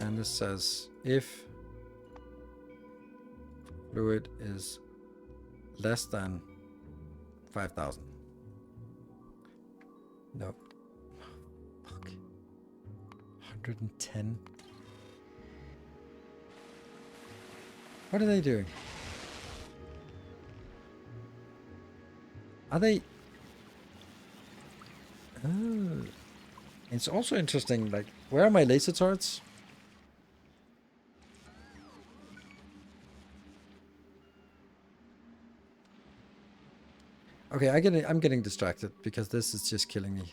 And this says if fluid is less than 5,000. Nope. Fuck. 110. What are they doing? Are they... Oh. It's also interesting, like, where are my laser turrets? Okay, I'm getting distracted because this is just killing me.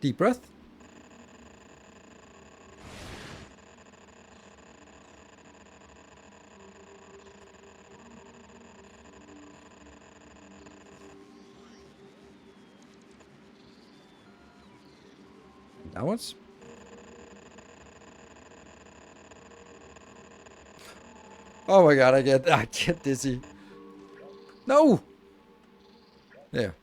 Deep breath. Downwards. Oh my god, I get dizzy. No! There.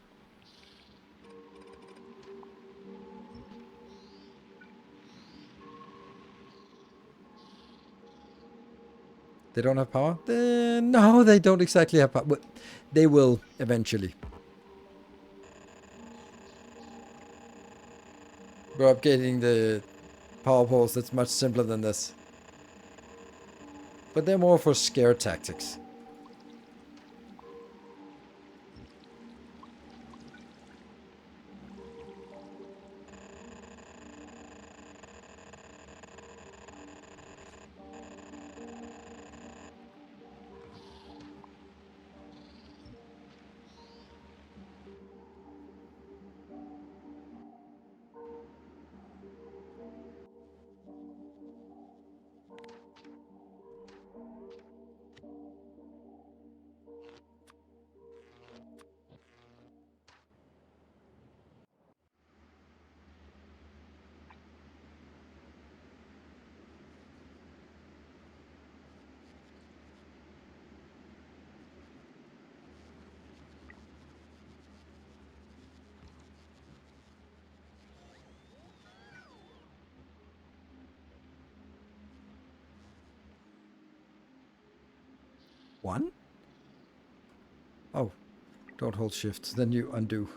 They don't have power? No, they don't exactly have power. But they will eventually. We're upgrading the power poles. That's much simpler than this. But they're more for scare tactics. One? Oh, don't hold shift, then you undo.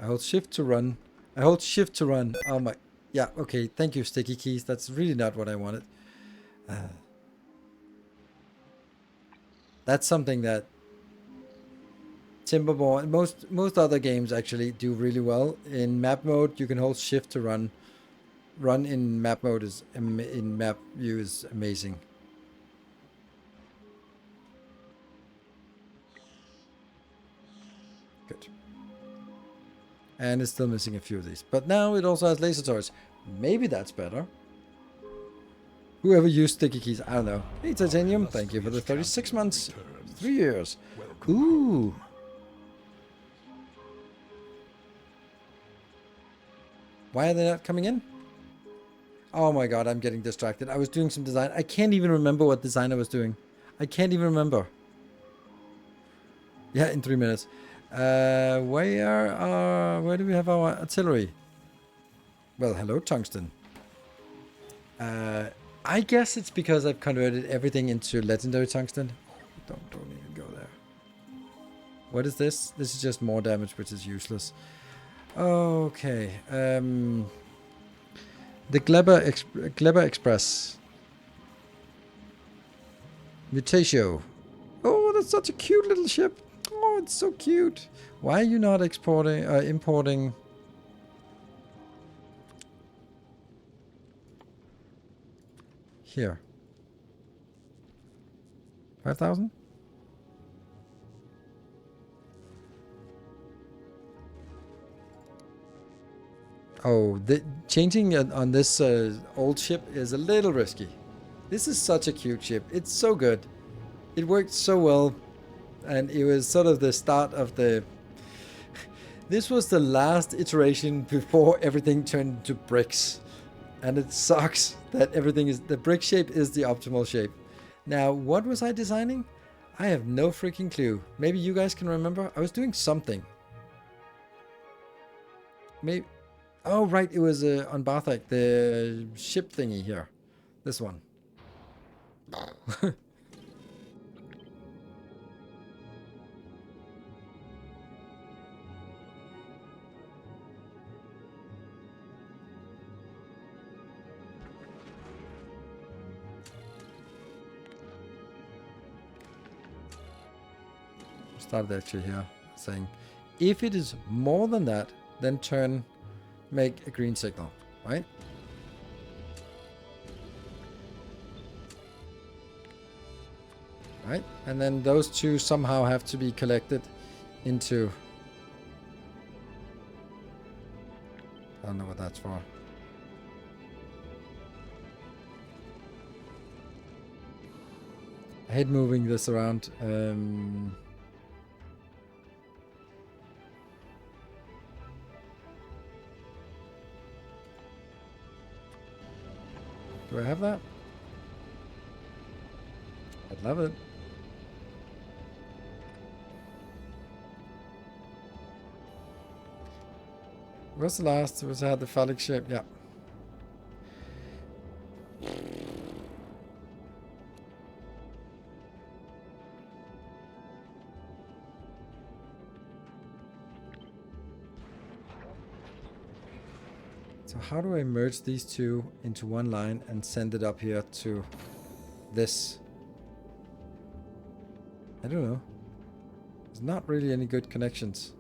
I hold shift to run. I hold shift to run. Oh my... Yeah, okay, thank you, sticky keys. That's really not what I wanted. That's something that Timberborn, most other games actually do really well. In map mode, you can hold shift to run. Run in map mode is in map view is amazing. Good. And it's still missing a few of these. But now it also has laser turrets. Maybe that's better. Whoever used sticky keys, I don't know. Hey, Titanium, thank you for the 36 months. 3 years. Ooh. Why are they not coming in? Oh my god, I'm getting distracted. I was doing some design. I can't even remember what design I was doing. I can't even remember. Yeah, in 3 minutes. Where do we have our artillery? Well, hello, tungsten. I guess it's because I've converted everything into legendary tungsten. Don't even go there. What is this? This is just more damage, which is useless. Okay. The Kleber Express. Mutatio. Oh, that's such a cute little ship. Oh, it's so cute. Why are you not importing? Here. 5,000? Oh, changing on this old ship is a little risky. This is such a cute ship. It's so good. It worked so well. And it was sort of the start of the... This was the last iteration before everything turned into bricks. And it sucks that everything is... The brick shape is the optimal shape. Now, what was I designing? I have no freaking clue. Maybe you guys can remember. I was doing something. Maybe... Oh, right. It was on Barthak, the ship thingy here. This one. Started actually here saying, if it is more than that, then make a green signal, right? Right, and then those two somehow have to be collected into... I don't know what that's for. I hate moving this around. Do I have that? I'd love it. What's the last? Was had the phallic shape? Yeah. So how do I merge these two into one line and send it up here to this? I don't know. There's not really any good connections.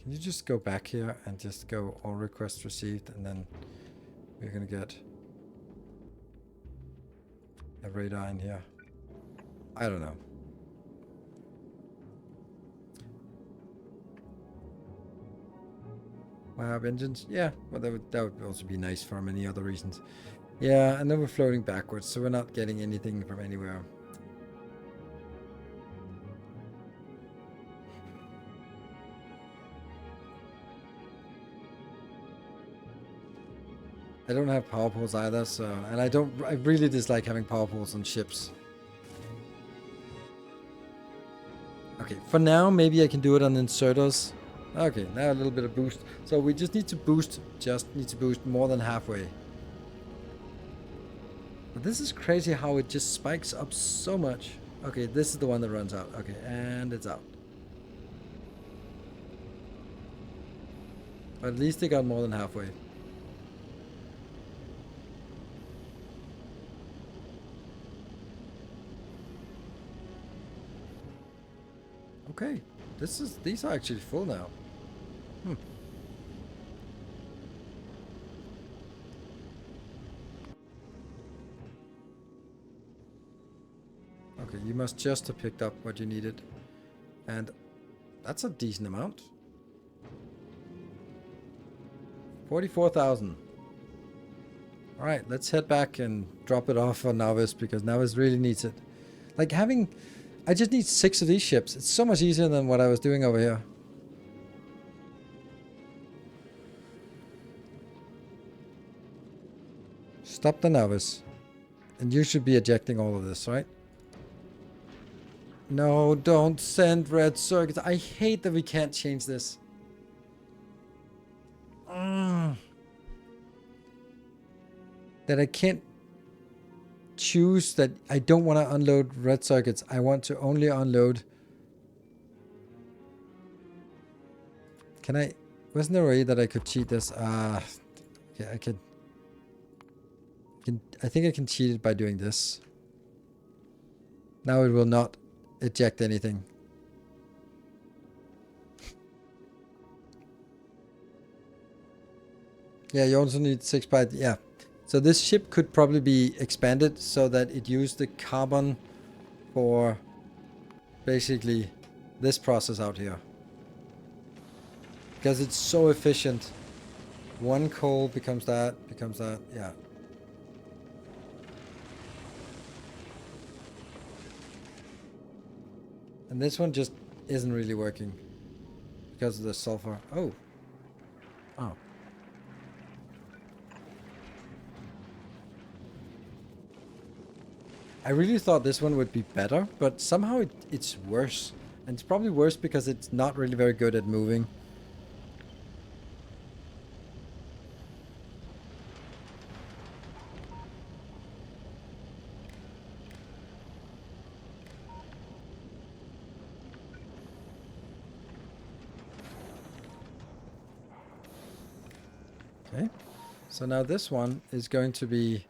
Can you just go back here and just go all requests received, and then we're gonna get a radar in here? I don't know. Wahab engines? Yeah, well that would also be nice for many other reasons. Yeah, and then we're floating backwards, so we're not getting anything from anywhere. I don't have power poles either, so... And I really dislike having power poles on ships. Okay, for now, maybe I can do it on inserters. Okay, now a little bit of boost. So we just need to boost more than halfway. But this is crazy how it just spikes up so much. Okay, this is the one that runs out. Okay, and it's out. But at least they got more than halfway. Okay, these are actually full now. Okay, you must just have picked up what you needed. And that's a decent amount. 44,000. Alright, let's head back and drop it off on Navis, because Navis really needs it. Like I just need 6 of these ships. It's so much easier than what I was doing over here. Stop the Navis. And you should be ejecting all of this, right? No, don't send red circuits. I hate that we can't change this. That I can't choose that I don't want to unload red circuits. I want to only unload. Can I? Wasn't there a way that I could cheat this? Yeah, I could. I think I can cheat it by doing this. Now it will not eject anything. Yeah, you also need 6 byte. Yeah. So this ship could probably be expanded so that it used the carbon for basically this process out here. Because it's so efficient. One coal becomes that, yeah. And this one just isn't really working because of the sulfur. Oh. Oh. I really thought this one would be better, but somehow it's worse. And it's probably worse because it's not really very good at moving. Okay. So now this one is going to be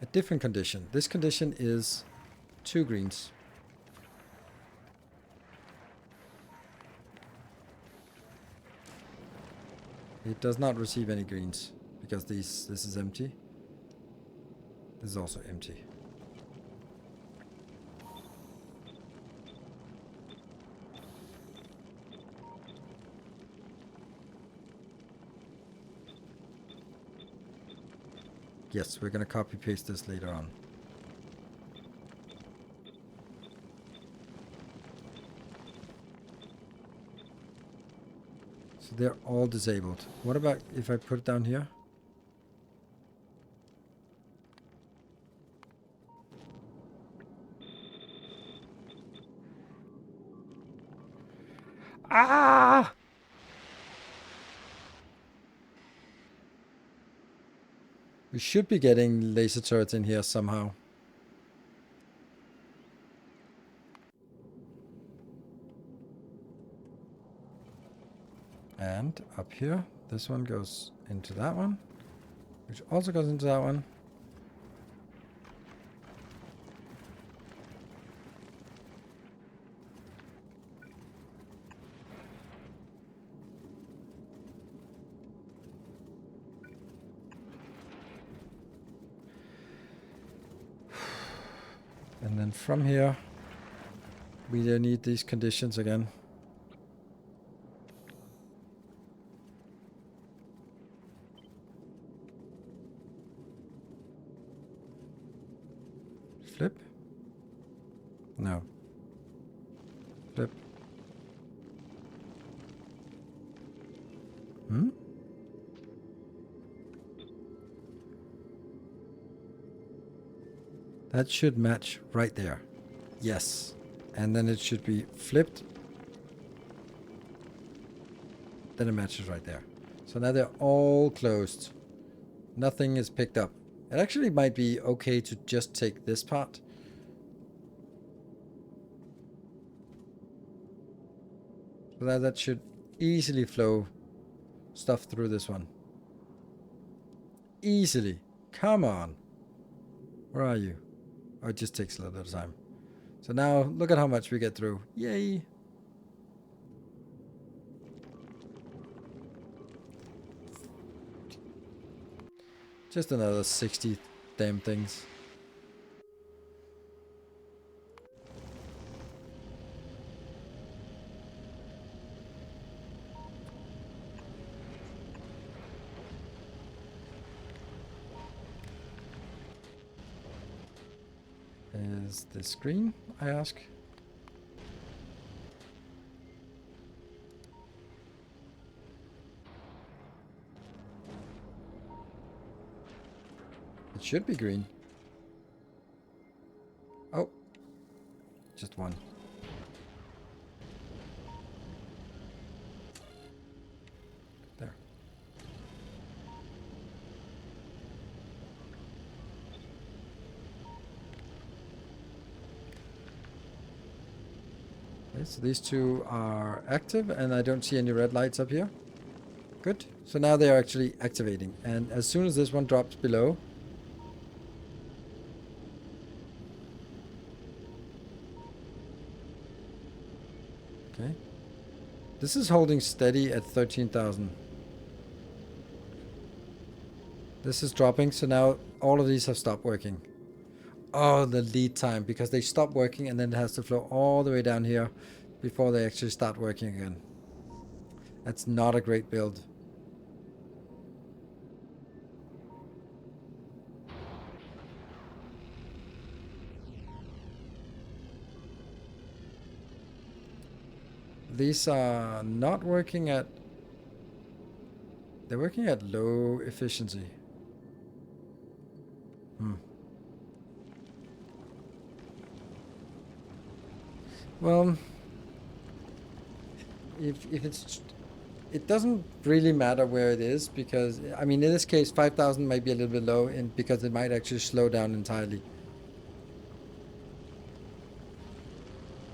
a different condition. This condition is 2 greens. It does not receive any greens because this is empty. This is also empty. Yes, we're going to copy paste this later on. So they're all disabled. What about if I put it down here? Ah! We should be getting laser turrets in here somehow. And up here, this one goes into that one, which also goes into that one. And then from here, we need these conditions again. Flip? No. Flip. Hmm? That should match right there. Yes. And then it should be flipped. Then it matches right there. So now they're all closed. Nothing is picked up. It actually might be okay to just take this part. So that should easily flow stuff through this one. Easily. Come on. Where are you? Oh, it just takes a little bit of time. So now look at how much we get through. Yay. Just another 60 damn things. Is this green, I ask? It should be green. one. There. Okay, so these two are active, and I don't see any red lights up here. Good. So now they are actually activating, and as soon as this one drops below, okay, this is holding steady at 13,000. This is dropping, so now all of these have stopped working. Oh, the lead time, because they stop working and then it has to flow all the way down here before they actually start working again. That's not a great build. These are not working at... They're working at low efficiency. Well, if it's... It doesn't really matter where it is, because, I mean, in this case, 5,000 might be a little bit low, because it might actually slow down entirely.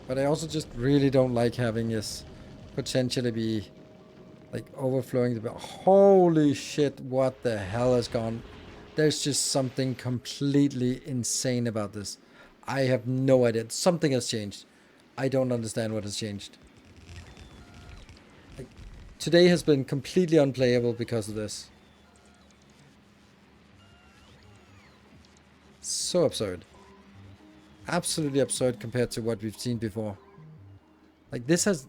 But I also just really don't like having this potentially be like overflowing the... Holy shit, what the hell has gone? There's just something completely insane about this. I have no idea. Something has changed. I don't understand what has changed. Like, today has been completely unplayable because of this. So absurd. Absolutely absurd compared to what we've seen before. Like, this has...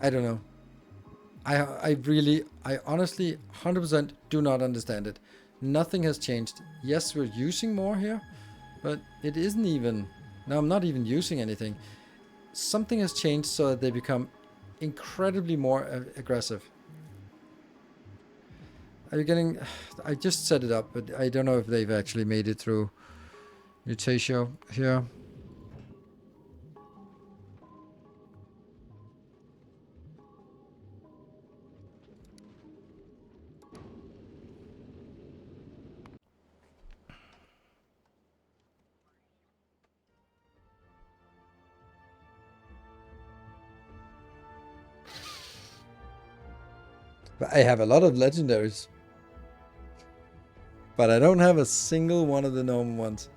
I don't know. I honestly 100% do not understand it. Nothing has changed. Yes, we're using more here, but it isn't even... No, I'm not even using anything. Something has changed so that they become incredibly more aggressive. Are you getting... I just set it up, but I don't know if they've actually made it through Mutatio here. But I have a lot of legendaries. But I don't have a single one of the normal ones.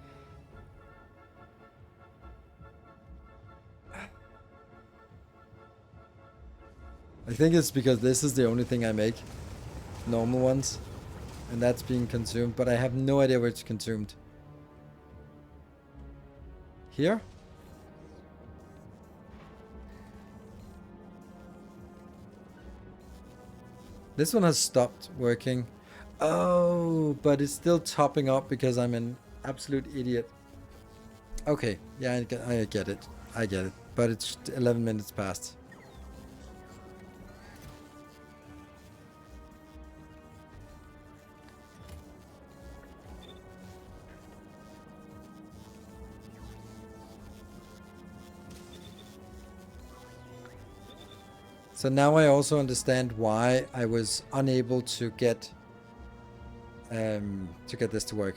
I think it's because this is the only thing I make. Normal ones. And that's being consumed. But I have no idea where it's consumed. Here? This one has stopped working. Oh, but it's still topping up because I'm an absolute idiot. Okay, yeah, I get it. I get it. But it's 11 minutes past. So now I also understand why I was unable to get this to work.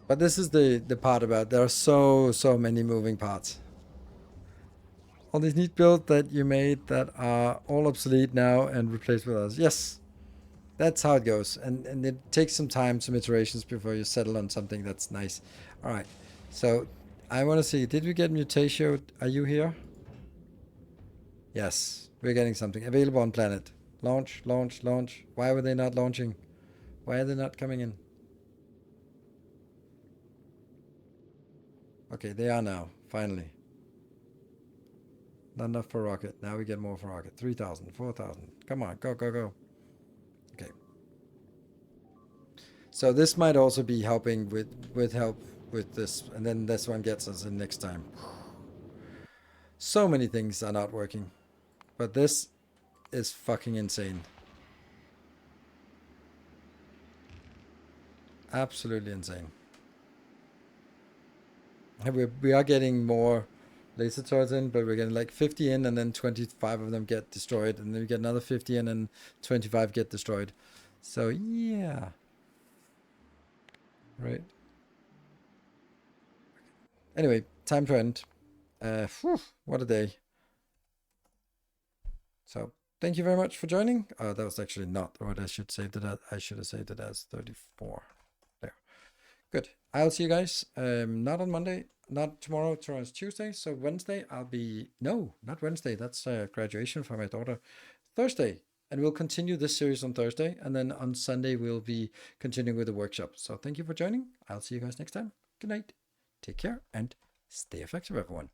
But this is the part about there are so many moving parts. All these neat builds that you made that are all obsolete now and replaced with others. Yes, that's how it goes. And it takes some time, some iterations before you settle on something that's nice. All right. So I want to see, did we get Mutatio? Are you here? Yes, we're getting something. Available on planet. Launch, launch, launch. Why were they not launching? Why are they not coming in? Okay, they are now, finally. Not enough for rocket. Now we get more for rocket. 3,000, 4,000. Come on, go, go, go. Okay. So this might also be helping with help with this, and then this one gets us in next time. So many things are not working, but this is fucking insane. Absolutely insane. We are getting more laser turrets in, but we're getting like 50 in, and then 25 of them get destroyed, and then we get another 50 in, and 25 get destroyed. So yeah, right. Anyway, time to end. Whew, what a day. So thank you very much for joining. That was actually not what I should say. That I should have saved it as 34. There. Good. I'll see you guys. Not on Monday. Not tomorrow. Tomorrow's Tuesday. So Wednesday I'll be no, not Wednesday. That's graduation for my daughter. Thursday. And we'll continue this series on Thursday. And then on Sunday we'll be continuing with the workshop. So thank you for joining. I'll see you guys next time. Good night. Take care and stay effective, everyone.